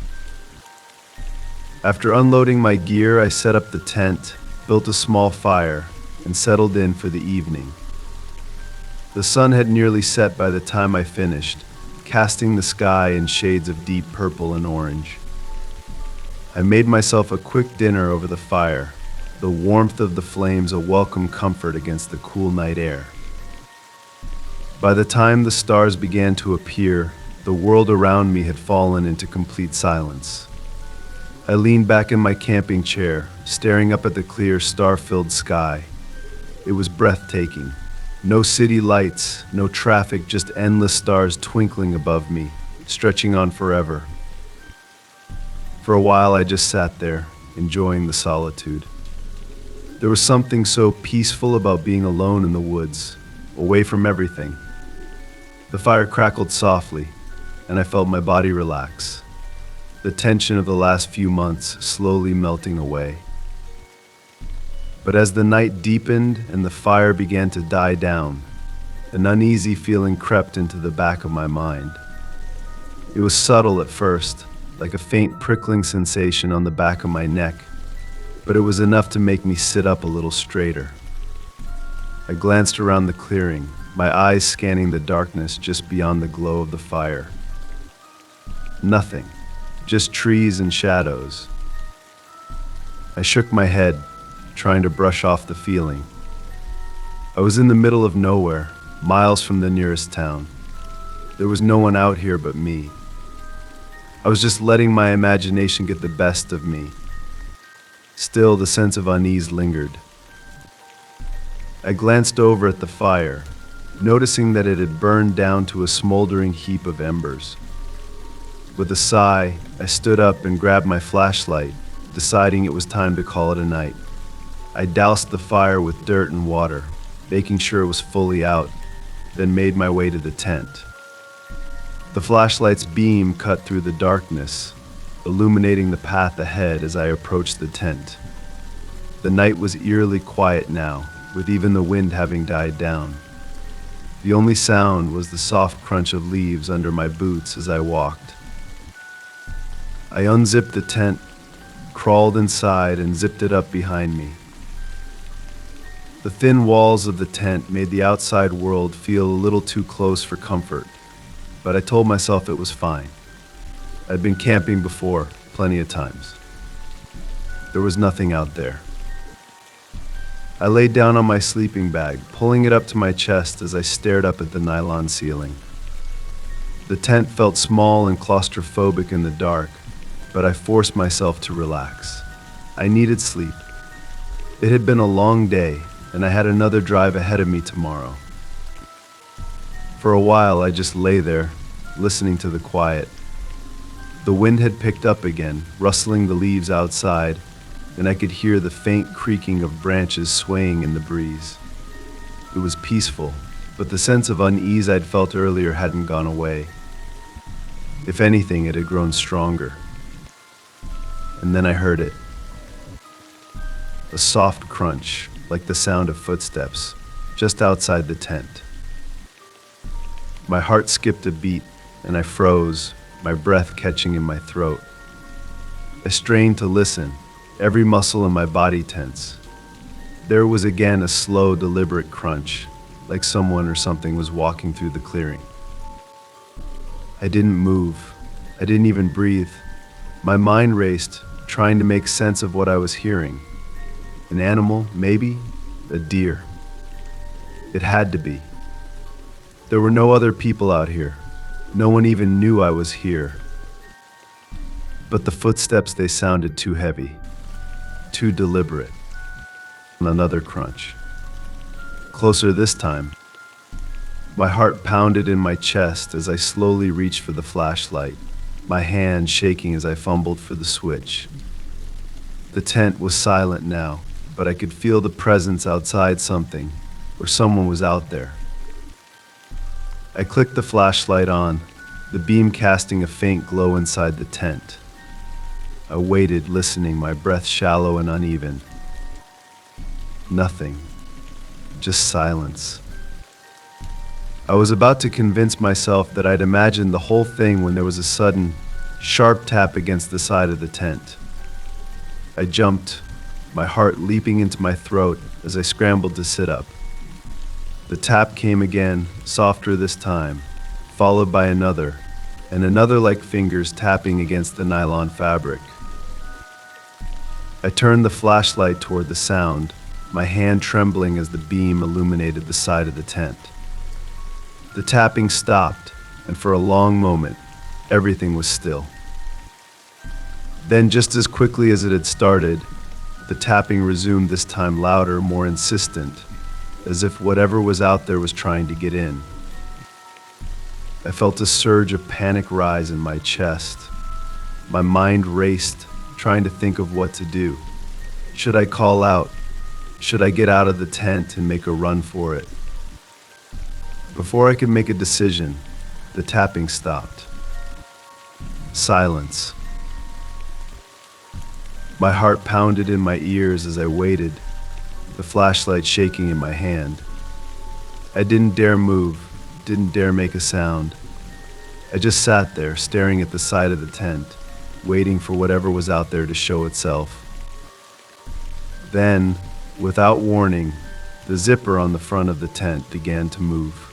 After unloading my gear, I set up the tent, built a small fire, and settled in for the evening. The sun had nearly set by the time I finished, casting the sky in shades of deep purple and orange. I made myself a quick dinner over the fire, the warmth of the flames a welcome comfort against the cool night air. By the time the stars began to appear, the world around me had fallen into complete silence. I leaned back in my camping chair, staring up at the clear, star-filled sky. It was breathtaking. No city lights, no traffic, just endless stars twinkling above me, stretching on forever. For a while, I just sat there, enjoying the solitude. There was something so peaceful about being alone in the woods, away from everything. The fire crackled softly, and I felt my body relax. The tension of the last few months slowly melting away. But as the night deepened and the fire began to die down, an uneasy feeling crept into the back of my mind. It was subtle at first, like a faint prickling sensation on the back of my neck, but it was enough to make me sit up a little straighter. I glanced around the clearing, my eyes scanning the darkness just beyond the glow of the fire. Nothing. Just trees and shadows. I shook my head, trying to brush off the feeling. I was in the middle of nowhere, miles from the nearest town. There was no one out here but me. I was just letting my imagination get the best of me. Still, the sense of unease lingered. I glanced over at the fire, noticing that it had burned down to a smoldering heap of embers. With a sigh, I stood up and grabbed my flashlight, deciding it was time to call it a night. I doused the fire with dirt and water, making sure it was fully out, then made my way to the tent. The flashlight's beam cut through the darkness, illuminating the path ahead as I approached the tent. The night was eerily quiet now, with even the wind having died down. The only sound was the soft crunch of leaves under my boots as I walked. I unzipped the tent, crawled inside, and zipped it up behind me. The thin walls of the tent made the outside world feel a little too close for comfort, but I told myself it was fine. I'd been camping before, plenty of times. There was nothing out there. I laid down on my sleeping bag, pulling it up to my chest as I stared up at the nylon ceiling. The tent felt small and claustrophobic in the dark, but I forced myself to relax. I needed sleep. It had been a long day, and I had another drive ahead of me tomorrow. For a while, I just lay there, listening to the quiet. The wind had picked up again, rustling the leaves outside, and I could hear the faint creaking of branches swaying in the breeze. It was peaceful, but the sense of unease I'd felt earlier hadn't gone away. If anything, it had grown stronger. And then I heard it. a soft crunch, like the sound of footsteps, just outside the tent. My heart skipped a beat, and I froze, my breath catching in my throat. I strained to listen, every muscle in my body tense. There was again a slow, deliberate crunch, like someone or something was walking through the clearing. I didn't move. I didn't even breathe. My mind raced, trying to make sense of what I was hearing. An animal, maybe? A deer. It had to be. There were no other people out here. No one even knew I was here. But the footsteps, they sounded too heavy, too deliberate. Another crunch. Closer this time. My heart pounded in my chest as I slowly reached for the flashlight, my hand shaking as I fumbled for the switch. The tent was silent now, but I could feel the presence outside something, or someone was out there. I clicked the flashlight on, the beam casting a faint glow inside the tent. I waited, listening, my breath shallow and uneven. Nothing, just silence. I was about to convince myself that I'd imagined the whole thing when there was a sudden, sharp tap against the side of the tent. I jumped, my heart leaping into my throat as I scrambled to sit up. The tap came again, softer this time, followed by another, and another like fingers tapping against the nylon fabric. I turned the flashlight toward the sound, my hand trembling as the beam illuminated the side of the tent. The tapping stopped, and for a long moment, everything was still. Then, just as quickly as it had started, the tapping resumed, this time louder, more insistent, as if whatever was out there was trying to get in. I felt a surge of panic rise in my chest. My mind raced, trying to think of what to do. Should I call out? Should I get out of the tent and make a run for it? Before I could make a decision, the tapping stopped. Silence. My heart pounded in my ears as I waited, the flashlight shaking in my hand. I didn't dare move, didn't dare make a sound. I just sat there, staring at the side of the tent, waiting for whatever was out there to show itself. Then, without warning, the zipper on the front of the tent began to move.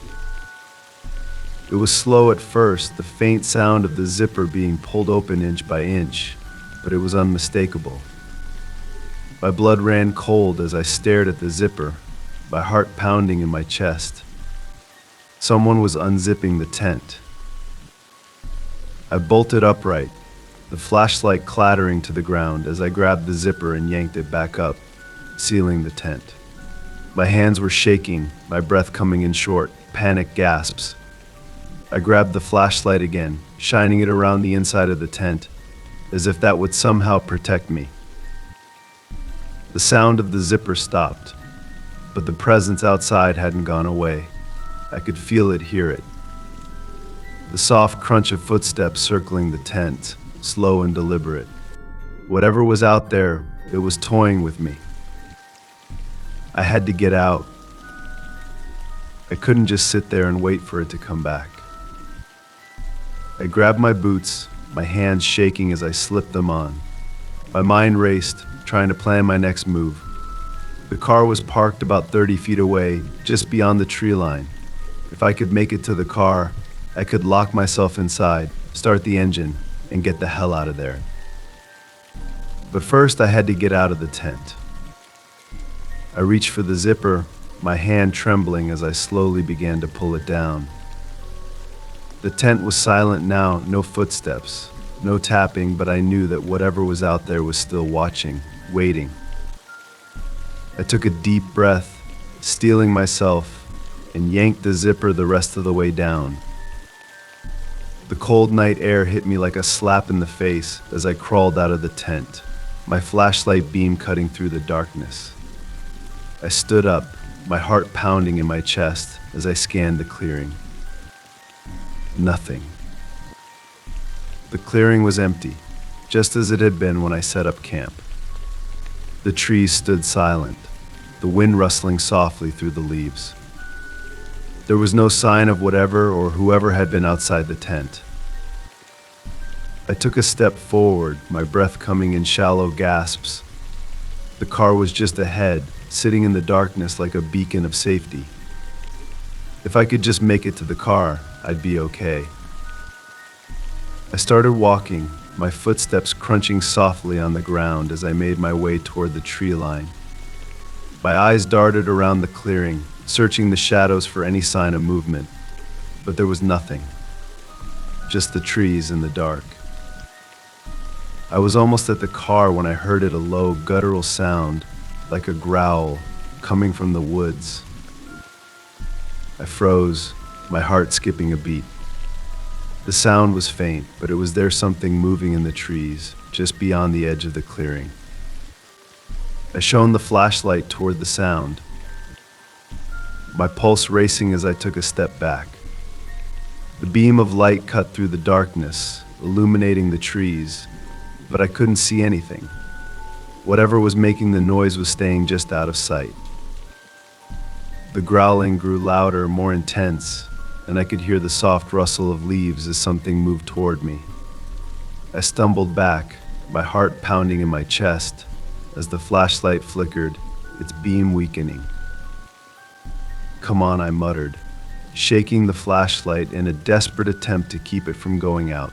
It was slow at first, the faint sound of the zipper being pulled open inch by inch, but it was unmistakable. My blood ran cold as I stared at the zipper, my heart pounding in my chest. Someone was unzipping the tent. I bolted upright, the flashlight clattering to the ground as I grabbed the zipper and yanked it back up, sealing the tent. My hands were shaking, my breath coming in short, panic gasps. I grabbed the flashlight again, shining it around the inside of the tent, as if that would somehow protect me. The sound of the zipper stopped, but the presence outside hadn't gone away. I could feel it, hear it. The soft crunch of footsteps circling the tent, slow and deliberate. Whatever was out there, it was toying with me. I had to get out. I couldn't just sit there and wait for it to come back. I grabbed my boots, my hands shaking as I slipped them on. My mind raced, trying to plan my next move. The car was parked about 30 feet away, just beyond the tree line. If I could make it to the car, I could lock myself inside, start the engine, and get the hell out of there. But first I had to get out of the tent. I reached for the zipper, my hand trembling as I slowly began to pull it down. The tent was silent now, no footsteps, no tapping, but I knew that whatever was out there was still watching, waiting. I took a deep breath, steeling myself, and yanked the zipper the rest of the way down. The cold night air hit me like a slap in the face as I crawled out of the tent, my flashlight beam cutting through the darkness. I stood up, my heart pounding in my chest as I scanned the clearing. Nothing. The clearing was empty, just as it had been when I set up camp. The trees stood silent, the wind rustling softly through the leaves. There was no sign of whatever or whoever had been outside the tent. I took a step forward, my breath coming in shallow gasps. The car was just ahead, sitting in the darkness like a beacon of safety. If I could just make it to the car, I'd be okay. I started walking, my footsteps crunching softly on the ground as I made my way toward the tree line. My eyes darted around the clearing, searching the shadows for any sign of movement, but there was nothing. Just the trees in the dark. I was almost at the car when I heard it, a low, guttural sound, like a growl, coming from the woods. I froze, my heart skipping a beat. The sound was faint, but it was there, something moving in the trees, just beyond the edge of the clearing. I shone the flashlight toward the sound, my pulse racing as I took a step back. The beam of light cut through the darkness, illuminating the trees, but I couldn't see anything. Whatever was making the noise was staying just out of sight. The growling grew louder, more intense, and I could hear the soft rustle of leaves as something moved toward me. I stumbled back, my heart pounding in my chest, as the flashlight flickered, its beam weakening. "Come on," I muttered, shaking the flashlight in a desperate attempt to keep it from going out.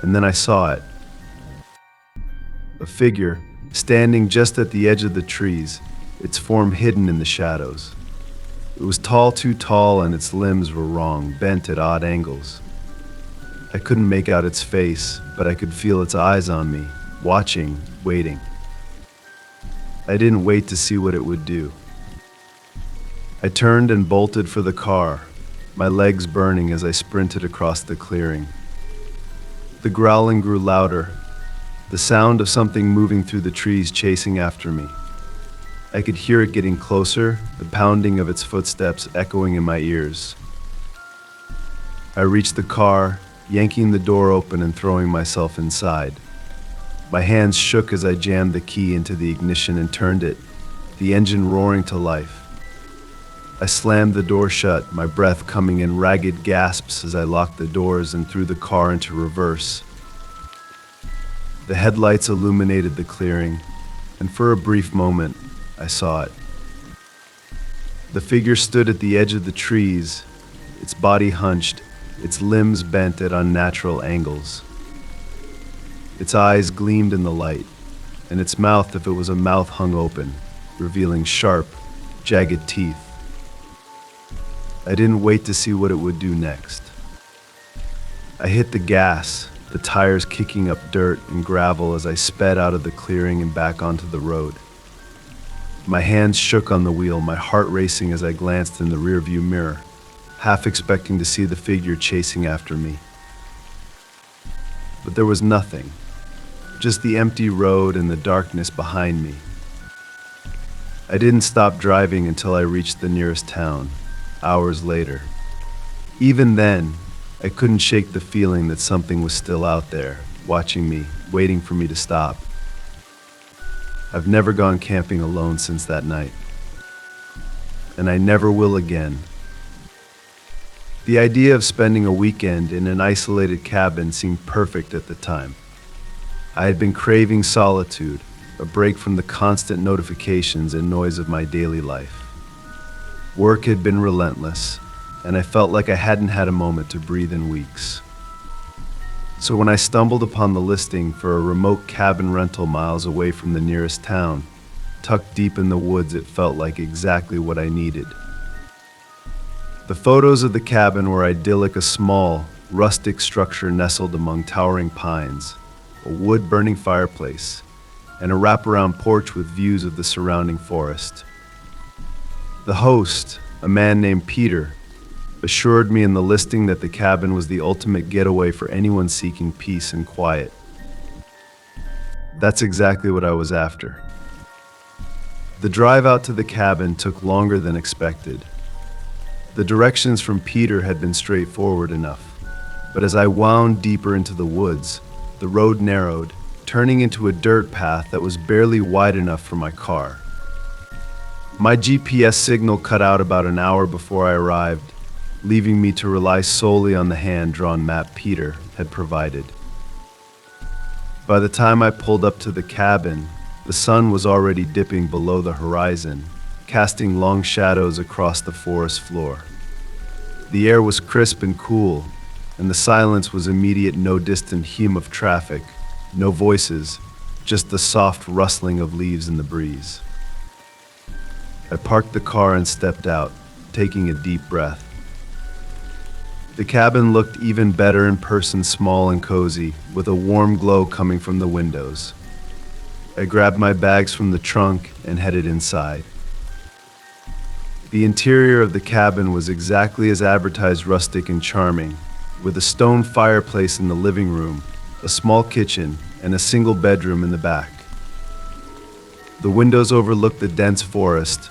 And then I saw it. A figure, standing just at the edge of the trees, its form hidden in the shadows. It was tall, too tall, and its limbs were wrong, bent at odd angles. I couldn't make out its face, but I could feel its eyes on me, watching, waiting. I didn't wait to see what it would do. I turned and bolted for the car, my legs burning as I sprinted across the clearing. The growling grew louder, the sound of something moving through the trees chasing after me. I could hear it getting closer, the pounding of its footsteps echoing in my ears. I reached the car, yanking the door open and throwing myself inside. My hands shook as I jammed the key into the ignition and turned it, the engine roaring to life. I slammed the door shut, my breath coming in ragged gasps as I locked the doors and threw the car into reverse. The headlights illuminated the clearing, and for a brief moment, I saw it. The figure stood at the edge of the trees, its body hunched, its limbs bent at unnatural angles. Its eyes gleamed in the light, and its mouth, if it was a mouth, hung open, revealing sharp, jagged teeth. I didn't wait to see what it would do next. I hit the gas, the tires kicking up dirt and gravel as I sped out of the clearing and back onto the road. My hands shook on the wheel, my heart racing as I glanced in the rearview mirror, half expecting to see the figure chasing after me. But there was nothing, just the empty road and the darkness behind me. I didn't stop driving until I reached the nearest town, hours later. Even then, I couldn't shake the feeling that something was still out there, watching me, waiting for me to stop. I've never gone camping alone since that night, and I never will again. The idea of spending a weekend in an isolated cabin seemed perfect at the time. I had been craving solitude, a break from the constant notifications and noise of my daily life. Work had been relentless, and I felt like I hadn't had a moment to breathe in weeks. So when I stumbled upon the listing for a remote cabin rental miles away from the nearest town, tucked deep in the woods, it felt like exactly what I needed. The photos of the cabin were idyllic, a small, rustic structure nestled among towering pines, a wood-burning fireplace, and a wraparound porch with views of the surrounding forest. The host, a man named Peter, assured me in the listing that the cabin was the ultimate getaway for anyone seeking peace and quiet. That's exactly what I was after. The drive out to the cabin took longer than expected. The directions from Peter had been straightforward enough, but as I wound deeper into the woods, the road narrowed, turning into a dirt path that was barely wide enough for my car. My GPS signal cut out about an hour before I arrived, leaving me to rely solely on the hand-drawn map Peter had provided. By the time I pulled up to the cabin, the sun was already dipping below the horizon, casting long shadows across the forest floor. The air was crisp and cool, and the silence was immediate, no distant hum of traffic, no voices, just the soft rustling of leaves in the breeze. I parked the car and stepped out, taking a deep breath. The cabin looked even better in person, small and cozy, with a warm glow coming from the windows. I grabbed my bags from the trunk and headed inside. The interior of the cabin was exactly as advertised, rustic and charming, with a stone fireplace in the living room, a small kitchen, and a single bedroom in the back. The windows overlooked the dense forest,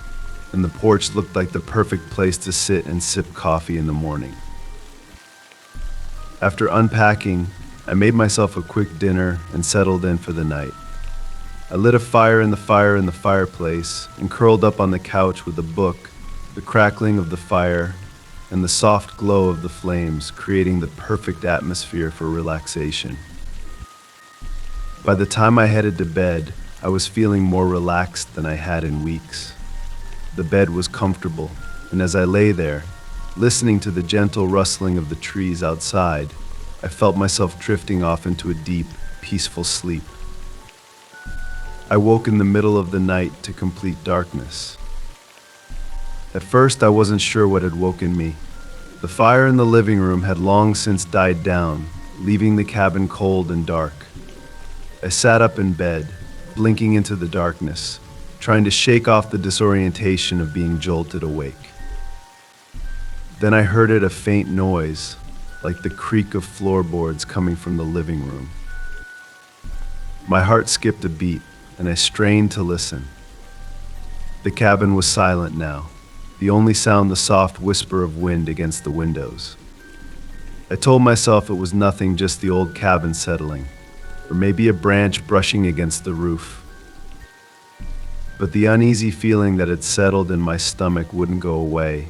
and the porch looked like the perfect place to sit and sip coffee in the morning. After unpacking, I made myself a quick dinner and settled in for the night. I lit a fire in the fireplace and curled up on the couch with a book, the crackling of the fire and the soft glow of the flames creating the perfect atmosphere for relaxation. By the time I headed to bed, I was feeling more relaxed than I had in weeks. The bed was comfortable, and as I lay there, listening to the gentle rustling of the trees outside, I felt myself drifting off into a deep, peaceful sleep. I woke in the middle of the night to complete darkness. At first, I wasn't sure what had woken me. The fire in the living room had long since died down, leaving the cabin cold and dark. I sat up in bed, blinking into the darkness, trying to shake off the disorientation of being jolted awake. Then I heard a faint noise, like the creak of floorboards coming from the living room. My heart skipped a beat, and I strained to listen. The cabin was silent now, the only sound the soft whisper of wind against the windows. I told myself it was nothing, just the old cabin settling, or maybe a branch brushing against the roof. But the uneasy feeling that had settled in my stomach wouldn't go away.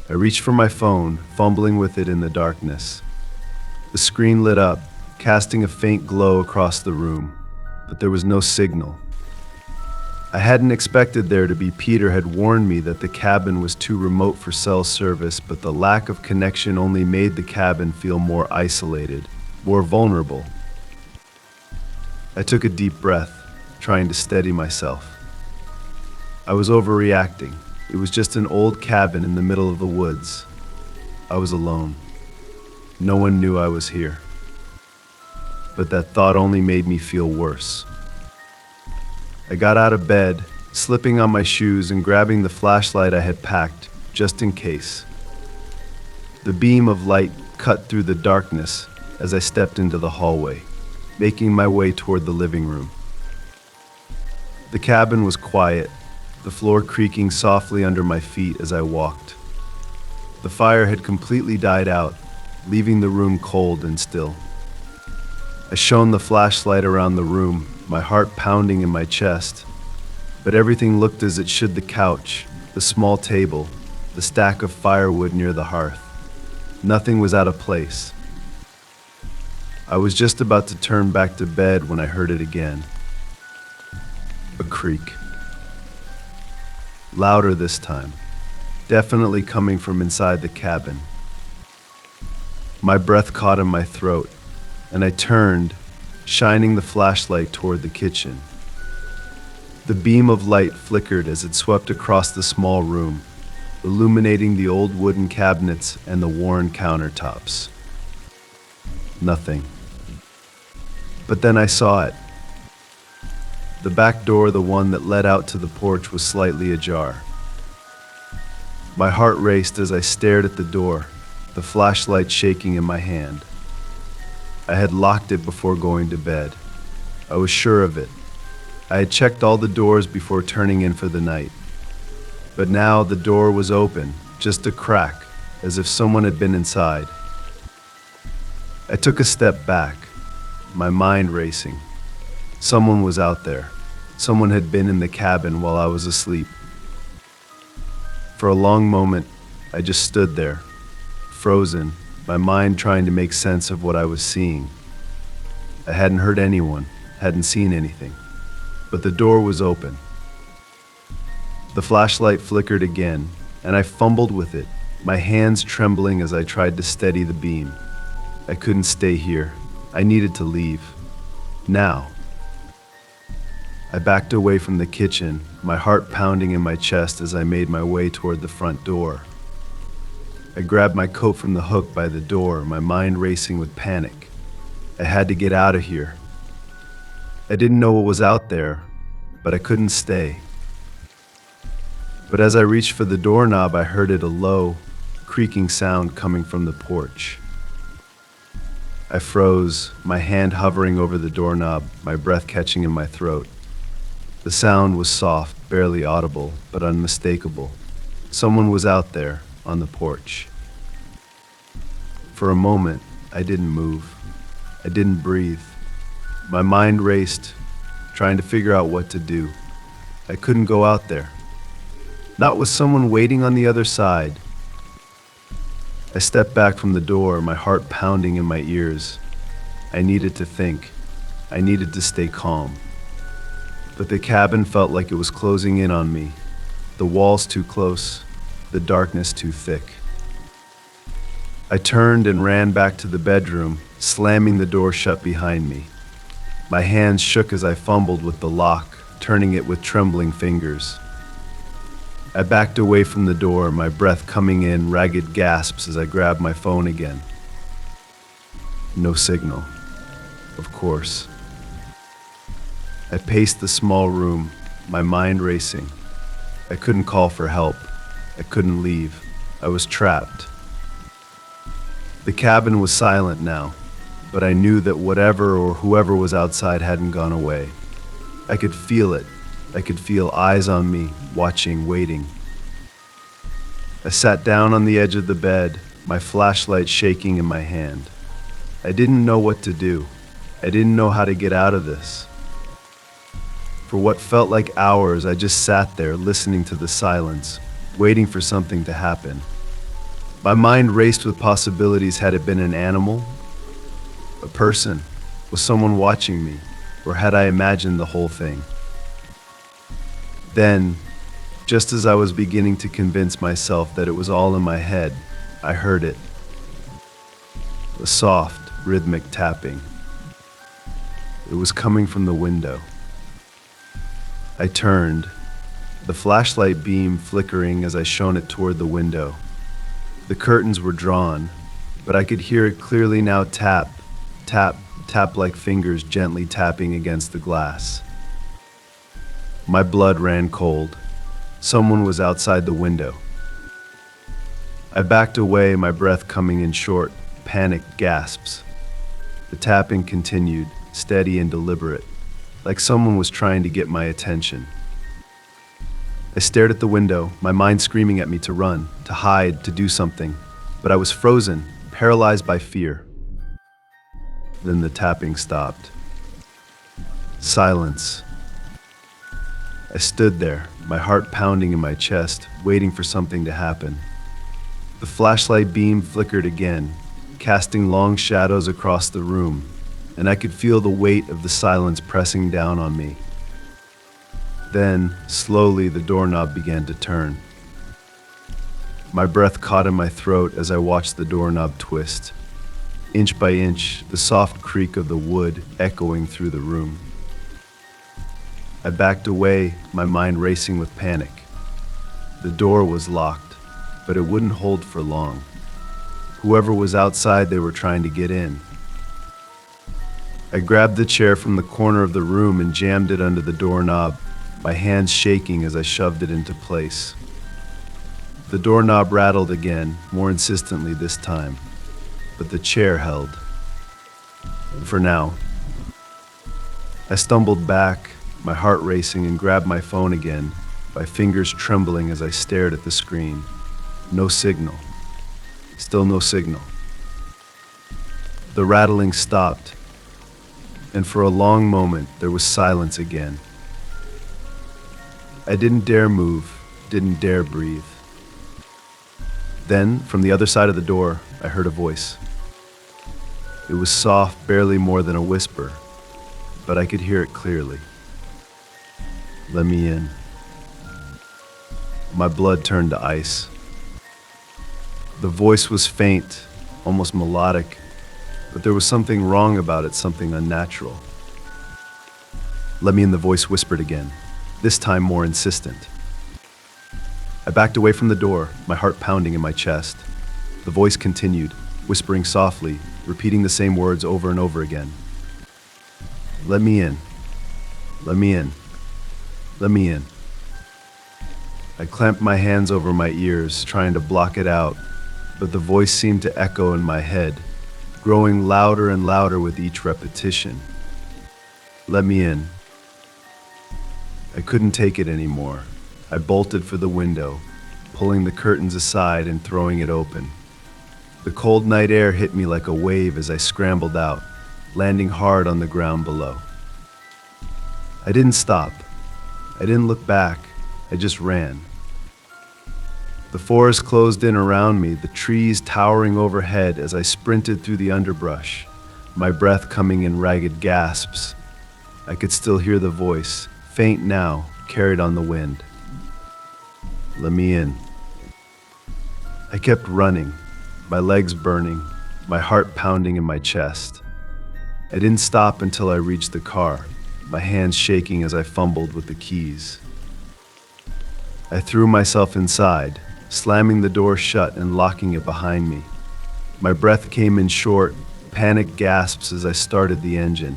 I reached for my phone, fumbling with it in the darkness. The screen lit up, casting a faint glow across the room, but there was no signal. I hadn't expected there to be. Peter had warned me that the cabin was too remote for cell service, but the lack of connection only made the cabin feel more isolated, more vulnerable. I took a deep breath, trying to steady myself. I was overreacting. It was just an old cabin in the middle of the woods. I was alone. No one knew I was here. But that thought only made me feel worse. I got out of bed, slipping on my shoes and grabbing the flashlight I had packed, just in case. The beam of light cut through the darkness as I stepped into the hallway, making my way toward the living room. The cabin was quiet, the floor creaking softly under my feet as I walked. The fire had completely died out, leaving the room cold and still. I shone the flashlight around the room, my heart pounding in my chest. But everything looked as it should: the couch, the small table, the stack of firewood near the hearth. Nothing was out of place. I was just about to turn back to bed when I heard it again. A creak. Louder this time, definitely coming from inside the cabin. My breath caught in my throat, and I turned, shining the flashlight toward the kitchen. The beam of light flickered as it swept across the small room, illuminating the old wooden cabinets and the worn countertops. Nothing. But then I saw it. The back door, the one that led out to the porch, was slightly ajar. My heart raced as I stared at the door, the flashlight shaking in my hand. I had locked it before going to bed. I was sure of it. I had checked all the doors before turning in for the night. But now the door was open, just a crack, as if someone had been inside. I took a step back, my mind racing. Someone was out there. Someone had been in the cabin while I was asleep. For a long moment, I just stood there, frozen, my mind trying to make sense of what I was seeing. I hadn't heard anyone, hadn't seen anything, but the door was open. The flashlight flickered again, and I fumbled with it, my hands trembling as I tried to steady the beam. I couldn't stay here. I needed to leave. Now. I backed away from the kitchen, my heart pounding in my chest as I made my way toward the front door. I grabbed my coat from the hook by the door, my mind racing with panic. I had to get out of here. I didn't know what was out there, but I couldn't stay. But as I reached for the doorknob, I heard a low, creaking sound coming from the porch. I froze, my hand hovering over the doorknob, my breath catching in my throat. The sound was soft, barely audible, but unmistakable. Someone was out there, on the porch. For a moment, I didn't move. I didn't breathe. My mind raced, trying to figure out what to do. I couldn't go out there. Not with someone waiting on the other side. I stepped back from the door, my heart pounding in my ears. I needed to think. I needed to stay calm. But the cabin felt like it was closing in on me. The walls too close, the darkness too thick. I turned and ran back to the bedroom, slamming the door shut behind me. My hands shook as I fumbled with the lock, turning it with trembling fingers. I backed away from the door, my breath coming in ragged gasps as I grabbed my phone again. No signal, of course. I paced the small room, my mind racing. I couldn't call for help. I couldn't leave. I was trapped. The cabin was silent now, but I knew that whatever or whoever was outside hadn't gone away. I could feel it. I could feel eyes on me, watching, waiting. I sat down on the edge of the bed, my flashlight shaking in my hand. I didn't know what to do. I didn't know how to get out of this. For what felt like hours, I just sat there listening to the silence, waiting for something to happen. My mind raced with possibilities. Had it been an animal? A person? Was someone watching me? Or had I imagined the whole thing? Then, just as I was beginning to convince myself that it was all in my head, I heard it. A soft, rhythmic tapping. It was coming from the window. I turned, the flashlight beam flickering as I shone it toward the window. The curtains were drawn, but I could hear it clearly now tap, tap, tap like fingers gently tapping against the glass. My blood ran cold. Someone was outside the window. I backed away, my breath coming in short, panicked gasps. The tapping continued, steady and deliberate, like someone was trying to get my attention. I stared at the window, my mind screaming at me to run, to hide, to do something, but I was frozen, paralyzed by fear. Then the tapping stopped. Silence. I stood there, my heart pounding in my chest, waiting for something to happen. The flashlight beam flickered again, casting long shadows across the room, and I could feel the weight of the silence pressing down on me. Then, slowly, the doorknob began to turn. My breath caught in my throat as I watched the doorknob twist. Inch by inch, the soft creak of the wood echoing through the room. I backed away, my mind racing with panic. The door was locked, but it wouldn't hold for long. Whoever was outside, they were trying to get in. I grabbed the chair from the corner of the room and jammed it under the doorknob, my hands shaking as I shoved it into place. The doorknob rattled again, more insistently this time, but the chair held. For now. I stumbled back, my heart racing, and grabbed my phone again, my fingers trembling as I stared at the screen. No signal. Still no signal. The rattling stopped. and for a long moment there was silence again. I didn't dare move, didn't dare breathe. Then, from the other side of the door, I heard a voice. It was soft, barely more than a whisper, but I could hear it clearly. Let me in. My blood turned to ice. The voice was faint, almost melodic, but there was something wrong about it, something unnatural. Let me in, the voice whispered again, this time more insistent. I backed away from the door, my heart pounding in my chest. The voice continued, whispering softly, repeating the same words over and over again. Let me in. Let me in. Let me in. I clamped my hands over my ears, trying to block it out, but the voice seemed to echo in my head, growing louder and louder with each repetition. Let me in. I couldn't take it anymore. I bolted for the window, pulling the curtains aside and throwing it open. The cold night air hit me like a wave as I scrambled out, landing hard on the ground below. I didn't stop. I didn't look back. I just ran. The forest closed in around me, the trees towering overhead as I sprinted through the underbrush, my breath coming in ragged gasps. I could still hear the voice, faint now, carried on the wind. Let me in. I kept running, my legs burning, my heart pounding in my chest. I didn't stop until I reached the car, my hands shaking as I fumbled with the keys. I threw myself inside, slamming the door shut and locking it behind me. My breath came in short, panicked gasps as I started the engine,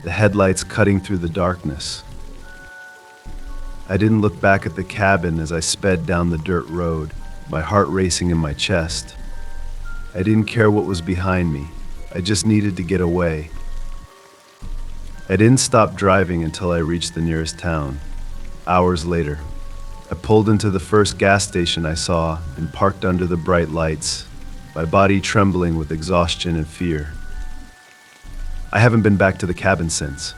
the headlights cutting through the darkness. I didn't look back at the cabin as I sped down the dirt road, my heart racing in my chest. I didn't care what was behind me. I just needed to get away. I didn't stop driving until I reached the nearest town. Hours later, I pulled into the first gas station I saw and parked under the bright lights, my body trembling with exhaustion and fear. I haven't been back to the cabin since.